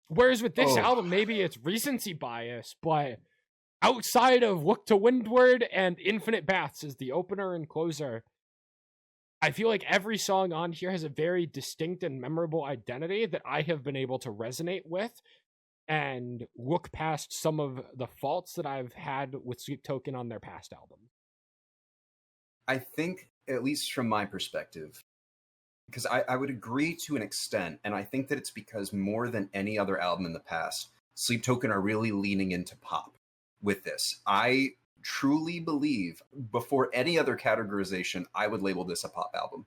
Whereas with this album, maybe it's recency bias, but outside of Look to Windward and Infinite Baths as the opener and closer, I feel like every song on here has a very distinct and memorable identity that I have been able to resonate with and look past some of the faults that I've had with Sleep Token on their past album. I think, at least from my perspective, because I would agree to an extent, and I think that it's because more than any other album in the past, Sleep Token are really leaning into pop with this. I truly believe, before any other categorization, I would label this a pop album.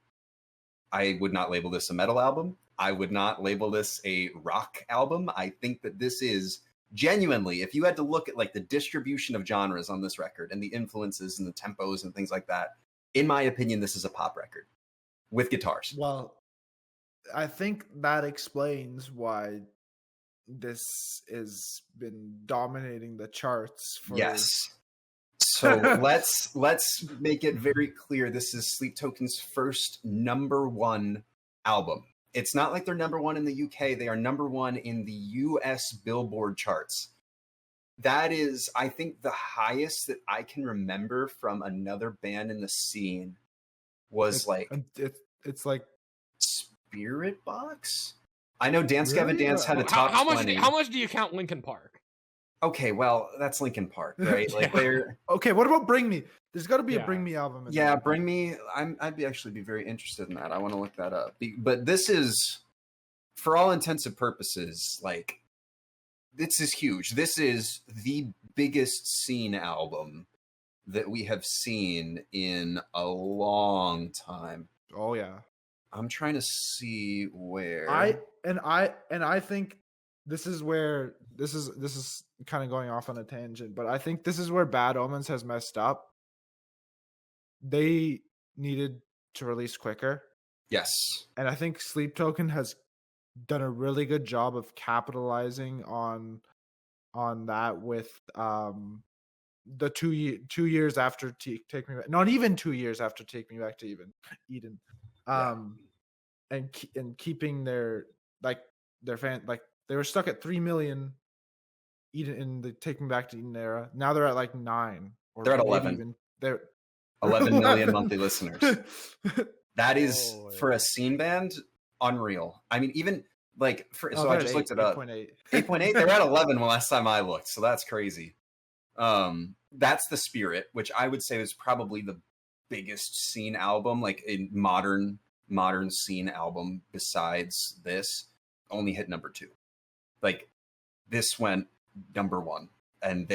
I would not label this a metal album. I would not label this a rock album. I think that this is genuinely, if you had to look at like the distribution of genres on this record and the influences and the tempos and things like that, in my opinion, this is a pop record with guitars. Well, I think that explains why this has been dominating the charts for... Yes. So let's make it very clear. This is Sleep Token's first #1 album. It's not like they're #1 in the UK. They are #1 in the US Billboard charts. That is, I think, the highest that I can remember from another band in the scene was it's like Spirit Box. I know Dance Gavin Dance had a top 20. How much do you count Linkin Park? Okay, well, that's Linkin Park, right? Like they're okay. What about Bring Me? There's got to be a Bring Me album. Yeah, Bring Me. I'd actually be very interested in that. I want to look that up. But this is, for all intents and purposes, like this is huge. This is the biggest scene album that we have seen in a long time. Oh yeah. I'm trying to see where I think this is where this is kind of going off on a tangent, but I think this is where Bad Omens has messed up. They needed to release quicker. Yes. And I think Sleep Token has done a really good job of capitalizing on that with the 2 years after Take Me Back, not even 2 years after Take Me Back to Eden. And keeping their fan, like they were stuck at 3 million Eden in the Take Me Back to Eden era. Now they're at like 9. Or they're at 11. They're 11 million monthly listeners. That is, for a scene band, unreal. I mean, even like I just looked it up. 8.8. They were at 11 last time I looked, so that's crazy. That's The Spirit, which I would say is probably the biggest scene album, like a modern scene album besides this. Only hit #2. Like this went #1, and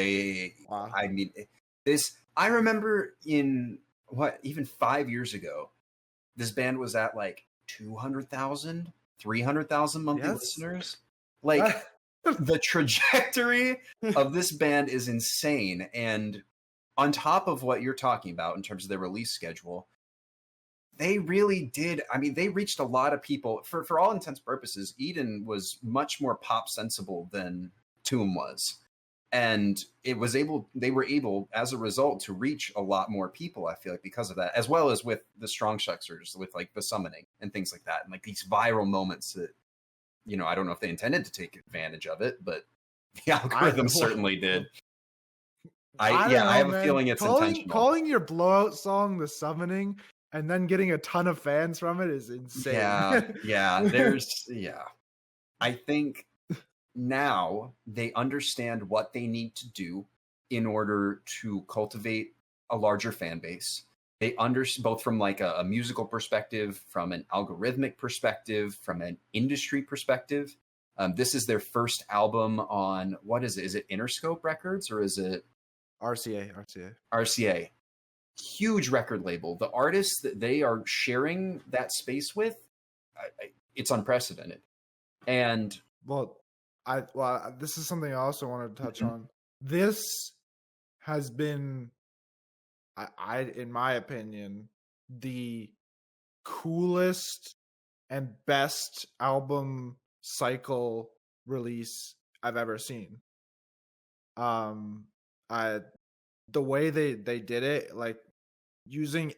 wow. I mean, this, I remember even 5 years ago, this band was at like 200,000, 300,000 monthly listeners. Like the trajectory of this band is insane. And on top of what you're talking about in terms of their release schedule, they really did. I mean, they reached a lot of people. For all intents and purposes, Eden was much more pop sensible than Tomb was. And they were able, as a result, to reach a lot more people, I feel like, because of that, as well as with the Strong Shuxers, with like the Summoning and things like that. And like these viral moments that, you know, I don't know if they intended to take advantage of it, but the algorithm certainly did. I have a feeling it's intentional. Calling your blowout song The Summoning and then getting a ton of fans from it is insane. Yeah. I think now they understand what they need to do in order to cultivate a larger fan base. They both from like a musical perspective, from an algorithmic perspective, from an industry perspective. This is their first album on, what is it? Is it Interscope Records or is it RCA? Huge record label. The artists that they are sharing that space with, it's unprecedented. And this is something I also wanted to touch on. This has been, in my opinion, the coolest and best album cycle release I've ever seen. The way they did it, like using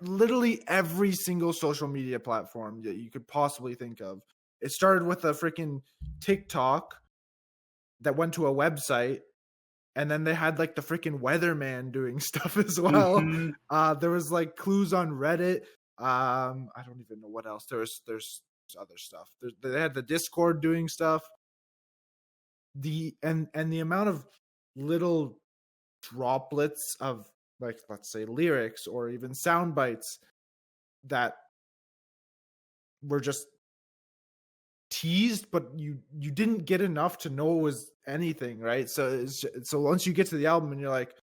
literally every single social media platform that you could possibly think of. It started with a freaking TikTok that went to a website, and then they had like the freaking weatherman doing stuff as well. There was like clues on Reddit. I don't even know what else. There's other stuff. They had the Discord doing stuff. The amount of little droplets of, like, let's say lyrics or even sound bites that were just teased, but you didn't get enough to know it was anything, right? So once you get to the album and you're like,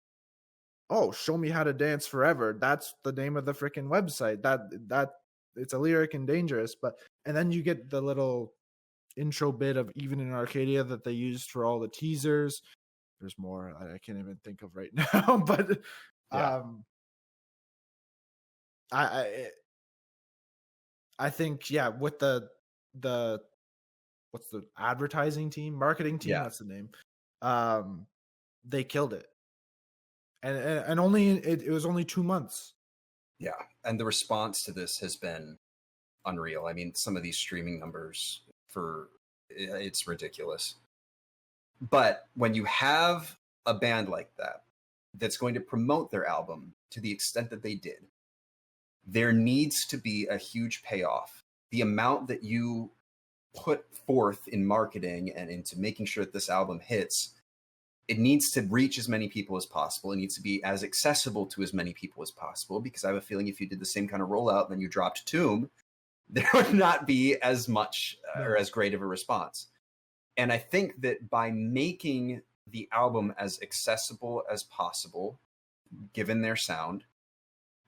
oh, show me how to dance forever, that's the name of the freaking website, that it's a lyric in Dangerous. And then you get the little intro bit of Even in Arcadia that they used for all the teasers. There's more I can't even think of right now, but yeah. I think, yeah, with the what's the advertising team, marketing team, that's the name. They killed it, and only it was only 2 months. Yeah, and the response to this has been unreal. I mean, some of these streaming numbers it's ridiculous. But when you have a band like that that's going to promote their album to the extent that they did, there needs to be a huge payoff. The amount that you put forth in marketing and into making sure that this album hits, it needs to reach as many people as possible. It needs to be as accessible to as many people as possible, because I have a feeling if you did the same kind of rollout and then you dropped Tomb, there would not be as much or as great of a response. And I think that by making the album as accessible as possible, given their sound,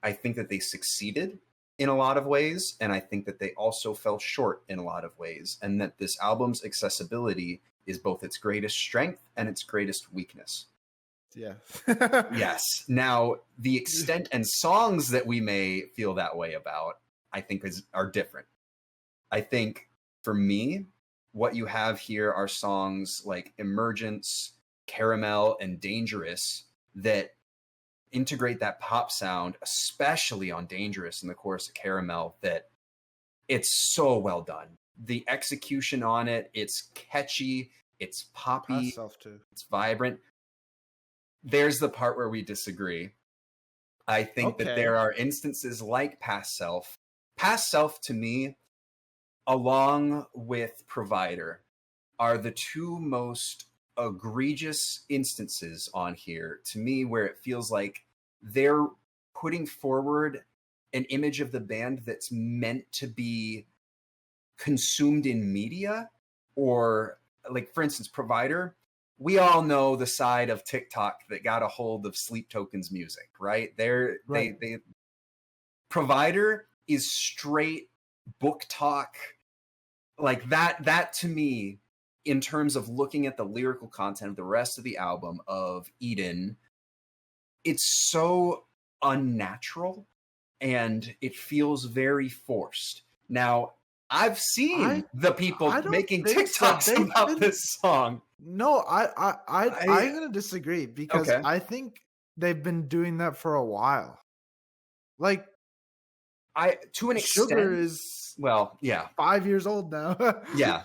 I think that they succeeded in a lot of ways. And I think that they also fell short in a lot of ways. And that this album's accessibility is both its greatest strength and its greatest weakness. Yeah. Yes. Now, the extent and songs that we may feel that way about, I think are different. I think for me, what you have here are songs like Emergence, Caramel, and Dangerous that integrate that pop sound, especially on Dangerous in the chorus of Caramel, that it's so well done. The execution on it, it's catchy, it's poppy, it's vibrant. There's the part where we disagree. I think that there are instances like Past Self. Past Self, to me, along with Provider, are the two most egregious instances on here, to me, where it feels like they're putting forward an image of the band that's meant to be consumed in media. Or, like, for instance, Provider, we all know the side of TikTok that got a hold of Sleep Token's music, right? They Provider is straight book talk. Like that to me, in terms of looking at the lyrical content of the rest of the album of Eden, it's so unnatural and it feels very forced. Now, I've seen the people making TikToks about this song. No, I'm gonna disagree, because I think they've been doing that for a while. Like, to an extent, Sugar is 5 years old now. Yeah.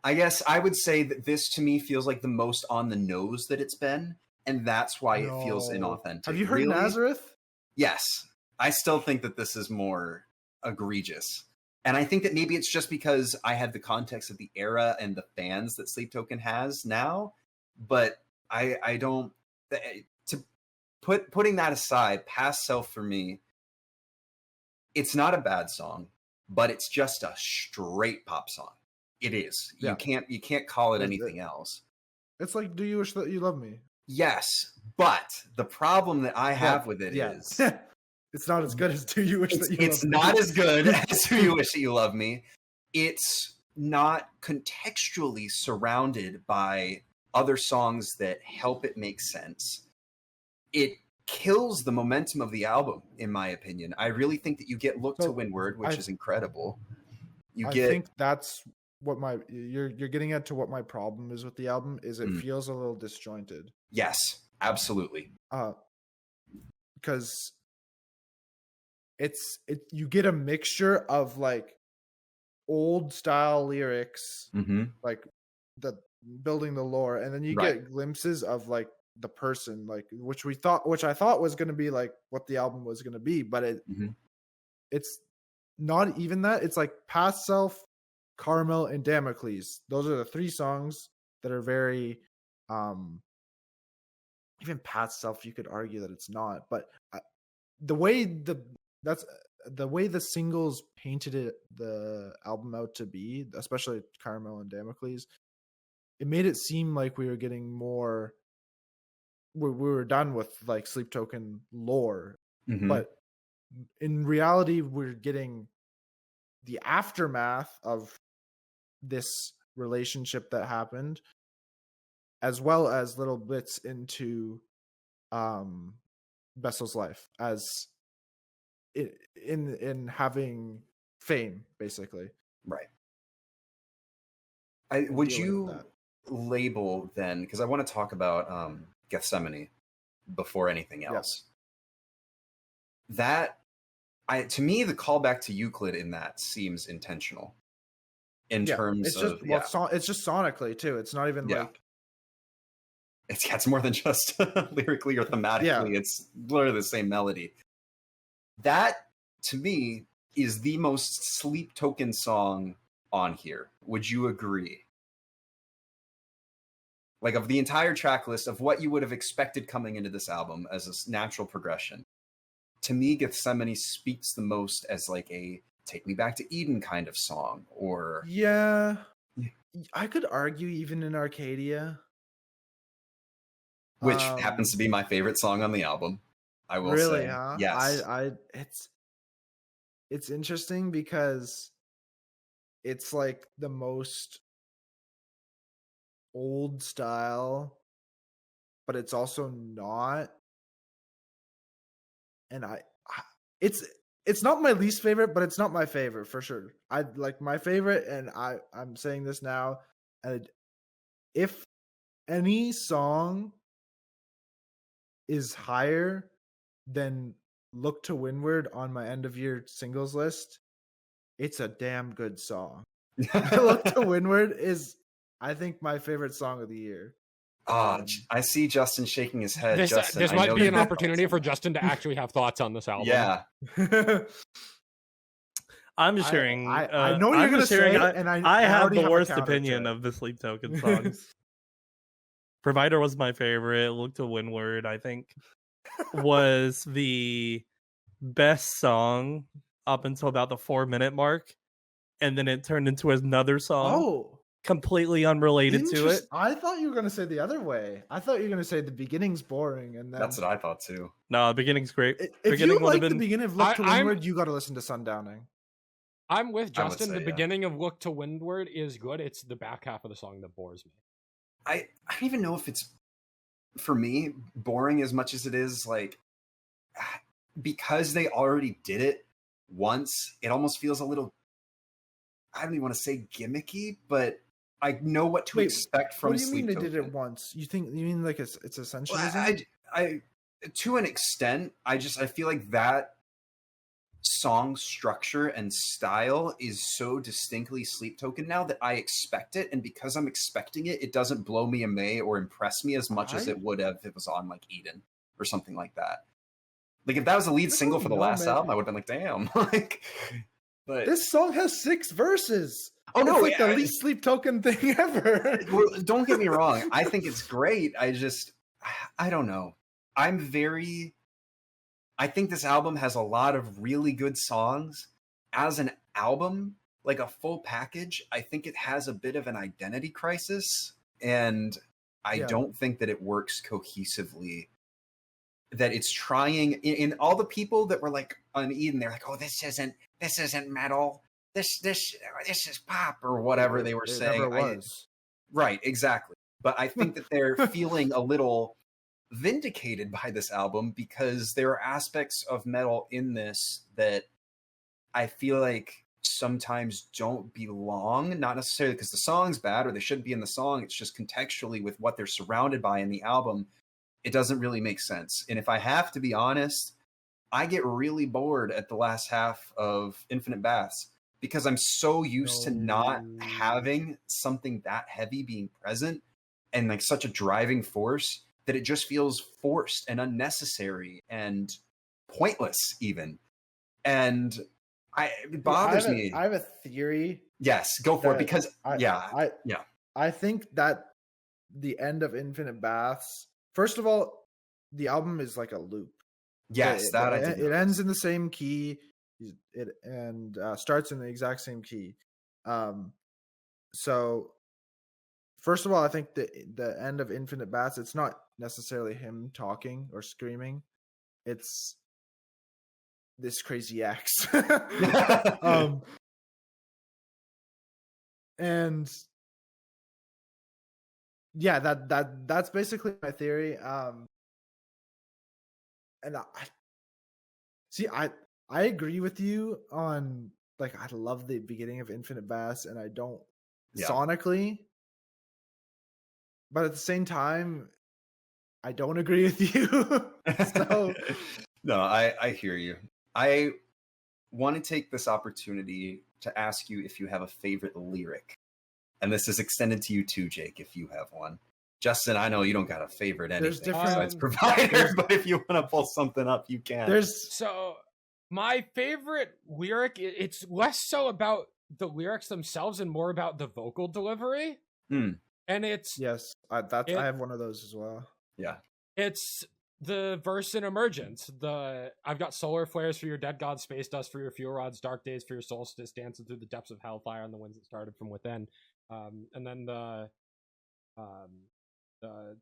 I guess I would say that this to me feels like the most on the nose that it's been, and that's why it feels inauthentic. Have you heard Nazareth? Yes. I still think that this is more egregious. And I think that maybe it's just because I had the context of the era and the fans that Sleep Token has now, but I don't. Putting that aside, Past Self for me, it's not a bad song, but it's just a straight pop song. It is. Yeah. You can't call it anything else. It's like Do You Wish That You Love Me? Yes, but the problem that I have with it is it's not as good as Do You Wish That You Love Me. It's not as good as Do You Wish That You Love Me. It's not contextually surrounded by other songs that help it make sense. It kills the momentum of the album, in my opinion. I really think that you get Look to Windward, which is incredible. I think that's what you're getting at, to what my problem is with the album, is it feels a little disjointed. Yes, absolutely. Because you get a mixture of like old style lyrics, like the building the lore, and then you get glimpses of like the person, like which I thought was going to be like what the album was going to be, but it's not even that. It's like Past Self, Carmel, and Damocles. Those are the three songs that are very even Past Self you could argue that it's not, but the way the singles painted the album out to be, especially Carmel and Damocles, it made it seem like we were getting more. We were done with like Sleep Token lore, but in reality, we're getting the aftermath of this relationship that happened, as well as little bits into Bessel's life as in having fame, basically. Right. Would you label then, because I want to talk about Gethsemane before anything else. To me, the callback to Euclid in that seems intentional. Terms of it's just sonically too. It's not even like it's more than just lyrically or thematically. It's literally the same melody. That to me is the most Sleep Token song on here. Would you agree? Like, of the entire track list of what you would have expected coming into this album as a natural progression, to me, Gethsemane speaks the most as like a Take Me Back to Eden kind of song, or I could argue Even in Arcadia, which happens to be my favorite song on the album. I will really, say, huh? Yes. It's interesting because it's like the most old style, but it's also not. And it's not my least favorite, but it's not my favorite for sure. I like my favorite, and I'm saying this now. And if any song is higher than Look to Windward on my end of year singles list, it's a damn good song. Look to Windward is, I think, my favorite song of the year. I see Justin shaking his head. This might be an opportunity for Justin to actually have thoughts on this album. Yeah. I'm sharing. I know you're going to say, and I have the worst opinion of the Sleep Token songs. Provider was my favorite. Look to Windward, I think, was the best song up until about the 4-minute mark, and then it turned into another song. Completely unrelated to it. I thought you were going to say the other way. I thought you were going to say the beginning's boring, and then that's what I thought too. No, the beginning's great. If you like the beginning of Look to Windward, you got to listen to Sundowning. I'm with Justin. The beginning of Look to Windward is good. It's the back half of the song that bores me. I don't even know if it's, for me, boring as much as it is like, because they already did it once, it almost feels a little, I don't even want to say gimmicky, but I know what to expect from. What do you mean they did it once? You mean like it's essentialism? I to an extent, I feel like that song structure and style is so distinctly Sleep Token now that I expect it, and because I'm expecting it, it doesn't blow me away or impress me as much as it would have if it was on like Eden or something like that. Like if that was a lead single for the last album, I would have been like, damn, like. But This song has 6 verses. oh no, It's like the least Sleep Token thing ever. well, don't get me wrong. I think it's great. I don't know. I think this album has a lot of really good songs. As an album, like a full package, I think it has a bit of an identity crisis. And I don't think that it works cohesively. That it's trying in all the people that were like on Eden, they're like, oh, this isn't metal. This is pop or whatever they were saying. Never was. Right, exactly. But I think that they're feeling a little vindicated by this album because there are aspects of metal in this that I feel like sometimes don't belong, not necessarily because the song's bad or they shouldn't be in the song. It's just contextually with what they're surrounded by in the album. It doesn't really make sense. And if I have to be honest, I get really bored at the last half of Infinite Baths because I'm so used to not having something that heavy being present and like such a driving force that it just feels forced and unnecessary and pointless even. And it bothers me. I have a theory. Yes, go for it because I think that the end of Infinite Baths, first of all, the album is like a loop. Yes, it ends in the same key. It starts in the exact same key. So first of all, I think the end of Infinite Baths, it's not necessarily him talking or screaming. It's this crazy X. And yeah, that's basically my theory. And I agree with you on, like, I love the beginning of Infinite Baths and I don't sonically, but at the same time, I don't agree with you. So no, I hear you. I want to take this opportunity to ask you if you have a favorite lyric. And this is extended to you too, Jake, if you have one. Justin, I know you don't got a favorite anything besides Provider, but if you want to pull something up, you can. So my favorite lyric, it's less so about the lyrics themselves and more about the vocal delivery. And it's... Yes, I have one of those as well. Yeah. It's the verse in Emergence. I've got solar flares for your dead god, space dust for your fuel rods, dark days for your solstice, dancing through the depths of hellfire on the winds that started from within. And then the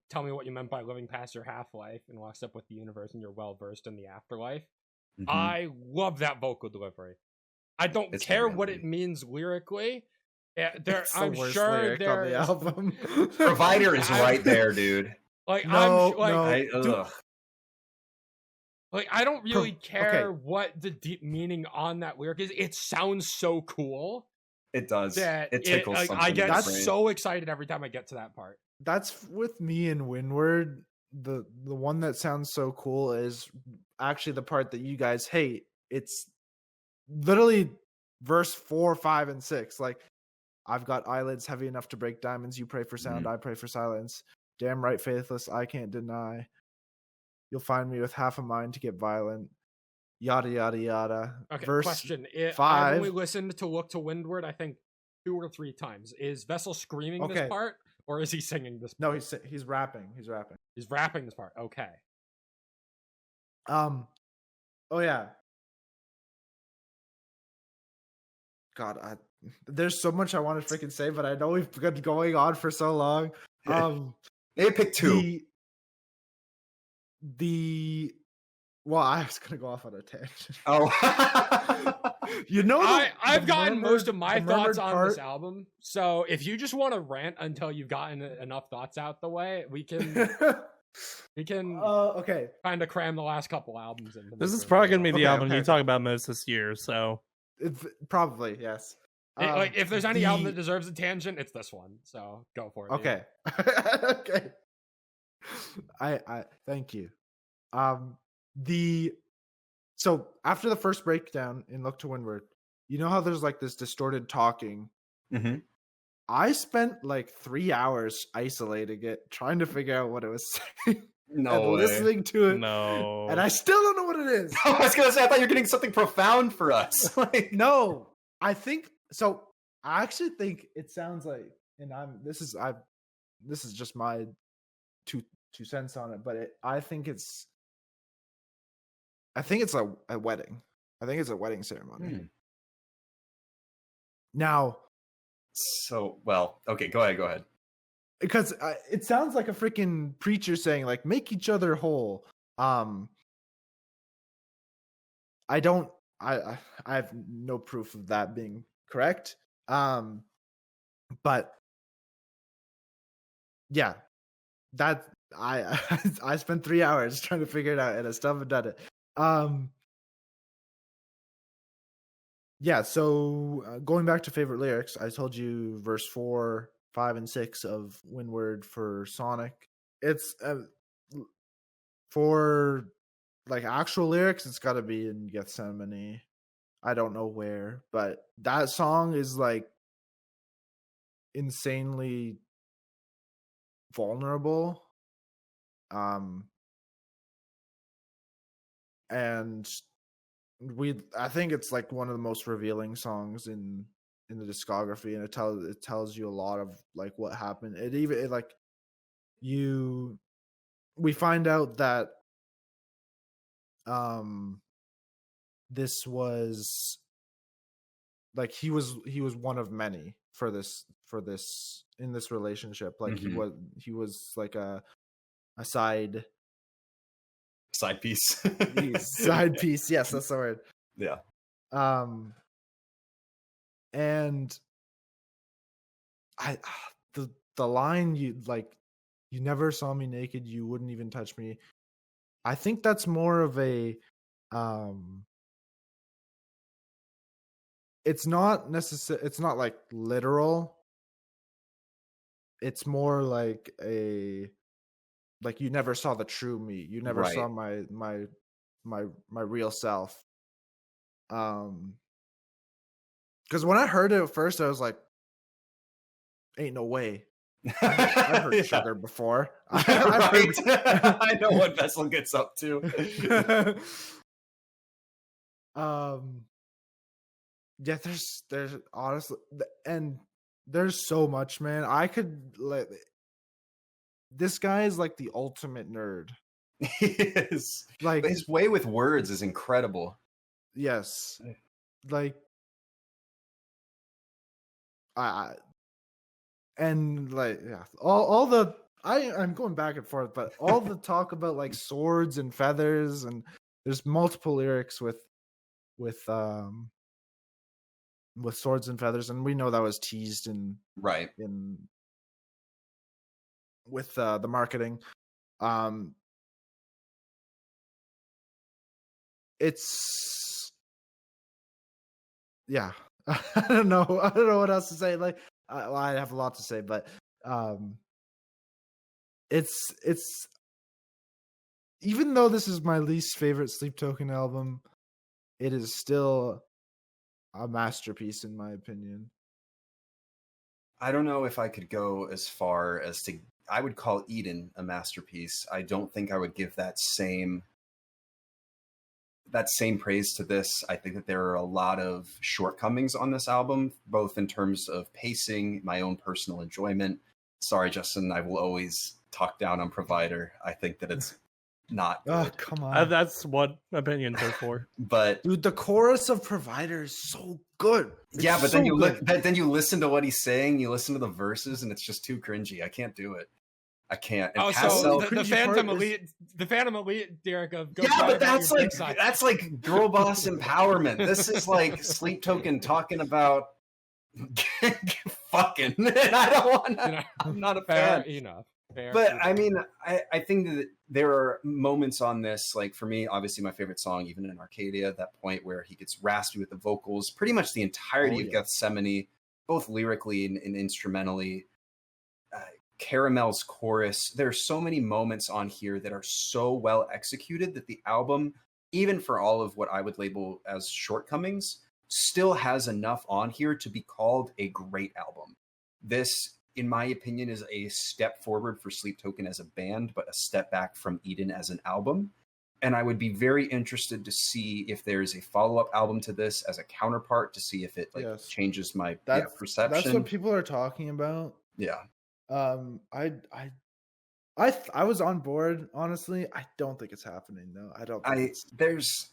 tell me what you meant by living past your half-life and walks up with the universe and you're well-versed in the afterlife. Mm-hmm. I love that vocal delivery. I don't care what it means lyrically. I'm sure there on the album. Provider is right there, dude. Like I don't really care what the deep meaning on that lyric is. It sounds so cool. It does. It tickles something. I get so excited every time I get to that part. That's with me and Windward. The one that sounds so cool is actually the part that you guys hate. It's literally verse 4, 5, and 6. Like, I've got eyelids heavy enough to break diamonds. You pray for sound, I pray for silence. Damn right, faithless, I can't deny. You'll find me with half a mind to get violent. Yada, yada, yada. Okay, verse question. 5. I've only listened to Look to Windward, I think, 2 or 3 times. Is Vessel screaming this part, or is he singing this part? No, he's rapping. He's rapping this part. Okay. Oh, yeah. God, there's so much I want to freaking say, but I know we've been going on for so long. Maybe pick 2. Well, I was gonna go off on a tangent. Oh, I've gotten most of my thoughts on this album. So if you just want to rant until you've gotten enough thoughts out the way, we can kind of cram the last couple albums into this. Is probably gonna be the album you talk about most this year. So probably yes. If there's any album that deserves a tangent, it's this one. So go for it. Okay. Okay. I thank you. So after the first breakdown in Look to Windward, you know how there's like this distorted talking. Mm-hmm. I spent like 3 hours isolating it, trying to figure out what it was saying. Listening to it. No. And I still don't know what it is. I was gonna say, I thought you were getting something profound for us. No. I think so. I actually think it sounds like, and this is just my two cents on it, but I think it's a wedding. I think it's a wedding ceremony. Now, so well, okay, go ahead. Because it sounds like a freaking preacher saying like, make each other whole. I have no proof of that being correct. But yeah, that I spent 3 hours trying to figure it out, and I still haven't done it. Yeah, so going back to favorite lyrics, I told you verse 4, 5, and 6 of Windward for Sonic. It's for like actual lyrics, it's got to be in Gethsemane. I don't know where, but that song is like insanely vulnerable. And I think it's like one of the most revealing songs in the discography, and it tells you a lot of like what happened. We find out that this was like he was one of many for this in this relationship. Like he was like a side piece. Side piece, yes, that's the word. Yeah. And the line, you never saw me naked, you wouldn't even touch me. I think that's more of a it's not like literal. It's more like you never saw the true me. You never saw my real self. Because when I heard it at first, I was like, ain't no way. I've heard Sugar before. I know what Vessel gets up to. Yeah, there's honestly, and there's so much, man. I could like, this guy is like the ultimate nerd. He is. Like, his way with words is incredible. Yes. Like, and like, yeah, all the I'm going back and forth, but all the talk about like swords and feathers, and there's multiple lyrics with swords and feathers, and we know that was teased with the marketing. It's, yeah. I don't know what else to say. Like, I have a lot to say, but it's even though this is my least favorite Sleep Token album, it is still a masterpiece in my opinion. I don't know if I could go as far as to, I would call Eden a masterpiece. I don't think I would give that same praise to this. I think that there are a lot of shortcomings on this album, both in terms of pacing, my own personal enjoyment. Sorry, Justin, I will always talk down on Provider. I think that it's not good. Oh, come on. That's what opinions are for. But dude, the chorus of Provider is so good. Yeah, but then you listen to what he's saying, you listen to the verses, and it's just too cringy. I can't do it. I can't. And so the Phantom Elite, Derek, of but that's like girl boss empowerment. This is like Sleep Token talking about fucking. And I don't want to. I'm not a fan. But I mean, I think that there are moments on this, like for me, obviously my favorite song, Even in Arcadia, that point where he gets raspy with the vocals, pretty much the entirety of Gethsemane, both lyrically and instrumentally. Caramel's chorus, there are so many moments on here that are so well executed that the album, even for all of what I would label as shortcomings, still has enough on here to be called a great album. This, in my opinion, is a step forward for Sleep Token as a band, but a step back from Eden as an album. And I would be very interested to see if there's a follow-up album to this as a counterpart, to see if it changes my perception. That's what people are talking about. Yeah. I was on board, honestly. I don't think it's happening though. I don't think there's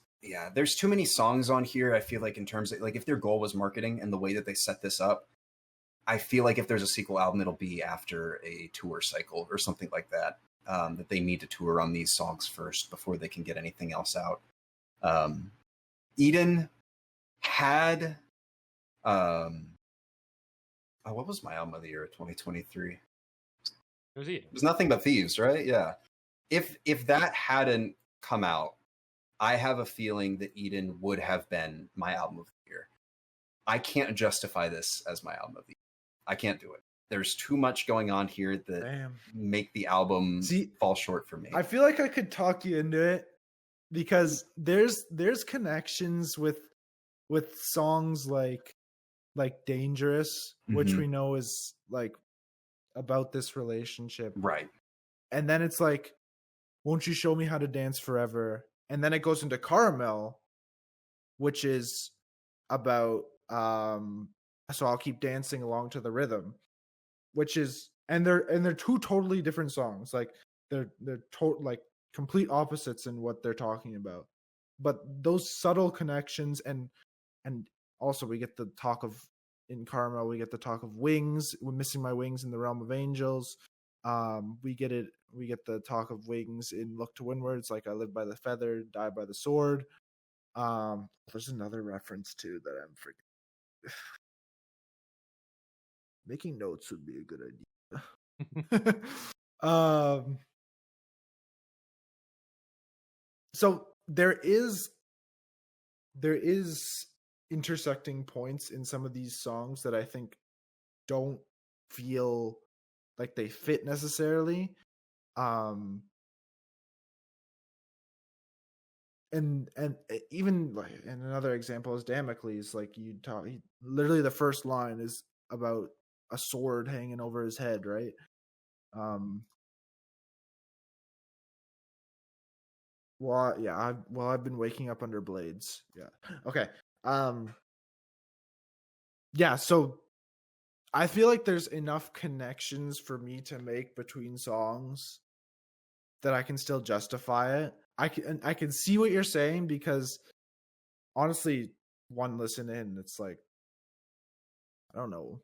too many songs on here. I feel like in terms of like if their goal was marketing and the way that they set this up, I feel like if there's a sequel album, it'll be after a tour cycle or something like that. That they need to tour on these songs first before they can get anything else out. Eden had what was my album of the year 2023? It was Eden. It was Nothing But Thieves, right? Yeah. If that hadn't come out, I have a feeling that Eden would have been my album of the year. I can't justify this as my album of the year. I can't do it. There's too much going on here that make the album fall short for me. I feel like I could talk you into it because there's connections with songs like Dangerous, which we know is like about this relationship. Right. And then it's like, Won't You Show Me How to Dance Forever? And then it goes into Caramel, which is about So I'll Keep Dancing Along to the Rhythm, which is and they're two totally different songs. Like they're like complete opposites in what they're talking about. But those subtle connections and also we get the talk of in Caramel, we get the talk of wings. We're missing my wings in the realm of angels. We get the talk of wings in Look to Windward. It's like I live by the feather, die by the sword. There's another reference too that I'm forgetting. Making notes would be a good idea. So there is intersecting points in some of these songs that I think don't feel like they fit necessarily. And even like, and another example is Damocles. Like literally the first line is about a sword hanging over his head, right? I've been waking up under blades. Yeah. Okay. Yeah, so I feel like there's enough connections for me to make between songs that I can still justify it. I can see what you're saying because honestly, one listen in, it's like I don't know.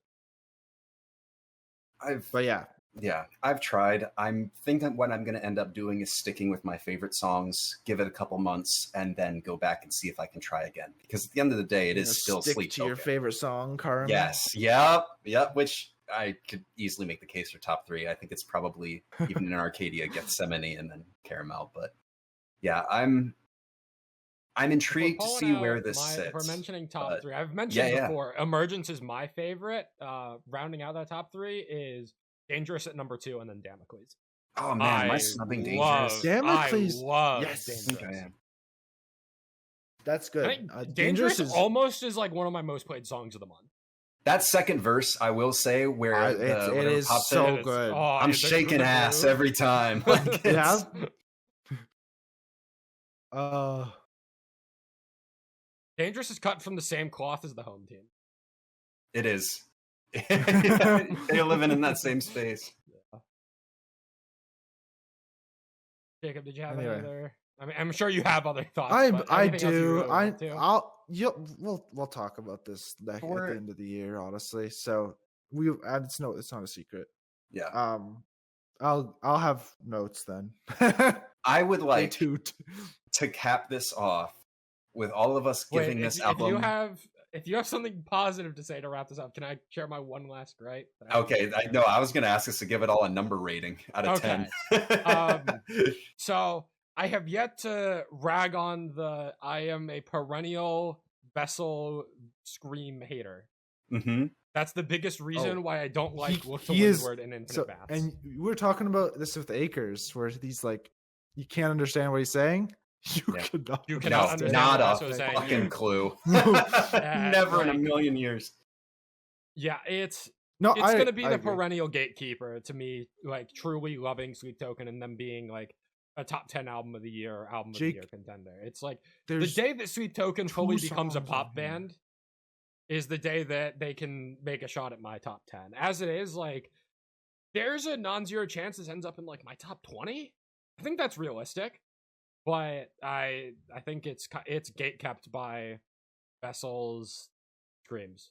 I've tried. I'm thinking what I'm going to end up doing is sticking with my favorite songs, give it a couple months, and then go back and see if I can try again. Because at the end of the day, it is still Sleep to your favorite song, Carmen. Yes. Yep. Which I could easily make the case for top 3. I think it's probably Even in Arcadia, Gethsemane, and then Caramel. But yeah, I'm intrigued to see where this sits. We're mentioning top 3. I've mentioned before, Emergence is my favorite. Rounding out that top 3 is Dangerous at number 2, and then Damocles. Oh man, am I snubbing Dangerous? Damocles. I love yes. Dangerous. Okay. That's good. I think Dangerous almost is like one of my most played songs of the month. That second verse, I will say, where it is so good. I'm shaking ass every time. Like yeah. Dangerous is cut from the same cloth as the home team. It is. They're living in that same space. Yeah. Jacob, did you have any other? I mean, I'm sure you have other thoughts. I do. We'll talk about this at the end of the year, honestly. So it's not a secret. Yeah. I'll have notes then. I would like to cap this off with all of us giving this album. If you have something positive to say to wrap this up, can I share my one last gripe? Okay, I was going to ask us to give it all a number rating out of 10. So I have yet to rag on I am a perennial Vessel Scream hater. Mm-hmm. That's the biggest reason why I don't like Look to Windward and Infinite Baths. And we were talking about this with Acres, where he's like, you can't understand what he's saying. You cannot understand not a fucking clue. Never in a million years. Yeah, it's going to be the perennial gatekeeper to me, like truly loving Sleep Token and them being like a top 10 album of the year or album of the Jake, year contender. It's like the There's day that Sweet Token fully two becomes a songs pop on here. band is the day that they can make a shot at my top 10. As it is, like, there's a non-zero chance this ends up in like my top 20. I think that's realistic, but I think it's gatekept by Vessel's Screams.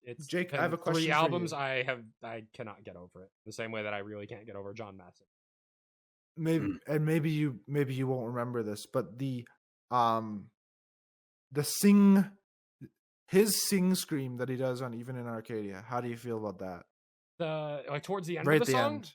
It's Jake, I been have a question 3 for albums you. I cannot get over it. The same way that I really can't get over John Masson. maybe you won't remember this, but his sing scream that he does on Even in Arcadia. How do you feel about that? Like towards the end Right of at the the song. end.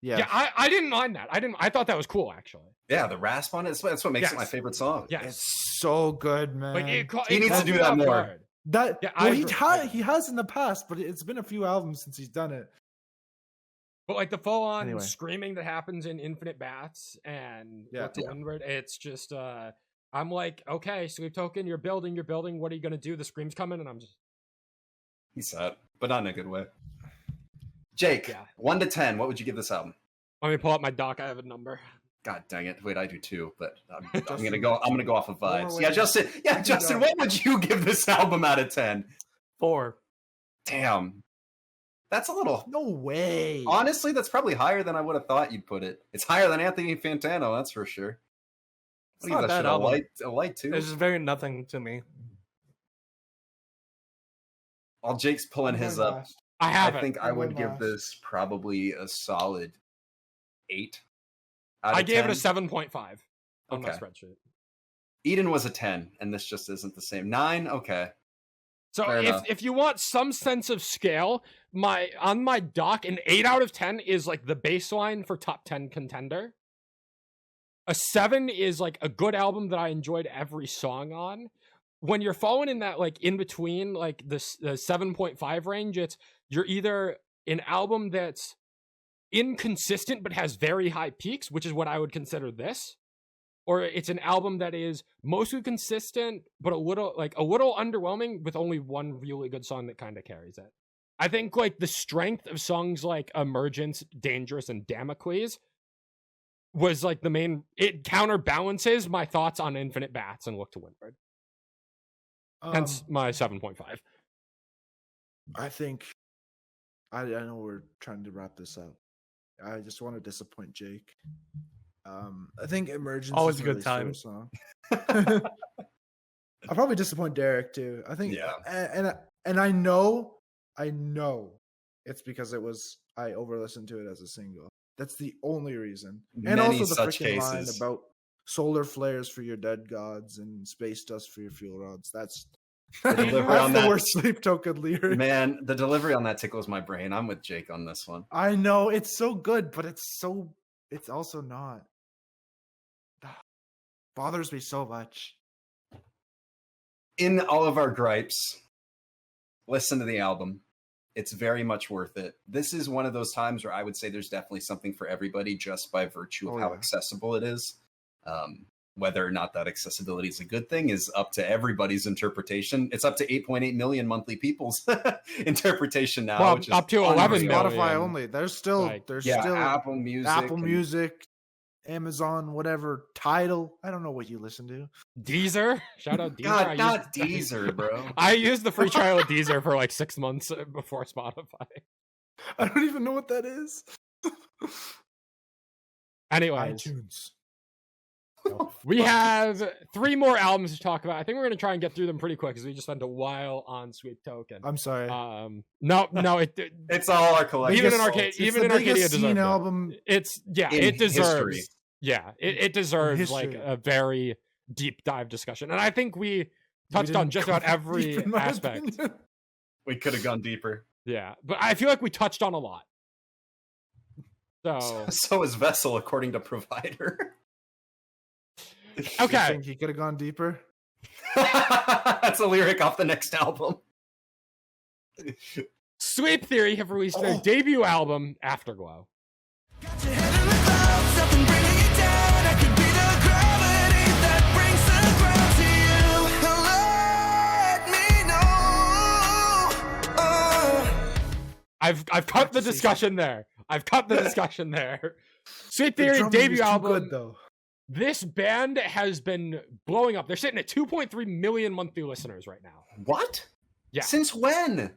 Yeah. Yeah, I didn't mind that. I thought that was cool actually. Yeah, the rasp on it. That's what makes it my Yes. favorite song. Yes. It's so good, man. Like He needs to caught do me that off more. guard. That Yeah, well, I he has in the past, but it's been a few albums since he's done it. But like the full on Anyway. screaming that happens in Infinite Bats and Yeah. Look to Windward, it's just I'm like, okay, Sweet Token, you're building, what are you gonna do? The scream's coming, and I'm just He's sad, but not in a good way. Jake, Yeah. 1 to 10, what would you give this album? let me pull up my doc, I have a number. God dang it! Wait, I do too, but I'm Justin, gonna go. I'm gonna go off of one vibes. more Yeah, way. Justin. Yeah, You Justin. go. What would you give this album out of 10? 4. Damn, that's a little. No way. Honestly, that's probably higher than I would have thought you'd put it. It's higher than Anthony Fantano, that's for sure. It's I'll not give that a shit bad album. a light too. It's just very nothing to me. While Jake's pulling I'm his going up, last. I have I it. think I I'm would going give last. this probably a solid 8. Out I of gave 10. it a 7.5 on my Okay. spreadsheet. Eden was a 10, and this just isn't the same. 9, okay. So Fair enough. if you want some sense of scale, on my doc, an 8 out of 10 is like the baseline for top 10 contender. A 7 is like a good album that I enjoyed every song on. When you're falling in that like in between like the 7.5 range, you're either an album that's inconsistent but has very high peaks, which is what I would consider this, or it's an album that is mostly consistent but a little underwhelming with only one really good song that kind of carries it. I think like the strength of songs like Emergence, Dangerous, and Damocles was like the main. It counterbalances my thoughts on Infinite Bats and Look to Windward. Hence my 7.5. I think I know we're trying to wrap this up. I just want to disappoint Jake. I think Emergence Always is a good really time. song. I'll probably disappoint Derek too. I think Yeah. and I know it's because I over listened to it as a single. That's the only reason. And Many also the such freaking cases. line about solar flares for your dead gods and space dust for your fuel rods. That's delivery that's on the that- worst Sleep Token lyric. Man, the delivery on that tickles my brain. I'm with Jake on this one. I know it's so good, but it's also not. Bothers me so much. In all of our gripes, listen to the album. It's very much worth it. This is one of those times where I would say there's definitely something for everybody just by virtue of Oh, how yeah. accessible it is. Whether or not that accessibility is a good thing is up to everybody's interpretation. It's up to 8.8 million monthly people's interpretation now. Well, which is up to unreal. 11 million. Spotify only. There's still Like, Yeah, still Apple Music. Apple and- Music, Amazon, whatever, Tidal. I don't know what you listen to. Deezer, shout out Deezer. God, not Deezer, bro. I used the free trial of Deezer for like 6 months before Spotify. I don't even know what that is. Anyways, iTunes. we have 3 more albums to talk about. I think we're gonna try and get through them pretty quick because we just spent a while on Sweet Token. I'm sorry. No, It's all our collective. Even in fault. Arcadia, It's even the in Arcadia biggest scene deserved it. album. It's In it deserves. history. Yeah, it deserves like history. a very deep dive discussion, and I think we We touched on didn't just go about every deep, in my aspect. opinion. We could have gone deeper. Yeah, but I feel like we touched on a lot. So So is Vessel, according to Provider. You okay, think he could have gone deeper? That's a lyric off the next album. Sweep Theory have released their Oh. debut album, Afterglow. Got your head in the clouds, something bringing you down. I could be the gravity that brings the ground to you. Let me know. I've cut the to see discussion there. I've cut the discussion there. Sweet The Theory drumming debut is too album. good, though. This band has been blowing up. They're sitting at 2.3 million monthly listeners right now. What? Yeah. Since when?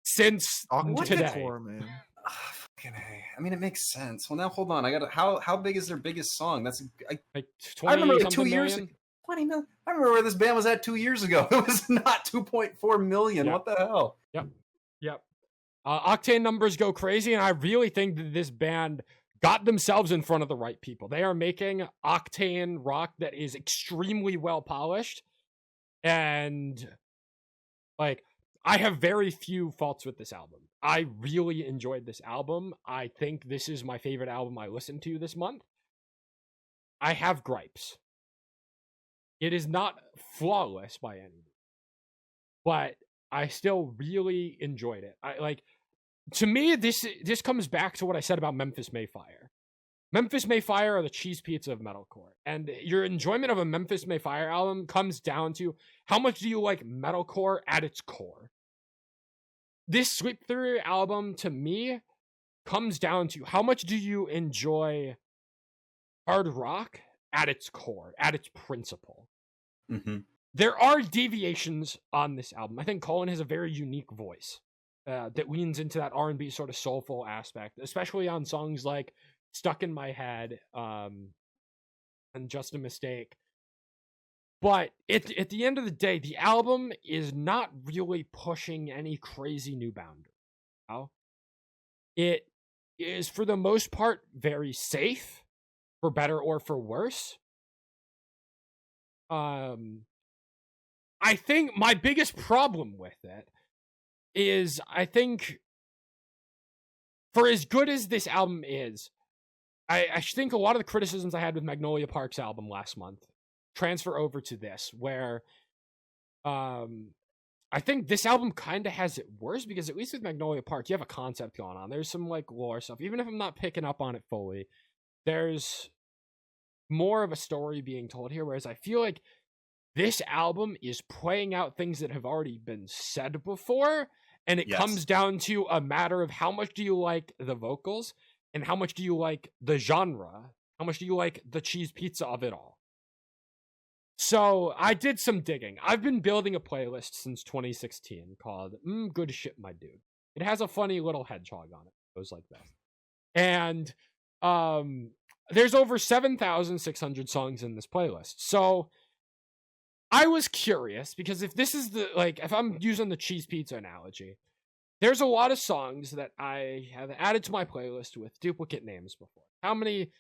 Since today. Octocore, man. Fucking A. I mean, it makes sense. Well, now hold on. I got how big is their biggest song? That's Like I remember 20 2 years. million. 20 million. I remember where this band was at 2 years ago. It was not 2.4 million. Yeah. What the hell? Yep. Octane numbers go crazy, and I really think that this band got themselves in front of the right people. They are making octane rock that is extremely well polished, and like I have very few faults with this album. I really enjoyed this album. I think this is my favorite album I listened to this month. I have gripes. It is not flawless by any means, but I still really enjoyed it. To me, this comes back to what I said about Memphis Mayfire. Memphis Mayfire are the cheese pizza of metalcore, and your enjoyment of a Memphis Mayfire album comes down to how much do you like metalcore at its core. This Sweet Theory album, to me, comes down to how much do you enjoy hard rock at its core, at its principle. Mm-hmm. There are deviations on this album. I think Colin has a very unique voice that leans into that R&B sort of soulful aspect, especially on songs like Stuck in My Head and Just a Mistake. But at the end of the day, the album is not really pushing any crazy new boundary. You know? It is, for the most part, very safe, for better or for worse. I think my biggest problem with it is, I think, for as good as this album is, I think a lot of the criticisms I had with Magnolia Park's album last month transfer over to this, where I think this album kind of has it worse, because at least with Magnolia Park, you have a concept going on. There's some like lore stuff. Even if I'm not picking up on it fully, there's more of a story being told here, whereas I feel like this album is playing out things that have already been said before, and it comes down to a matter of how much do you like the vocals, and how much do you like the genre, how much do you like the cheese pizza of it all. So I did some digging. I've been building a playlist since 2016 called Good Shit, My Dude. It has a funny little hedgehog on it. It goes like this. And there's over 7,600 songs in this playlist. So I was curious, because if this is if I'm using the cheese pizza analogy, there's a lot of songs that I have added to my playlist with duplicate names before. How many?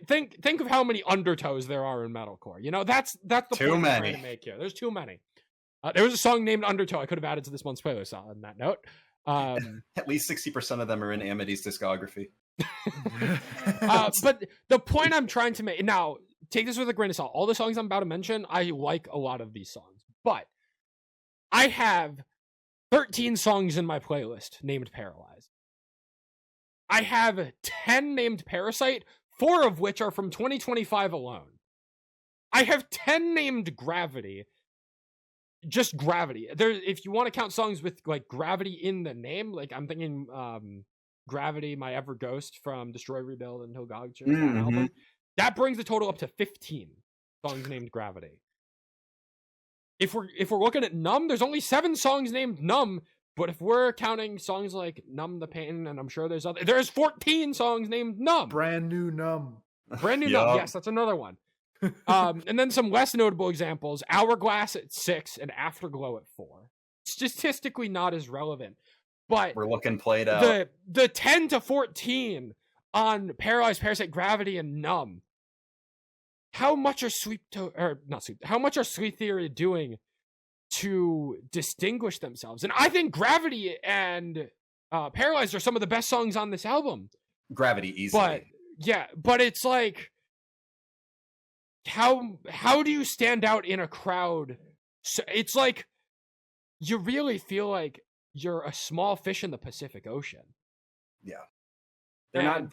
Think of how many undertows there are in metalcore. You know, that's the too point many. I'm trying to make here. There's too many. There was a song named Undertow I could have added to this month's playlist. On that note, at least 60% of them are in Amity's discography. but the point I'm trying to make now, take this with a grain of salt. All the songs I'm about to mention, I like a lot of these songs, but I have 13 songs in my playlist named Paralyzed. I have 10 named Parasite, 4 of which are from 2025 alone. I have 10 named Gravity. Just Gravity. There, if you want to count songs with like Gravity in the name, like I'm thinking Gravity, My Ever Ghost from Destroy, Rebuild, and Hogog album. That brings the total up to 15 songs named Gravity. If we're looking at Numb, there's only 7 songs named Numb, but if we're counting songs like Numb the Pain, and I'm sure there's 14 songs named Numb. Brand new Numb. Brand new Numb, yes, that's another one. And then some less notable examples: Hourglass at 6 and Afterglow at 4. Statistically not as relevant, but we're looking played out. The 10 to 14 on Paralyzed, Parasite, Gravity, and Numb. How much are Sweet Theory doing to distinguish themselves? And I think Gravity and Paralyzed are some of the best songs on this album. Gravity, easily. But it's like, how do you stand out in a crowd? So it's like you really feel like you're a small fish in the Pacific Ocean. Yeah.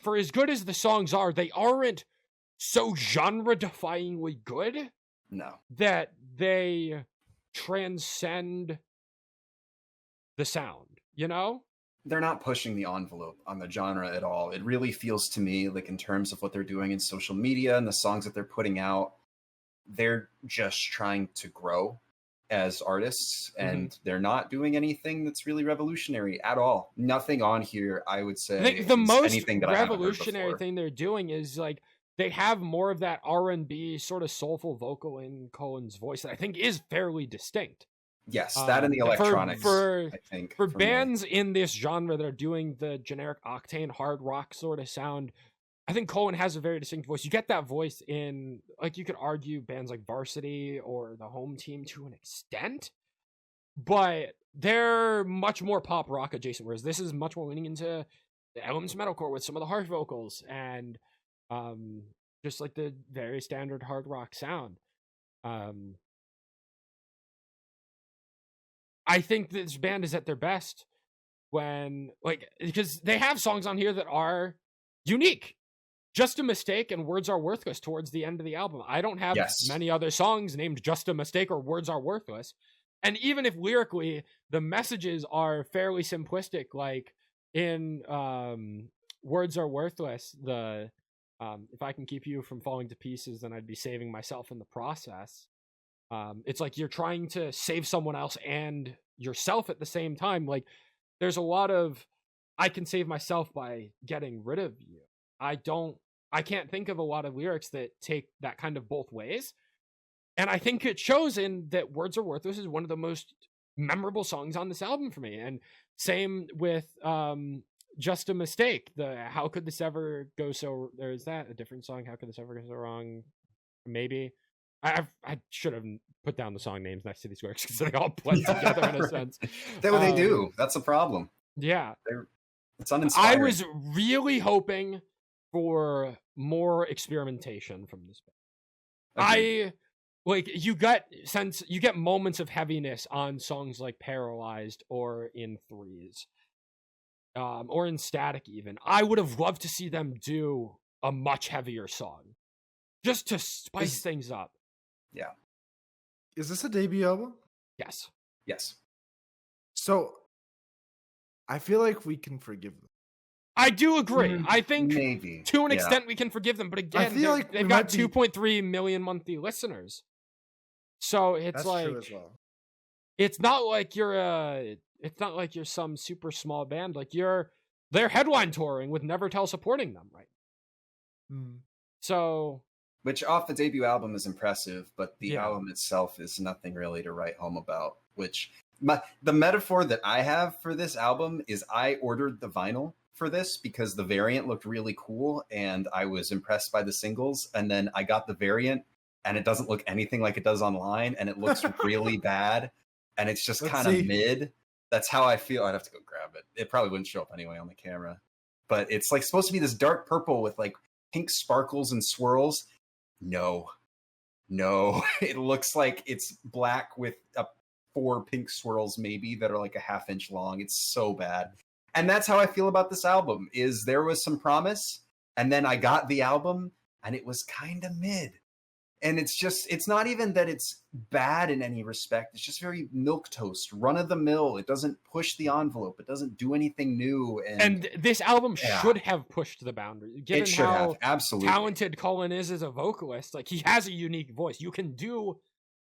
For as good as the songs are, they aren't so genre-defyingly good. No. That they transcend the sound, you know? they're not pushing the envelope on the genre at all. It really feels to me like, in terms of what they're doing in social media and the songs that they're putting out, they're just trying to grow as artists, and they're not doing anything that's really revolutionary at all. Nothing on here, I would say, I think the most anything that revolutionary thing they're doing is like they have more of that R&B sort of soulful vocal in Cohen's voice that I think is fairly distinct. Yes, that and the electronics. I think for bands in this genre that are doing the generic octane hard rock sort of sound, I think Cohen has a very distinct voice. You get that voice in, like, you could argue bands like Varsity or the Home Team to an extent, but they're much more pop rock adjacent, whereas this is much more leaning into the elements of metalcore with some of the harsh vocals and just like the very standard hard rock sound. I think this band is at their best when, like, because they have songs on here that are unique. Just a Mistake and Words Are Worthless towards the end of the album. I don't have many other songs named Just a Mistake or Words Are Worthless. And even if lyrically the messages are fairly simplistic, like in Words Are Worthless, the if I can keep you from falling to pieces, then I'd be saving myself in the process. It's like you're trying to save someone else and yourself at the same time. Like, there's a lot of, I can save myself by getting rid of you. I can't think of a lot of lyrics that take that kind of both ways. And I think it shows in that Words Are Worthless is one of the most memorable songs on this album for me. And same with Just a Mistake. The How Could This Ever Go So, or is that a different song? How Could This Ever Go So Wrong? Maybe. I should have put down the song names next to these lyrics because they all blend together in a sense. That's what they do. That's the problem. Yeah. It's uninspiring. I was really hoping for more experimentation from this band. You get moments of heaviness on songs like Paralyzed or in Threes, or in Static even. I would have loved to see them do a much heavier song just to spice things up. Yeah. Is this a debut album? Yes. So I feel like we can forgive them. I do agree. I think maybe to an extent we can forgive them, but again, I feel like they've got 2.3 million monthly listeners. So it's That's like, true as well. it's not like you're some super small band. Like they're headline touring with Nevertell supporting them, right? So, which off the debut album is impressive, but the album itself is nothing really to write home about. Which the metaphor that I have for this album is I ordered the vinyl for this because the variant looked really cool and I was impressed by the singles, and then I got the variant and it doesn't look anything like it does online, and it looks really bad, and it's just kind of mid. That's how I feel. I'd have to go grab it. It probably wouldn't show up anyway on the camera, but it's like supposed to be this dark purple with like pink sparkles and swirls. No, it looks like it's black with 4 pink swirls maybe that are like a half-inch long. It's so bad. And that's how I feel about this album, is there was some promise, and then I got the album, and it was kind of mid. And it's not even that it's bad in any respect. It's just very milquetoast, run-of-the-mill. It doesn't push the envelope. It doesn't do anything new. And this album should have pushed the boundary. Given it should how have, absolutely. talented Colin is as a vocalist, like, he has a unique voice. You can do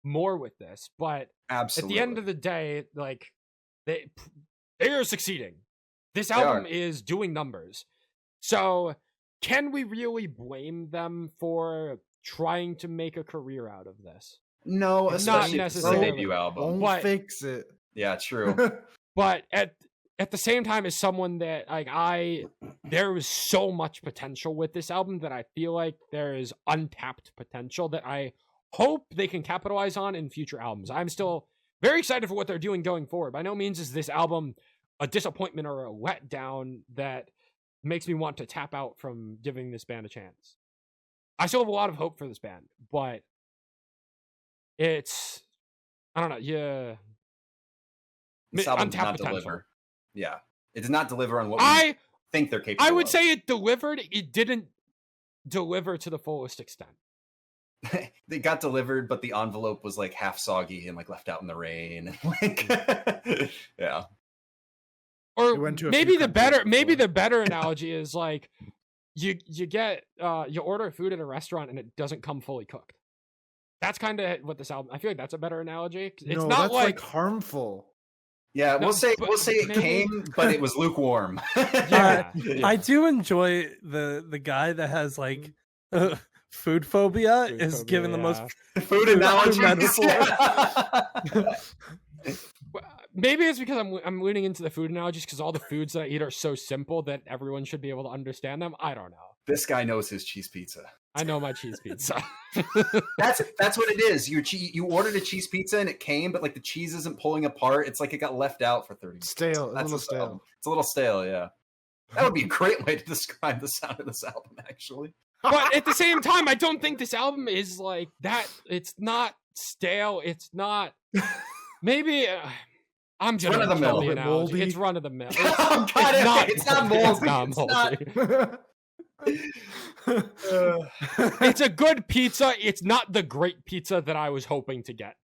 more with this, but absolutely, at the end of the day, like, they are succeeding. This album is doing numbers. So can we really blame them for trying to make a career out of this? No, not necessarily. The debut album. Won't fix it. Yeah, true. But at the same time, as someone that, like, there was so much potential with this album that I feel like there is untapped potential that I hope they can capitalize on in future albums. I'm still very excited for what they're doing going forward. By no means is this album a disappointment or a letdown that makes me want to tap out from giving this band a chance. I still have a lot of hope for this band, but it's, I don't know, this album did not deliver. Yeah, it did not deliver on what we think they're capable of. I would say it delivered. It didn't deliver to the fullest extent. They got delivered, but the envelope was like half soggy and like left out in the rain. Like, yeah. Or went to a maybe few the countries better before. analogy is like you get you order food at a restaurant and it doesn't come fully cooked. That's kind of what this album. I feel like that's a better analogy. It's No, not that's like harmful. Yeah, No, we'll say but it maybe- came, but it was lukewarm. Yeah. I do enjoy the guy that has like food phobia Food is phobia, given the most Food analogies. metaphor. Well, maybe it's because I'm leaning into the food analogies because all the foods that I eat are so simple that everyone should be able to understand them. I don't know. This guy knows his cheese pizza. I know my cheese pizza. That's what it is. You ordered a cheese pizza and it came, but like the cheese isn't pulling apart. It's like it got left out for 30 minutes. Stale. A That's little this stale. album. It's a little stale, yeah. That would be a great way to describe the sound of this album, actually. But at the same time, I don't think this album is like that. It's not stale. It's not. Maybe I'm just run of the mill. the analogy. Moldy. It's run of the mill. Oh, God, It's not moldy. moldy. It's not It's moldy. not It's a good pizza. It's not the great pizza that I was hoping to get.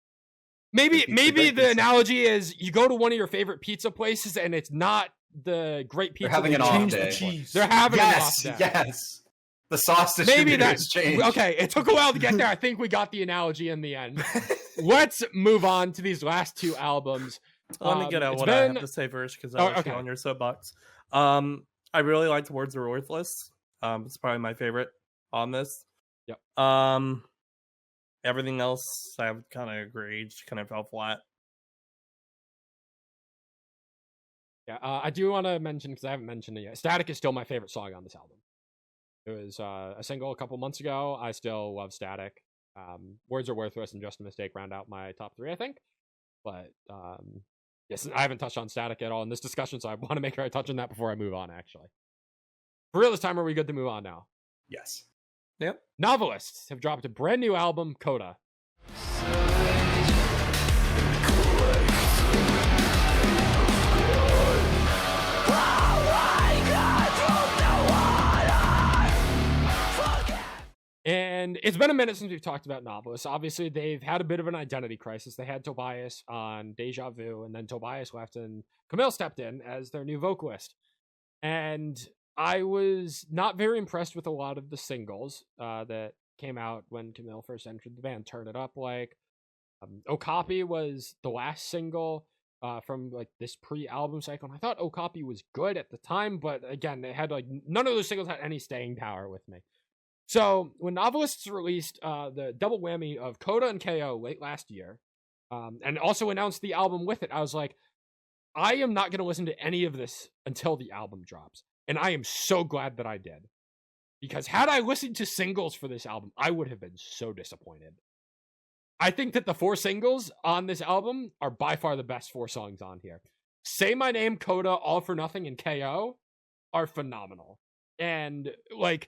Maybe Good pizza, great the pizza. analogy is you go to one of your favorite pizza places and it's not the great pizza. having that an you off change day. the cheese. They're having Yes, an off day. yes. The sauce Maybe distributor that's has changed. okay. It took a while to get there. I think we got the analogy in the end. Let's move on to these last two albums. Let me get out It's what I been- have to say first because Oh, I was okay. on your soapbox. I really liked Words Are Worthless. It's probably my favorite on this. Yep. Everything else I've kind of agreed, kind of fell flat. Yeah, I do want to mention because I haven't mentioned it yet. Static is still my favorite song on this album. It was a single a couple months ago. I still love Static. Words Are Worthless and Just a Mistake round out my top three, I think. But yes, I haven't touched on Static at all in this discussion, so I want to make sure I touch on that before I move on. Actually, for real this time, are we good to move on now? Yes. Yep. Novelists have dropped a brand new album, CODA. And it's been a minute since we've talked about Novelists. Obviously, they've had a bit of an identity crisis. They had Tobias on Deja Vu, and then Tobias left and Camille stepped in as their new vocalist. And I was not very impressed with a lot of the singles that came out when Camille first entered the band. Turn It Up, like Okapi was the last single from like this pre-album cycle. And I thought Okapi was good at the time, but again, it had like none of those singles had any staying power with me. So when Novelists released the double whammy of CODA and KO late last year, and also announced the album with it, I was like, I am not going to listen to any of this until the album drops. And I am so glad that I did. Because had I listened to singles for this album, I would have been so disappointed. I think that the 4 singles on this album are by far the best 4 songs on here. Say My Name, CODA, All for Nothing, and KO are phenomenal. And like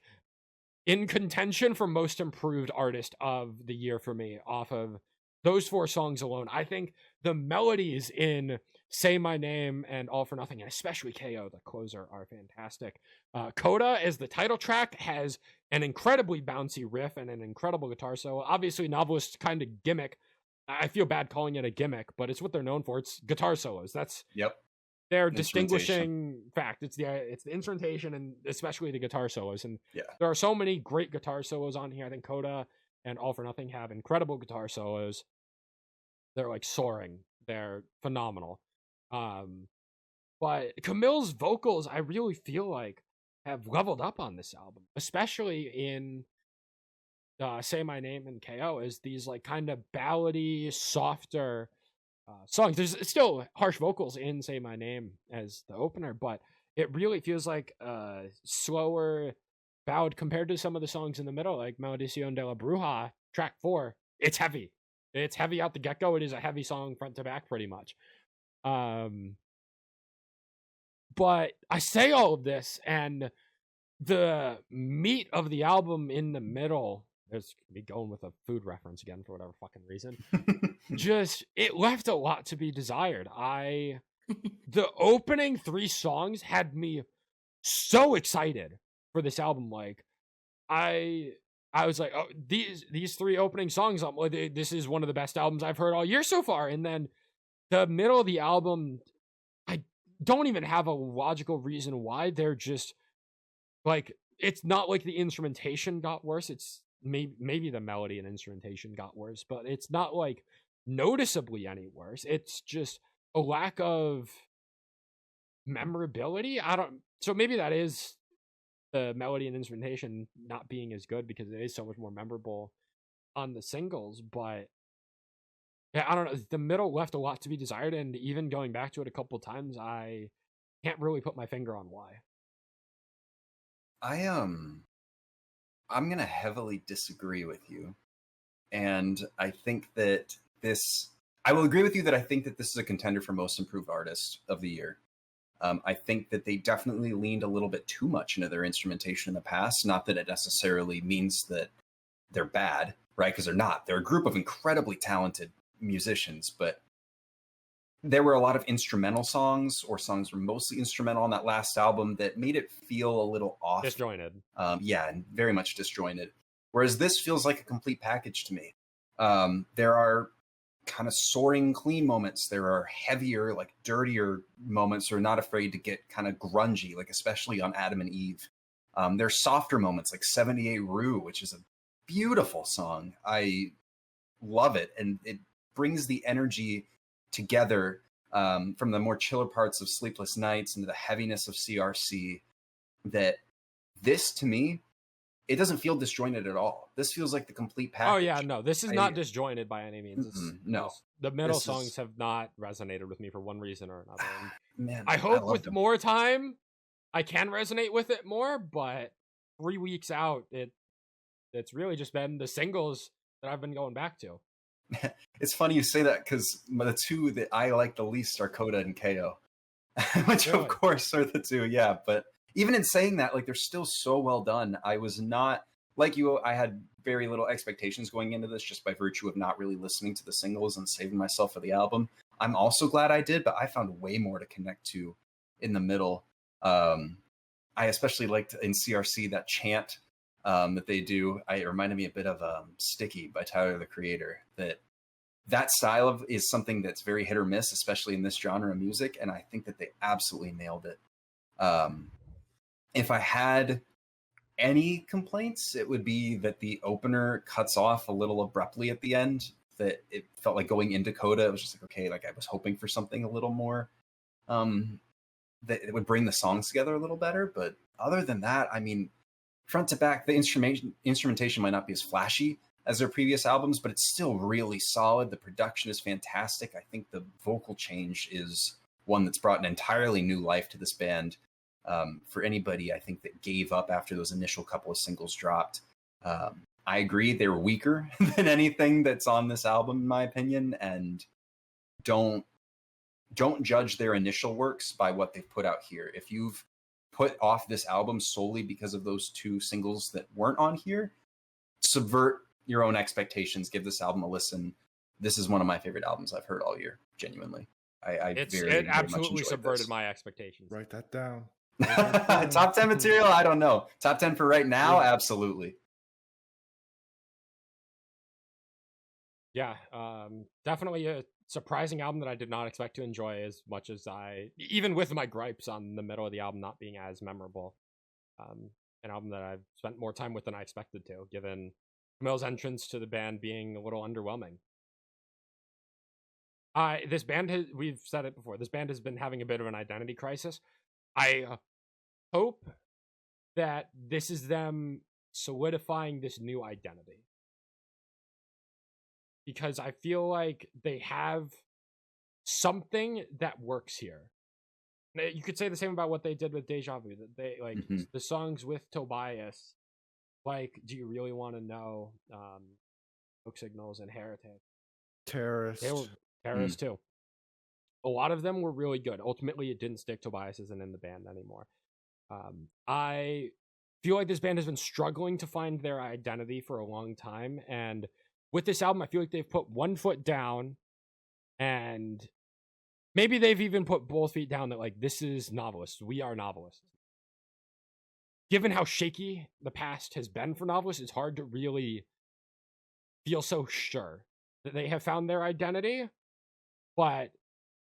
in contention for most improved artist of the year for me off of those 4 songs alone. I think the melodies in Say My Name and All for Nothing, and especially KO, the closer, are fantastic. CODA, as the title track, has an incredibly bouncy riff and an incredible guitar solo. Obviously, Novelists kind of gimmick. I feel bad calling it a gimmick, but it's what they're known for. It's guitar solos. That's their distinguishing fact. It's the instrumentation and especially the guitar solos. And there are so many great guitar solos on here. I think CODA and All for Nothing have incredible guitar solos. They're like soaring. They're phenomenal. But Camille's vocals, I really feel like, have leveled up on this album, especially in Say My Name and KO, as these like kind of ballady, softer songs. There's still harsh vocals in Say My Name as the opener, but it really feels like a slower ballad compared to some of the songs in the middle, like Maldición de la Bruja, track 4. It's heavy. It's heavy out the get-go. It is a heavy song front to back, pretty much. But I say all of this, and the meat of the album in the middle, there's me going with a food reference again for whatever fucking reason, just, it left a lot to be desired. The opening 3 songs had me so excited for this album. Like, I was like, oh, these 3 opening songs, this is one of the best albums I've heard all year so far. And then the middle of the album, don't even have a logical reason why. They're just like, it's not like the instrumentation got worse. It's maybe the melody and instrumentation got worse, but it's not like noticeably any worse. It's just a lack of memorability. So maybe that is the melody and instrumentation not being as good because it is so much more memorable on the singles. But yeah, I don't know. The middle left a lot to be desired, and even going back to it a couple times, I can't really put my finger on why. I'm gonna heavily disagree with you, and I think that I will agree with you that I think that this is a contender for most improved artist of the year. I think that they definitely leaned a little bit too much into their instrumentation in the past. Not that it necessarily means that they're bad, right? Because they're not. They're a group of incredibly talented musicians, but there were a lot of instrumental songs, or songs were mostly instrumental on that last album, that made it feel a little off. Disjointed. Yeah, and very much disjointed. Whereas this feels like a complete package to me. There are kind of soaring, clean moments. There are heavier, like dirtier moments, or not afraid to get kind of grungy, like especially on Adam and Eve. There's softer moments like 78 Rue, which is a beautiful song. I love it, and it brings the energy together from the more chiller parts of Sleepless Nights into the heaviness of CRC. That this, to me, it doesn't feel disjointed at all. This feels like the complete package. Oh yeah, no, this is not disjointed by any means. No, the middle songs have not resonated with me for one reason or another. Man, I hope with them. more time, I can resonate with it more. But 3 weeks out, it's really just been the singles that I've been going back to. It's funny you say that, because the two that I like the least are CODA and KO, which Really? Of course are the two. Yeah, but even in saying that, like, they're still so well done. I was not like you. I had very little expectations going into this, just by virtue of not really listening to the singles and saving myself for the album. I'm also glad I did, but I found way more to connect to in the middle. I especially liked in CRC that chant that they do. It reminded me a bit of Sticky by Tyler, the Creator. That style is something that's very hit or miss, especially in this genre of music, and I think that they absolutely nailed it. If I had any complaints, it would be that the opener cuts off a little abruptly at the end. That it felt like going into CODA, it was just like, okay, like I was hoping for something a little more that it would bring the songs together a little better. But other than that, I mean, front to back, the instrumentation might not be as flashy as their previous albums, but it's still really solid. The production is fantastic. I think the vocal change is one that's brought an entirely new life to this band. For anybody, I think, that gave up after those initial couple of singles dropped. I agree, they were weaker than anything that's on this album, in my opinion, and don't judge their initial works by what they've put out here. If you've put off this album solely because of those two singles that weren't on here, subvert your own expectations. Give this album a listen. This is one of my favorite albums I've heard all year, genuinely. It absolutely subverted my expectations. Write that down. Top 10 material, I don't know. Top 10 for right now, absolutely. Yeah, definitely a surprising album that I did not expect to enjoy as much as even with my gripes on the middle of the album not being as memorable. An album that I've spent more time with than I expected to, given Camille's entrance to the band being a little underwhelming. This band we've said it before, this band has been having a bit of an identity crisis. I hope that this is them solidifying this new identity, because I feel like they have something that works here. You could say the same about what they did with Deja Vu. That they like the songs with Tobias, like Do You Really Want to Know, Smoke Signals, and Heretic. Terrorist. They were terrorists too. A lot of them were really good. Ultimately, it didn't stick. Tobias isn't in the band anymore. I feel like this band has been struggling to find their identity for a long time, and with this album, I feel like they've put one foot down, and maybe they've even put both feet down, that like, this is Novelists. We are Novelists. Given how shaky the past has been for Novelists, it's hard to really feel so sure that they have found their identity. But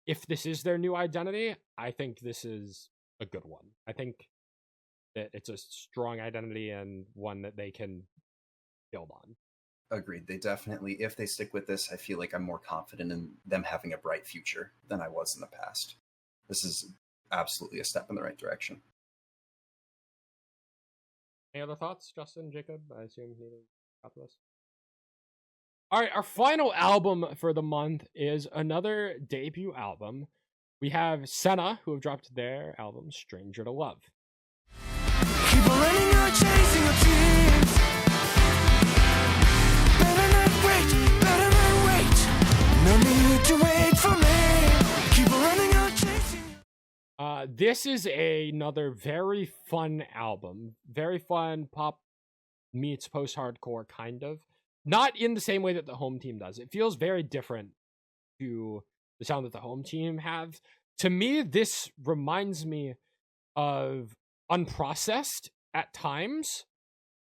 if this is their new identity, I think this is a good one. I think that it's a strong identity and one that they can build on. Agreed. They definitely, if they stick with this, I feel like I'm more confident in them having a bright future than I was in the past. This is absolutely a step in the right direction. Any other thoughts, Justin, Jacob? I assume neither got this. All right, our final album for the month is another debut album. We have SENNA, who have dropped their album Stranger to Love. Keep on running or chasing your dreams. Better not wait. No need to wait for me. Keep on running or chasing. This is another very fun album. Very fun pop meets post-hardcore, kind of. Not in the same way that the home team does. It feels very different to the sound that the home team have. To me, this reminds me of Unprocessed at times,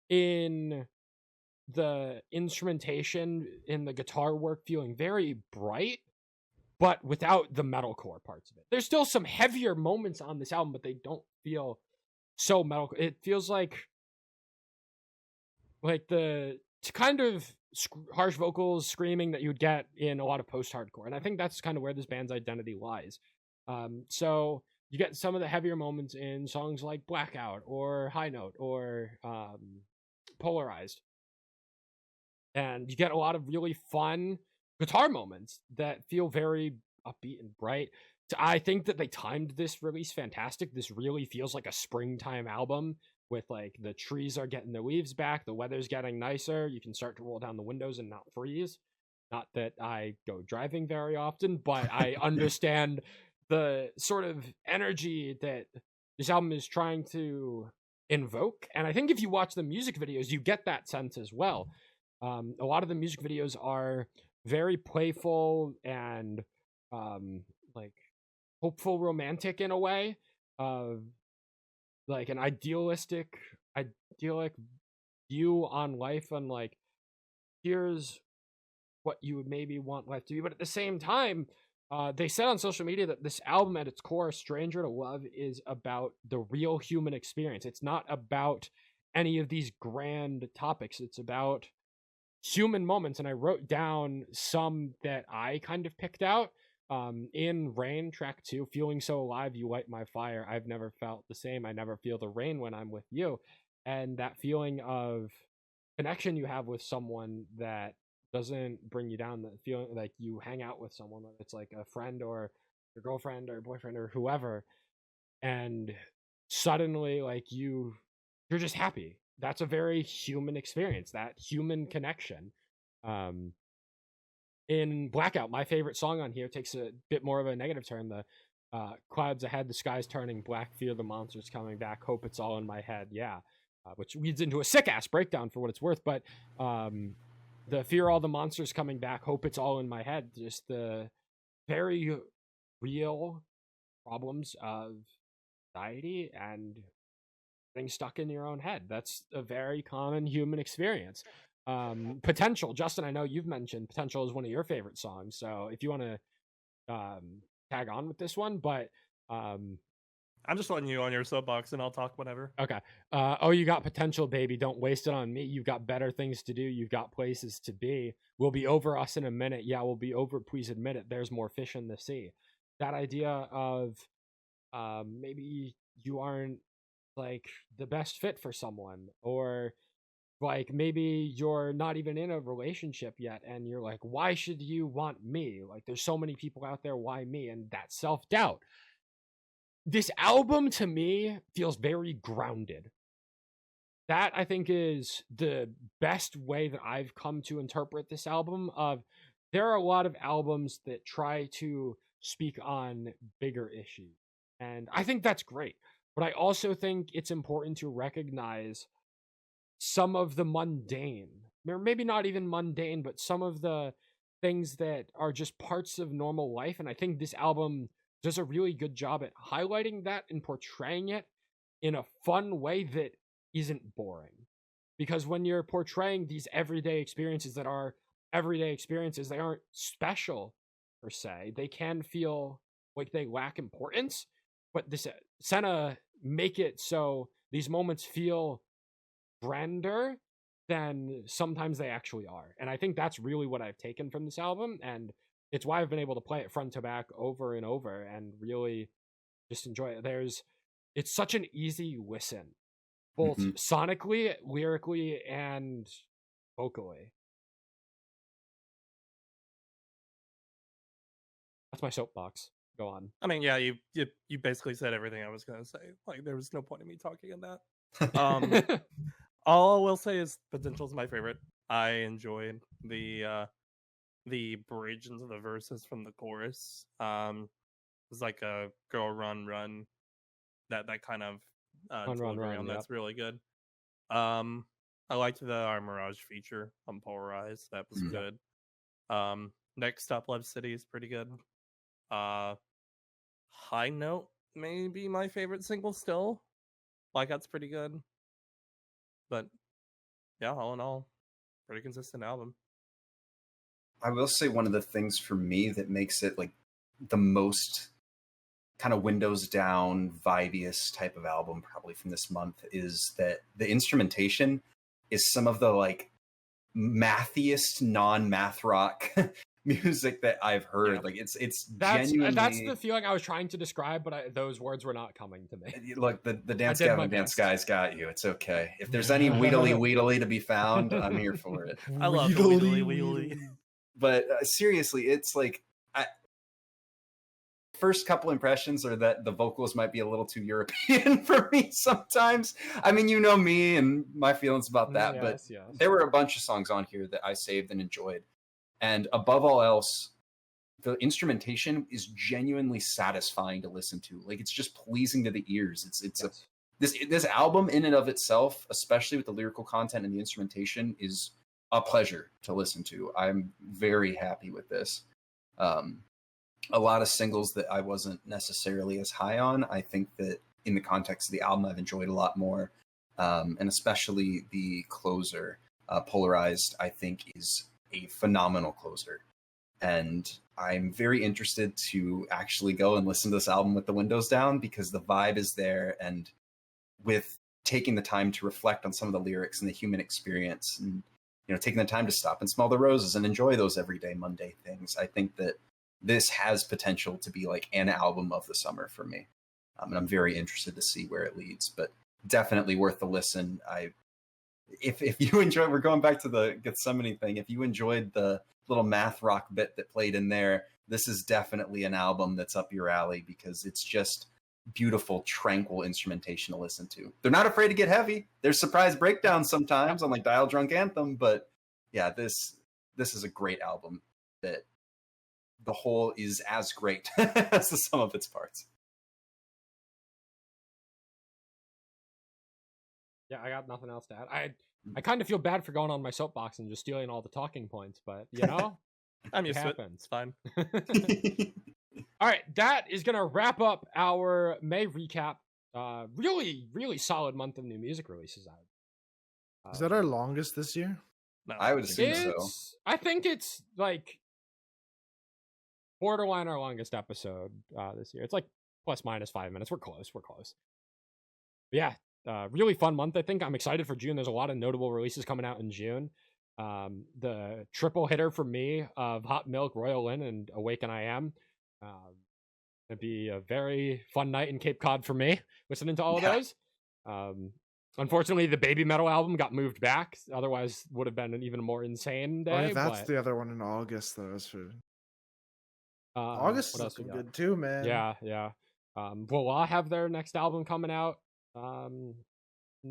in the instrumentation, in the guitar work feeling very bright, but without the metalcore parts of it. There's still some heavier moments on this album, but they don't feel so metal. It feels like the kind of harsh vocals, screaming that you would get in a lot of post-hardcore. And I think that's kind of where this band's identity lies. So you get some of the heavier moments in songs like Blackout or High Note or Polarized. And you get a lot of really fun guitar moments that feel very upbeat and bright. I think that they timed this release fantastic. This really feels like a springtime album with like the trees are getting their leaves back, the weather's getting nicer, you can start to roll down the windows and not freeze. Not that I go driving very often, but I understand the sort of energy that this album is trying to invoke. And I think if you watch the music videos, you get that sense as well. A lot of the music videos are very playful and like hopeful, romantic in a way, like an idyllic view on life, and like, here's what you would maybe want life to be. But at the same time, they said on social media that this album at its core, Stranger to Love, is about the real human experience. It's not about any of these grand topics. It's about human moments. And I wrote down some that I kind of picked out. In Rain, track 2, feeling so alive, you light my fire. I've never felt the same. I never feel the rain when I'm with you. And that feeling of connection you have with someone that doesn't bring you down, that feeling like you hang out with someone, whether it's like a friend or your girlfriend or boyfriend or whoever, and suddenly like you're just happy. That's a very human experience, that human connection. In Blackout, my favorite song on here, takes a bit more of a negative turn. The clouds ahead, the sky's turning black, fear the monsters coming back, hope it's all in my head. Yeah, which leads into a sick-ass breakdown for what it's worth. But the fear all the monsters coming back, hope it's all in my head, just the very real problems of anxiety and getting stuck in your own head. That's a very common human experience. Potential, Justin, I know you've mentioned Potential is one of your favorite songs, so if you want to tag on with this one. But I'm just letting you on your soapbox and I'll talk whatever. Okay. Oh, you got potential, baby, don't waste it on me. You've got better things to do, you've got places to be. We'll be over us in a minute. Yeah, we'll be over, please admit it. There's more fish in the sea. That idea of maybe you aren't like the best fit for someone, or like maybe you're not even in a relationship yet and you're like, why should you want me? Like, there's so many people out there, why me? And that self-doubt. This album to me feels very grounded. That, I think, is the best way that I've come to interpret this album. There are a lot of albums that try to speak on bigger issues, and I think that's great. But I also think it's important to recognize some of the mundane, or maybe not even mundane, but some of the things that are just parts of normal life. And I think this album does a really good job at highlighting that and portraying it in a fun way that isn't boring. Because when you're portraying these everyday experiences that are everyday experiences, they aren't special per se. They can feel like they lack importance, but this Senna make it so these moments feel grander than sometimes they actually are. And I think that's really what I've taken from this album, and it's why I've been able to play it front to back over and over and really just enjoy it. It's such an easy listen, both sonically, lyrically, and vocally. That's my soapbox. Go on. I mean, yeah, you basically said everything I was gonna say. Like, there was no point in me talking in that. All I will say is Potential's my favorite. I enjoyed the bridge into the verses from the chorus. It's like a girl run, that kind of delivery on that's really good. I liked the Our Mirage feature on Polarized. That was good. Next Up, Love City is pretty good. High Note, maybe my favorite single still. Like, that's pretty good. But yeah, all in all, pretty consistent album. I will say one of the things for me that makes it like the most kind of windows down, vibiest type of album probably from this month is that the instrumentation is some of the like mathiest non-math rock music that I've heard. Like it's genuinely. That's the feeling I was trying to describe, but those words were not coming to me. Look, the Dance Gavin Dance guys got you. It's okay. If there's any Weedly to be found, I'm here for it. I love Weedly. But seriously, it's like first couple impressions are that the vocals might be a little too European for me sometimes. I mean, you know me and my feelings about that, but there were a bunch of songs on here that I saved and enjoyed. And above all else, the instrumentation is genuinely satisfying to listen to. Like, it's just pleasing to the ears. This album in and of itself, especially with the lyrical content and the instrumentation, is a pleasure to listen to. I'm very happy with this. A lot of singles that I wasn't necessarily as high on, I think that in the context of the album, I've enjoyed a lot more. And especially the closer, Polarized, I think is a phenomenal closer. And I'm very interested to actually go and listen to this album with the windows down, because the vibe is there, and with taking the time to reflect on some of the lyrics and the human experience, and taking the time to stop and smell the roses and enjoy those everyday Monday things, I think that this has potential to be like an album of the summer for me. And I'm very interested to see where it leads, but definitely worth the listen. If you enjoy, we're going back to the Gethsemane thing. If you enjoyed the little math rock bit that played in there, this is definitely an album that's up your alley, because it's just beautiful, tranquil instrumentation to listen to. They're not afraid to get heavy. There's surprise breakdowns sometimes on like Dial Drunk Anthem, but yeah, this is a great album that the whole is as great as the sum of its parts. Yeah, I got nothing else to add. I kind of feel bad for going on my soapbox and just stealing all the talking points, but I'm used to it. It's fine. All right, that is gonna wrap up our May recap. Really, really solid month of new music releases out. Is that our longest this year? No, I would assume so. I think it's like borderline our longest episode this year. It's like plus minus 5 minutes. We're close. But yeah. Really fun month, I think. I'm excited for June. There's a lot of notable releases coming out in June. The triple hitter for me of Hot Milk, Royal Lynn, and Awaken I Am. It'd be a very fun night in Cape Cod for me, listening to all of those. Unfortunately, the Baby Metal album got moved back. Otherwise, would have been an even more insane day. Oh, yeah, that's the other one in August, though. August is looking good, too, man. Yeah. Voila have their next album coming out in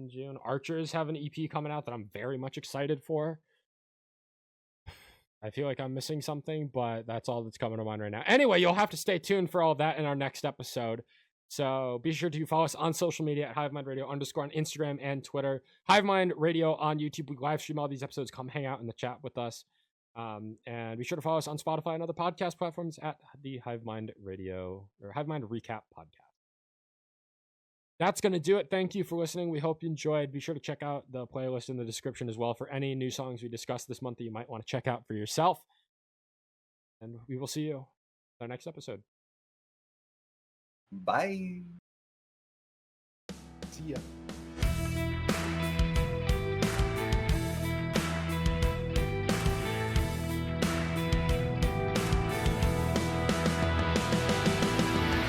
June. Archers have an EP coming out that I'm very much excited for. I feel like I'm missing something, but that's all that's coming to mind right now. Anyway, you'll have to stay tuned for all of that in our next episode. So be sure to follow us on social media at Hivemind Radio _ on Instagram and Twitter. Hivemind Radio on YouTube. We live stream all these episodes. Come hang out in the chat with us. And be sure to follow us on Spotify and other podcast platforms at the Hivemind Radio or Hivemind Recap Podcast. That's going to do it. Thank you for listening. We hope you enjoyed. Be sure to check out the playlist in the description as well for any new songs we discussed this month that you might want to check out for yourself. And we will see you our next episode. Bye. See ya.